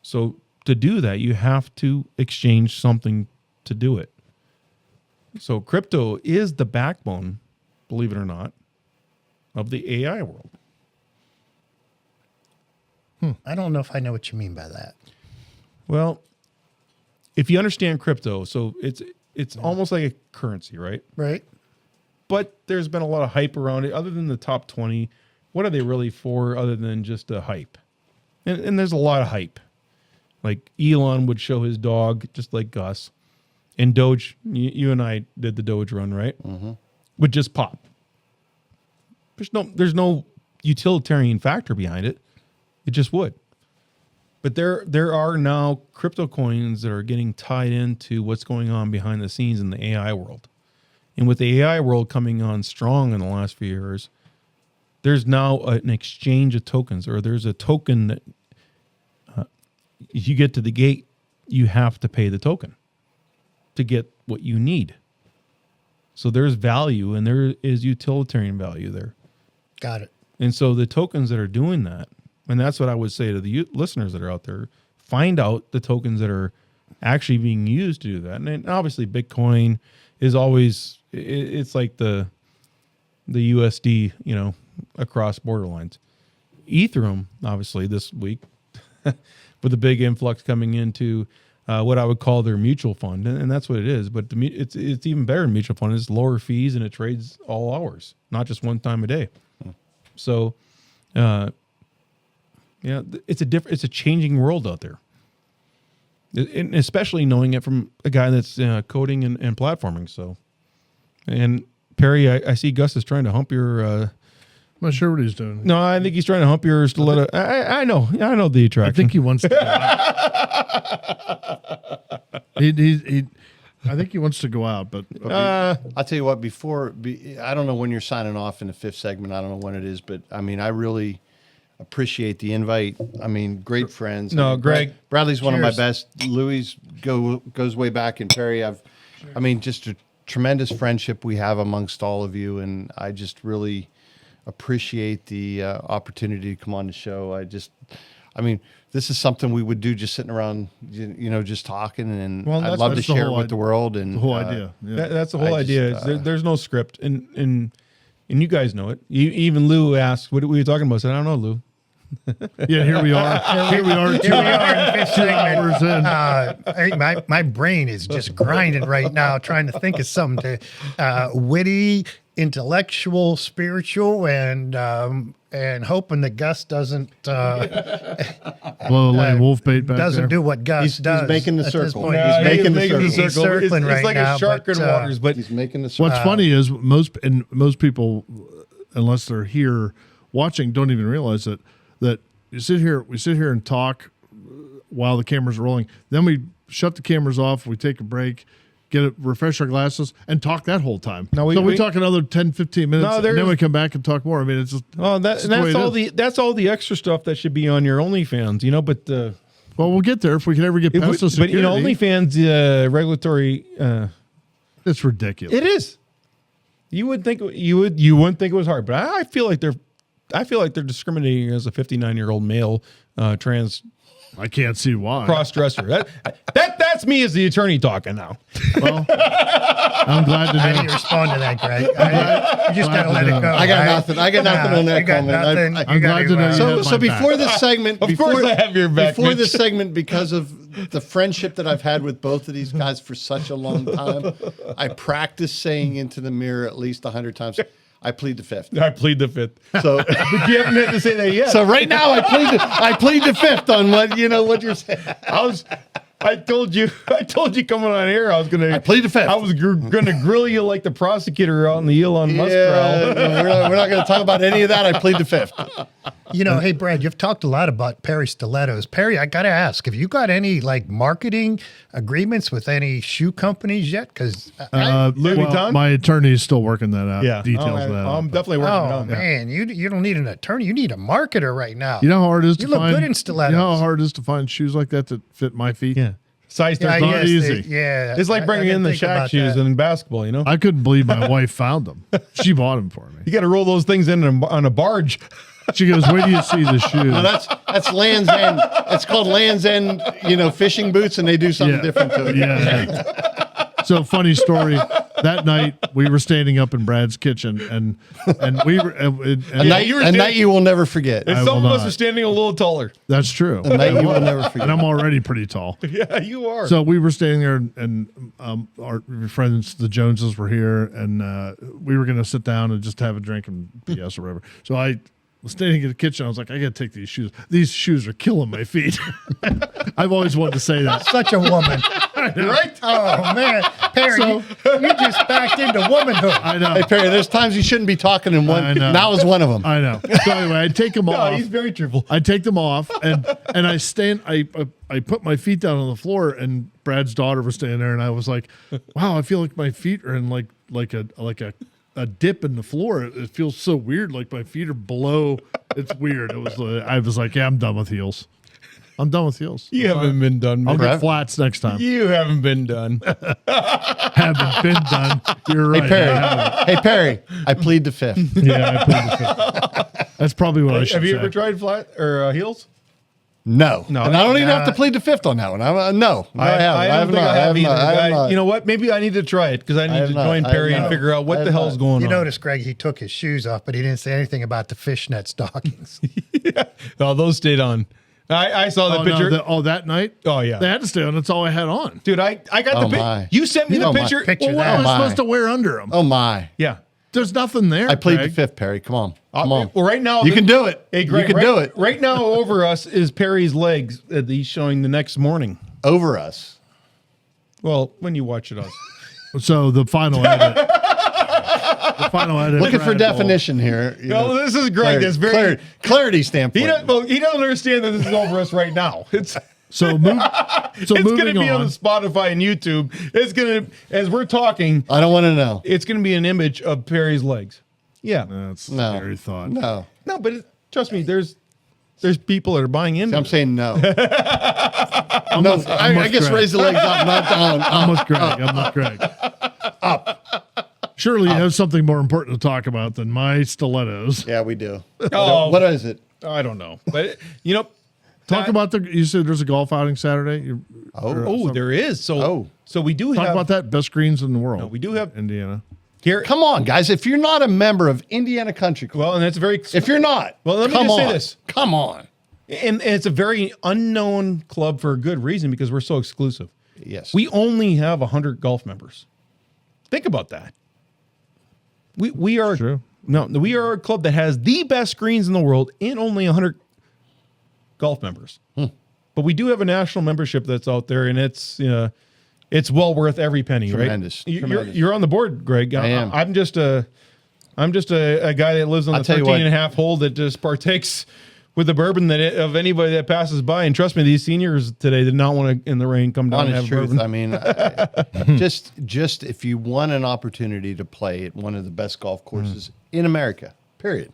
So to do that, you have to exchange something to do it. So crypto is the backbone, believe it or not, of the AI world. I don't know if I know what you mean by that. Well, if you understand crypto, so it's almost like a currency, right? Right. But there's been a lot of hype around it. Other than the top 20, what are they really for other than just a hype? And there's a lot of hype. Like Elon would show his dog, just like Gus. And Doge, you and I did the Doge run, right? Mm-hmm. Would just pop. There's no utilitarian factor behind it. It just would. But there are now crypto coins that are getting tied into what's going on behind the scenes in the AI world. And with the AI world coming on strong in the last few years, there's now an exchange of tokens, or there's a token that if you get to the gate, you have to pay the token to get what you need. So there's value, and there is utilitarian value there. Got it. And so the tokens that are doing that, and that's what I would say to the listeners that are out there, find out the tokens that are actually being used to do that. And obviously Bitcoin is always, it's like the USD, across border lines. Ethereum, obviously, this week with a big influx coming into what I would call their mutual fund, and that's what it is. But it's even better than mutual fund. It's lower fees and it trades all hours, not just one time a day. So, it's a changing world out there, and especially knowing it from a guy that's coding and platforming. So, and Perry, I see Gus is trying to hump your. I'm not sure what he's doing. No, I think he's trying to hump your stiletto. I know the attraction. I think he wants to. I think he wants to go out, but I'll tell you what. I don't know when you're signing off in the fifth segment. I don't know when it is, but I mean, I really appreciate the invite. I mean, great friends. No, Greg. Bradley's one of my best. Louis goes way back, and Perry. I mean, just a tremendous friendship we have amongst all of you, and I just really appreciate the opportunity to come on the show. I mean, this is something we would do just sitting around, just talking, and I'd love to share it with the world. And the whole idea. Yeah. That's the whole idea. There's no script, and you guys know it. Even Lou asked, "What were you talking about?" I said, "I don't know, Lou." Yeah, here we are. Here we are. 2 hours in. My brain is just grinding right now, trying to think of something witty, intellectual, spiritual, and hoping that Gus doesn't blow away wolf bait back doesn't there. do what Gus does. He's making the circle. He's making the circle. He's circling it's right like now, a shark in waters, but he's making the circle. What's funny is most people, unless they're here watching, don't even realize that we sit here and talk while the cameras are rolling. Then we shut the cameras off. We take a break, refresh our glasses, and talk that whole time. We talk another 10, 15 minutes, and then we come back and talk more. I mean, it's just that's all the extra stuff that should be on your OnlyFans, But well, we'll get there if we can ever get past the security. But OnlyFans regulatory, it's ridiculous. It is. You would think you wouldn't think it was hard, but I feel like they're discriminating as a 59-year-old male trans. I can't see why. Cross-dresser. That's me as the attorney talking now. Well, I'm glad to know. How do you respond to that, Greg? You just gotta let it go. I got nothing. I got nothing on that comment. I'm glad to know. So before this segment, of course I have your back. Before this segment, because of the friendship that I've had with both of these guys for such a long time, I practice saying into the mirror at least 100 times. I plead the fifth. I plead the fifth. So, but you haven't had to say that yet. So right now, I plead the fifth on what you're saying. I told you coming on here, I plead the fifth. I was gonna grill you like the prosecutor out in the Elon Musk trial. No, we're not going to talk about any of that. I plead the fifth. Hey Brad, you've talked a lot about Perry stilettos. Perry, I got to ask, have you got any marketing agreements with any shoe companies yet? Because Louis Vuitton? My attorney is still working that out. Yeah, details of that. I'm definitely working on that. Oh man, you don't need an attorney. You need a marketer right now. You know how hard it is to find. You look good in stilettos. You know how hard it is to find shoes like that fit my feet. Yeah. Size not easy. It's like bringing in the Shaq shoes in basketball, I couldn't believe my wife found them. She bought them for me. You got to roll those things in on a barge. She goes, "Where do you see the shoes?" No, that's Land's End. It's called Land's End, fishing boots, and they do something different to it. Yeah. So funny story. That night we were standing up in Brad's kitchen, and we were a night you will never forget. And some of us are standing a little taller. That's true. A night you will never forget. And I'm already pretty tall. Yeah, you are. So we were standing there, and our friends, the Joneses, were here, and we were going to sit down and just have a drink and BS or whatever. So I was standing in the kitchen. I was like, I got to take these shoes. These shoes are killing my feet. I've always wanted to say that. Such a woman. Right? Oh, man. Perry, you just backed into womanhood. I know. Hey, Perry, there's times you shouldn't be talking in one. That was one of them. I know. So anyway, I take them off. He's very truthful. I take them off, and I stand. I put my feet down on the floor, and Brad's daughter was standing there, and I was like, wow, I feel like my feet are in like a dip in the floor. It feels so weird, like my feet are below. It's weird. I was like, yeah, I'm done with heels. I'm done with heels. You haven't been done, man. I'll get flats next time. You haven't been done. Haven't been done. You're right. Hey, Perry, I plead the fifth. Yeah, I plead the fifth. That's probably what I should say. Have you ever tried flat or heels? No. And I don't even have to plead the fifth on that one. No, I have not. You know what? Maybe I need to try it because I need to join Perry and figure out what the hell's going on. You notice, Greg, he took his shoes off, but he didn't say anything about the fishnet stockings. Oh, those stayed on. I saw the picture. That night? Oh, yeah. They had to stay on. That's all I had on. Dude, I got the picture. You sent me the picture. Picture What that. am I supposed to wear under them? Oh, my. Yeah. There's nothing there. I plead the Greg. fifth, Perry. Come on. Come on. Well, right now. You can do it. Hey, Greg, you can do it. Right now over us is Perry's legs that he's showing the next morning. Over us. Well, when you watch it us. So the final edit. Looking for definition here. No, this is Greg. That's very clarity standpoint. He doesn't understand that this is over us right now. It's So moving it's going to be on Spotify and YouTube. It's going to, as we're talking. I don't want to know. It's going to be an image of Perry's legs. Yeah. That's No. a scary thought. No. No, but trust me, there's people that are buying into I'm it. saying no. No, I guess raise the legs up, not down. I'm with Greg. I'm with Greg. Surely you have something more important to talk about than my stilettos. Yeah, we do. Oh. What is it? I don't know. But, Talk about you said there's a golf outing Saturday. Oh, there is. So we do Talk have. about that. Best greens in the world. No, we do have. Indiana. Here. Come on, guys. If you're not a member of Indiana Country Club. Well, and that's very. If you're not. Well, let me come just on. say this. Come on. And it's a very unknown club for a good reason because we're so exclusive. Yes. We only have 100 golf members. Think about that. We are True. No, we are a club that has the best greens in the world and only 100 golf members. But we do have a national membership that's out there, and it's well worth every penny. Tremendous. Right? Tremendous. You're on the board, Greg. I am. I'm just a guy that lives on the 13 and a half hole that just partakes with the bourbon of anybody that passes by. And trust me, these seniors today did not want to in the rain come down and have Honest truth. bourbon. I mean, just if you want an opportunity to play at one of the best golf courses in America, period.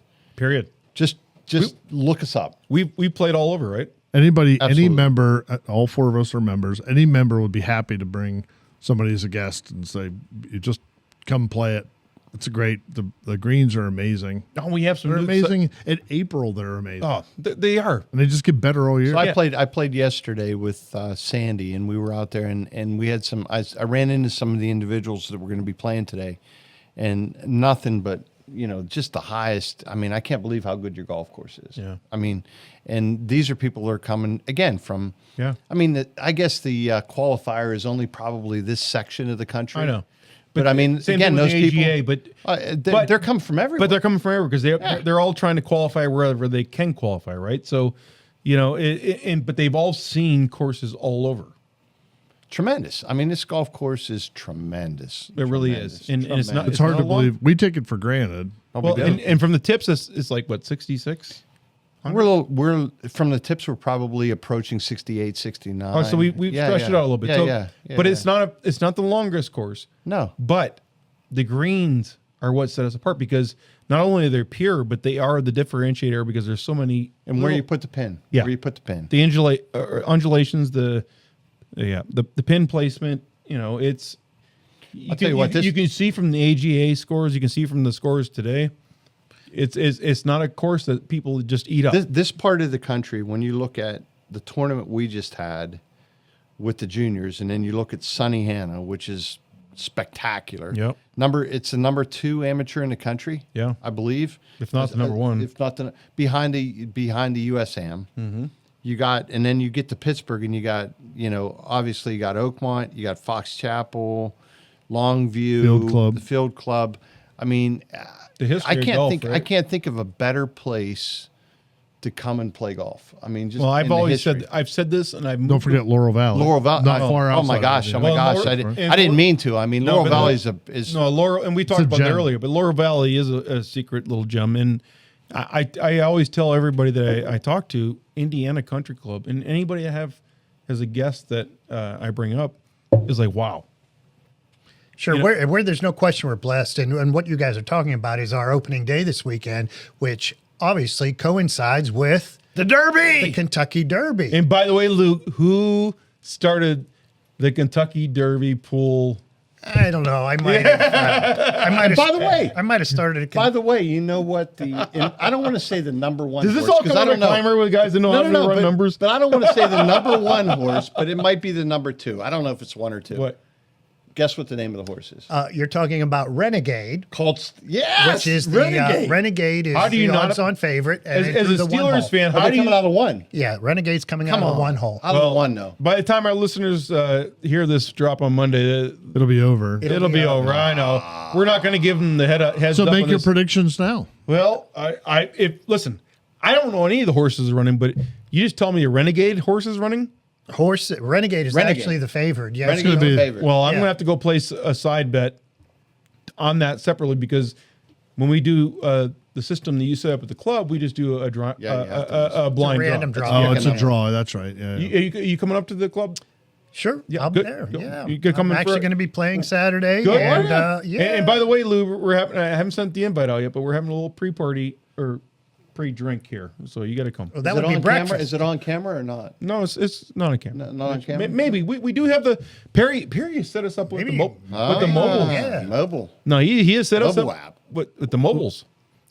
Just look us up. We played all over, right? Any Absolutely. member, all four of us are members. Any member would be happy to bring somebody as a guest and say, "You just come play it." It's great. The greens are amazing. Oh, we have some. They're amazing. In April, they're amazing. Oh, they are, and they just get better all year. So I played yesterday with Sandy, and we were out there, and we had some. I ran into some of the individuals that were going to be playing today, and nothing but just the highest. I mean, I can't believe how good your golf course is. Yeah. I mean, and these are people that are coming again from. Yeah. I mean, I guess the qualifier is only probably this section of the country. I know. But I mean, same again, thing with those the AGA, people, they're coming from everywhere. But they're coming from everywhere because they're all trying to qualify wherever they can qualify, right? So, but they've all seen courses all over. Tremendous. I mean, this golf course is tremendous. It really is, and it's not. It's hard not to a lot. believe. We take it for granted. Well, and from the tips, it's like what 66. We're from the tips. We're probably approaching 68, 69. Oh, so we stretched it out a little bit. But it's not the longest course. No, but the greens are what set us apart because not only are they pure, but they are the differentiator because there's so many. And where you put the pin? Yeah, where you put the pin? The undulations, the pin placement. It's. I'll tell you what. You can see from the AGA scores. You can see from the scores today. It's not a course that people just eat up. This part of the country, when you look at the tournament we just had with the juniors, and then you look at Sunny Hannah, which is spectacular. Yep. It's the number 2 amateur in the country. Yeah, I believe. If not the number 1. If not behind the USAM. Mm-hmm. You got, and then you get to Pittsburgh, and you got, obviously you got Oakmont, you got Fox Chapel, Longview, the Field Club. I mean, the history of golf, right? I can't think of a better place to come and play golf. I mean, just I've said this, and don't forget Laurel Valley. Laurel Valley, not far outside. Oh my gosh! I didn't mean to. I mean, Laurel Valley is Laurel, and we talked about that earlier. But Laurel Valley is a secret little gem, and I always tell everybody that I talk to, Indiana Country Club, and anybody I have as a guest that I bring up is like, wow. Sure, where there's no question we're blessed, and what you guys are talking about is our opening day this weekend, which obviously coincides with the Derby, the Kentucky Derby. And by the way, Luke, who started the Kentucky Derby pool? I don't know. I might have. By the way, I might have started. By the way, you know what? I don't want to say the number 1. Does this all come out of climber with guys that know how to run numbers? But I don't want to say the number 1 horse, but it might be the number 2. I don't know if it's 1 or 2. What? Guess what the name of the horse is? You're talking about Renegade. Yes, Which is the Renegade is How do you the not- odds-on favorite. And As a Steelers fan, Are how they do you? coming out of one? Yeah, Renegade's coming out of one hole. Out of one, no. By the time our listeners hear this drop on Monday, It'll be over. it'll be over. I know. We're not going to give them the heads So up. make on your this. predictions now. Well, listen, I don't know any of the horses running, but you just tell me a Renegade horse is running. Renegade is actually the favorite. Yeah, Renegade's gonna be- the favorite. Well, I'm going to have to go place a side bet on that separately because when we do the system that you set up at the club, we just do a draw, a blind random draw. draw. Oh, it's a draw. That's right. Yeah. You coming up to the club? Sure, Yeah, I'll be good. there. Good. Yeah, You could come I'm in for actually it. going to be playing Saturday. Good. And, And by the way, Lou, we're having, I haven't sent the invite out yet, but we're having a little pre-party or pre-drink here, so you got to come. Well, that Is would it be on breakfast. camera? Is it on camera or not? No, it's not on camera. Not on camera? Maybe we do have the Perry has set us up with Maybe. the mobile. Yeah. Mobile. No, he has set us Mobile up app. with the mobiles.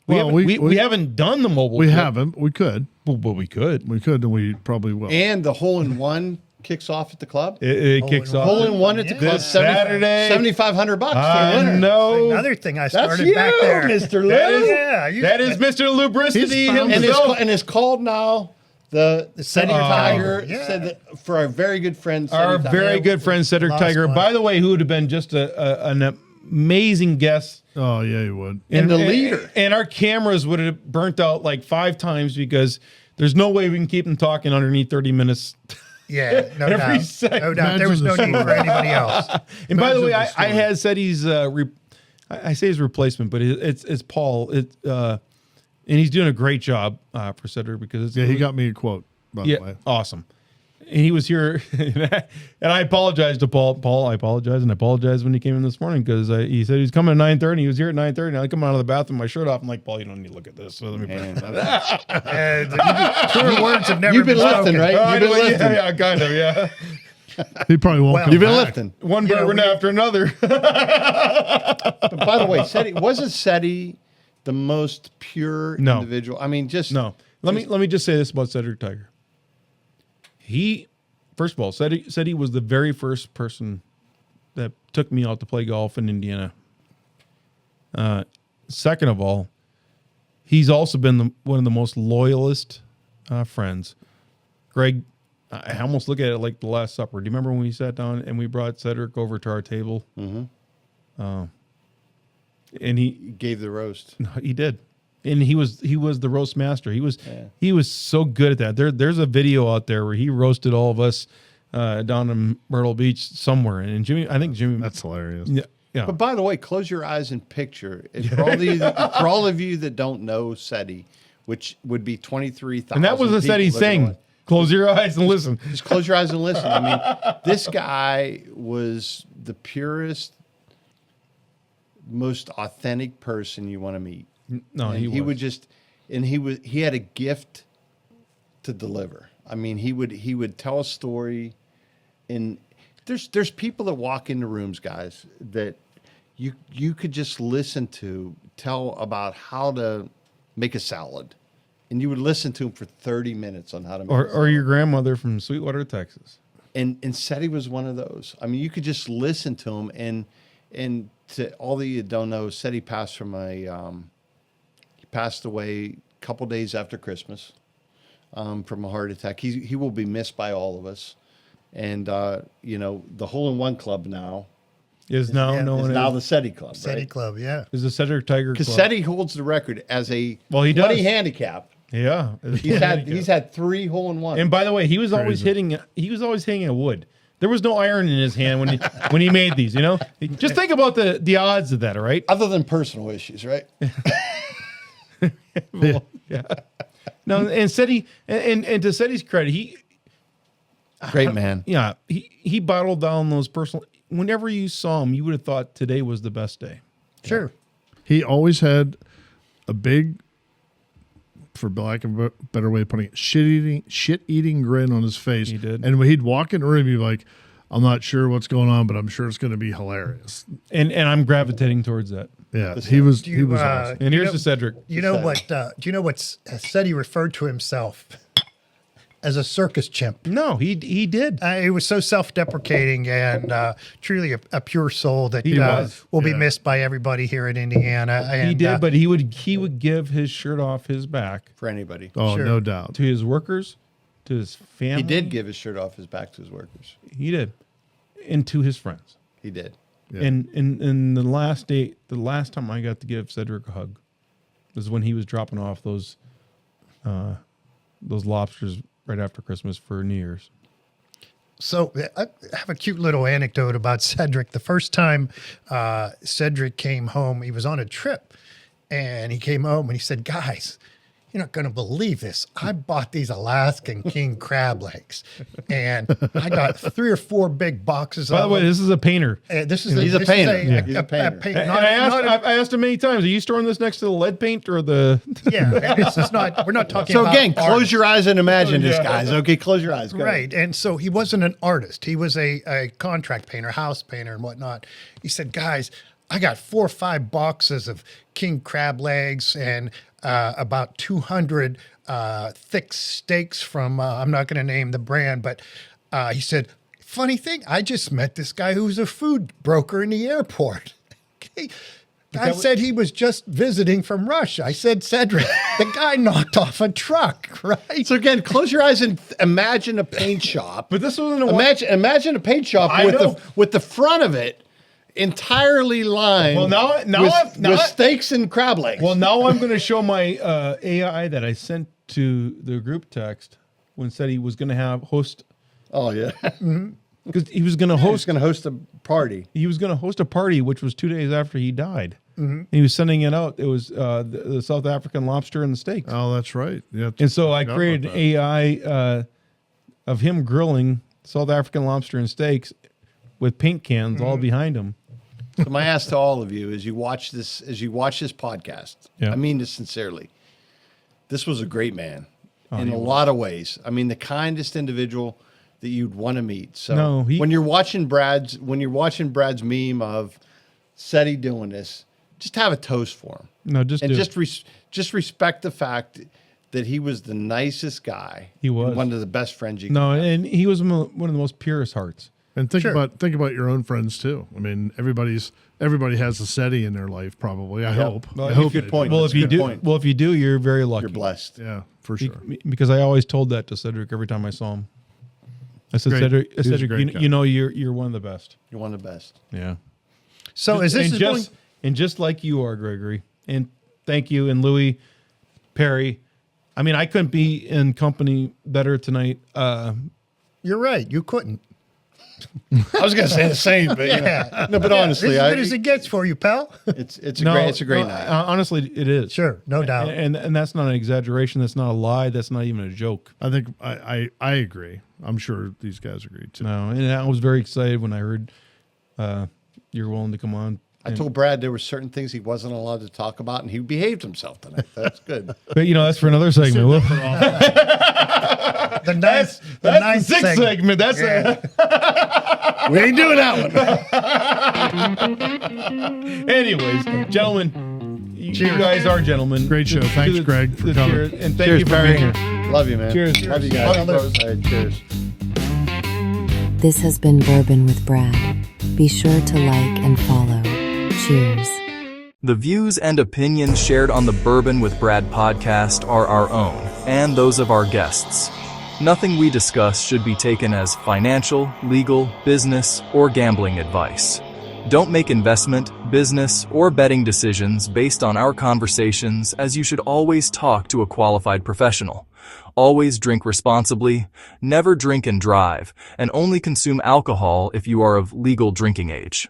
Well, We haven't done the mobile. We yet, haven't. We could. but we could. We could, and we probably will. And the hole-in-one kicks off at the club. It kicks off. Hole-in-one at the club. This Saturday. $7,500 for the I winner. know. Another thing I That's started you, back there. Mr. Lou. That is Mr. Loubricity himself. And it's called now the Cedric Tiger. Yeah. Said that for our very good friend. Our Cedric very Tiger. good friend Cedric Last Tiger. one. By the way, who would have been just an amazing guest. Oh yeah, you would. And the leader. And our cameras would have burnt out like 5 times because there's no way we can keep them talking underneath 30 minutes. Yeah, no Every doubt. second. No doubt. There was no Imagine need the for anybody else. And by the way, Imagine the I story. had said he's I say his replacement, but it's Paul. And he's doing a great job for Cedric because Yeah, he got me a quote. By yeah, the way, awesome. And he was here, and I apologize to Paul. Paul, I apologize, and I apologize when he came in this morning because he said he was coming at 9:30. He was here at 9:30, and I come out of the bathroom, my shirt off. I'm like, Paul, you don't need to look at this. So let me. Truer words have never You've been spoken. lifting, right? You've been lifting. Yeah, kind of, yeah. he probably won't. Well, come You've been back. lifting. One You know, bourbon after another. But by the way, wasn't SETI the most pure No. individual? I mean, just No, let me just say this about Cedric Tiger. He, first of all, said he was the very first person that took me out to play golf in Indiana. Second of all, he's also been one of the most loyalist friends. Greg, I almost look at it like the Last Supper. Do you remember when we sat down and we brought Cedric over to our table? Mm-hmm. And he gave the roast. he did. And he was the roast master. He was so good at that. There's a video out there where he roasted all of us down in Myrtle Beach somewhere. And I think Jimmy. That's hilarious. Yeah. But by the way, close your eyes and picture. For all of you that don't know SETI, which would be 23,000. And that was the SETI thing. Close your eyes and listen. Just close your eyes and listen. I mean, this guy was the purest, most authentic person you want to meet. No, And he would just, and he had a gift to deliver. I mean, he would tell a story, and there's people that walk into rooms, guys, that you could just listen to tell about how to make a salad, and you would listen to him for 30 minutes on how to make a salad. or your grandmother from Sweetwater, Texas. And SETI was one of those. I mean, you could just listen to him, and to all of you that don't know, SETI passed from he passed away a couple days after Christmas from a heart attack. He will be missed by all of us. And the hole-in-one club now Is now known is now as the SETI club. SETI right? Club, yeah. is the Cedric Tiger Because Club. SETI holds the record as a Well, he 20 does. handicap. Yeah. He's had 3 hole-in-ones. And by the way, he was always hitting a wood. There was no iron in his hand when he made these, you know? Just think about the odds of that, all right? Other than personal issues, right? Well, yeah. No, and SETI, and to SETI's credit, Great man. yeah, he bottled down those personal. Whenever you saw him, you would have thought today was the best day. Sure. He always had a big, for lack of a better way of putting it, shit eating grin on his face. He did. And when he'd walk in a room, he'd be like, I'm not sure what's going on, but I'm sure it's going to be hilarious. And I'm gravitating towards that. Yeah, he was you, awesome. And here's the Cedric. Do you know what SETI referred to himself as a circus chimp. No, he did. He was so self-deprecating and truly a pure soul that will be missed by everybody here in Indiana. And, he did, but he would give his shirt off his back for anybody. Oh, no doubt. To his workers, to his family. He did give his shirt off his back to his workers. He did, and to his friends. He did. Yeah. And the last time I got to give Cedric a hug was when he was dropping off those lobsters right after Christmas for New Year's. So I have a cute little anecdote about Cedric. The first time Cedric came home, he was on a trip, and he came home and he said, "Guys, you're not going to believe this. I bought these Alaskan king crab legs, and I got 3 or 4 big boxes of them." By the way, this is a painter. He's a painter. He's a painter. And I asked him many times, are you storing this next to the lead paint or the... Yeah, this is not, we're not talking so about again, close artists. your eyes and imagine this, guys. Okay, close your eyes. Go Right, ahead. and so he wasn't an artist. He was a contract painter, house painter and whatnot. He said, "Guys, I got 4 or 5 boxes of king crab legs and about 200 thick steaks from, I'm not going to name the brand, but he said, funny thing, I just met this guy who's a food broker in the airport." Okay. I said he was just visiting from Russia. I said, "Cedric, the guy knocked off a truck," right? So again, close your eyes and imagine a paint shop. But this wasn't imagine a paint shop with the front of it entirely lined with steaks and crab legs. Well, now I'm going to show my AI that I sent to the group text when said he was going to host. Oh, yeah. Because he was going to host. He was going to host a party. He was going to host a party, which was 2 days after he died. Mm-hmm. And he was sending it out. It was the South African lobster and the steaks. Oh, that's right. Yeah. And so I created an AI of him grilling South African lobster and steaks with paint cans all behind him. So my ask to all of you as you watch this podcast, I mean this sincerely. This was a great man in a lot of ways. I mean, the kindest individual that you'd want to meet. So when you're watching Brad's meme of SETI doing this, just have a toast for him. No, just respect the fact that he was the nicest guy. He was and one of the best friends you could have. have. And he was one of the most purest hearts. And think about your own friends too. I mean, everybody has a SETI in their life, probably. I hope. Well, I hope. Good point. Well, if you do, you're very lucky. You're blessed. Yeah, for sure. Because I always told that to Cedric every time I saw him. I said, Cedric, you know, you're one of the best. You're one of the best. Yeah. So and just like you are, Gregory, and thank you, and Louis, Perry. I mean, I couldn't be in company better tonight. You're right. You couldn't. I was going to say the same, but no. But honestly, as good as it gets for you, pal. It's a great night. Honestly, it is. Sure, no doubt. And that's not an exaggeration. That's not a lie. That's not even a joke. I think I agree. I'm sure these guys agree too. No, and I was very excited when I heard you're willing to come on. I told Brad there were certain things he wasn't allowed to talk about, and he behaved himself tonight. That's good. But that's for another segment. The ninth sixth segment. That's we ain't doing that one. Anyways, gentlemen, you guys are gentlemen. Great show. Thanks, Greg, for coming. And thank you for being here. Love you, man. Cheers. Love you guys. All right, cheers. This has been Bourbon with Brad. Be sure to like and follow. Cheers. The views and opinions shared on the Bourbon with Brad podcast are our own and those of our guests. Nothing we discuss should be taken as financial, legal, business, or gambling advice. Don't make investment, business, or betting decisions based on our conversations, as you should always talk to a qualified professional. Always drink responsibly, never drink and drive, and only consume alcohol if you are of legal drinking age.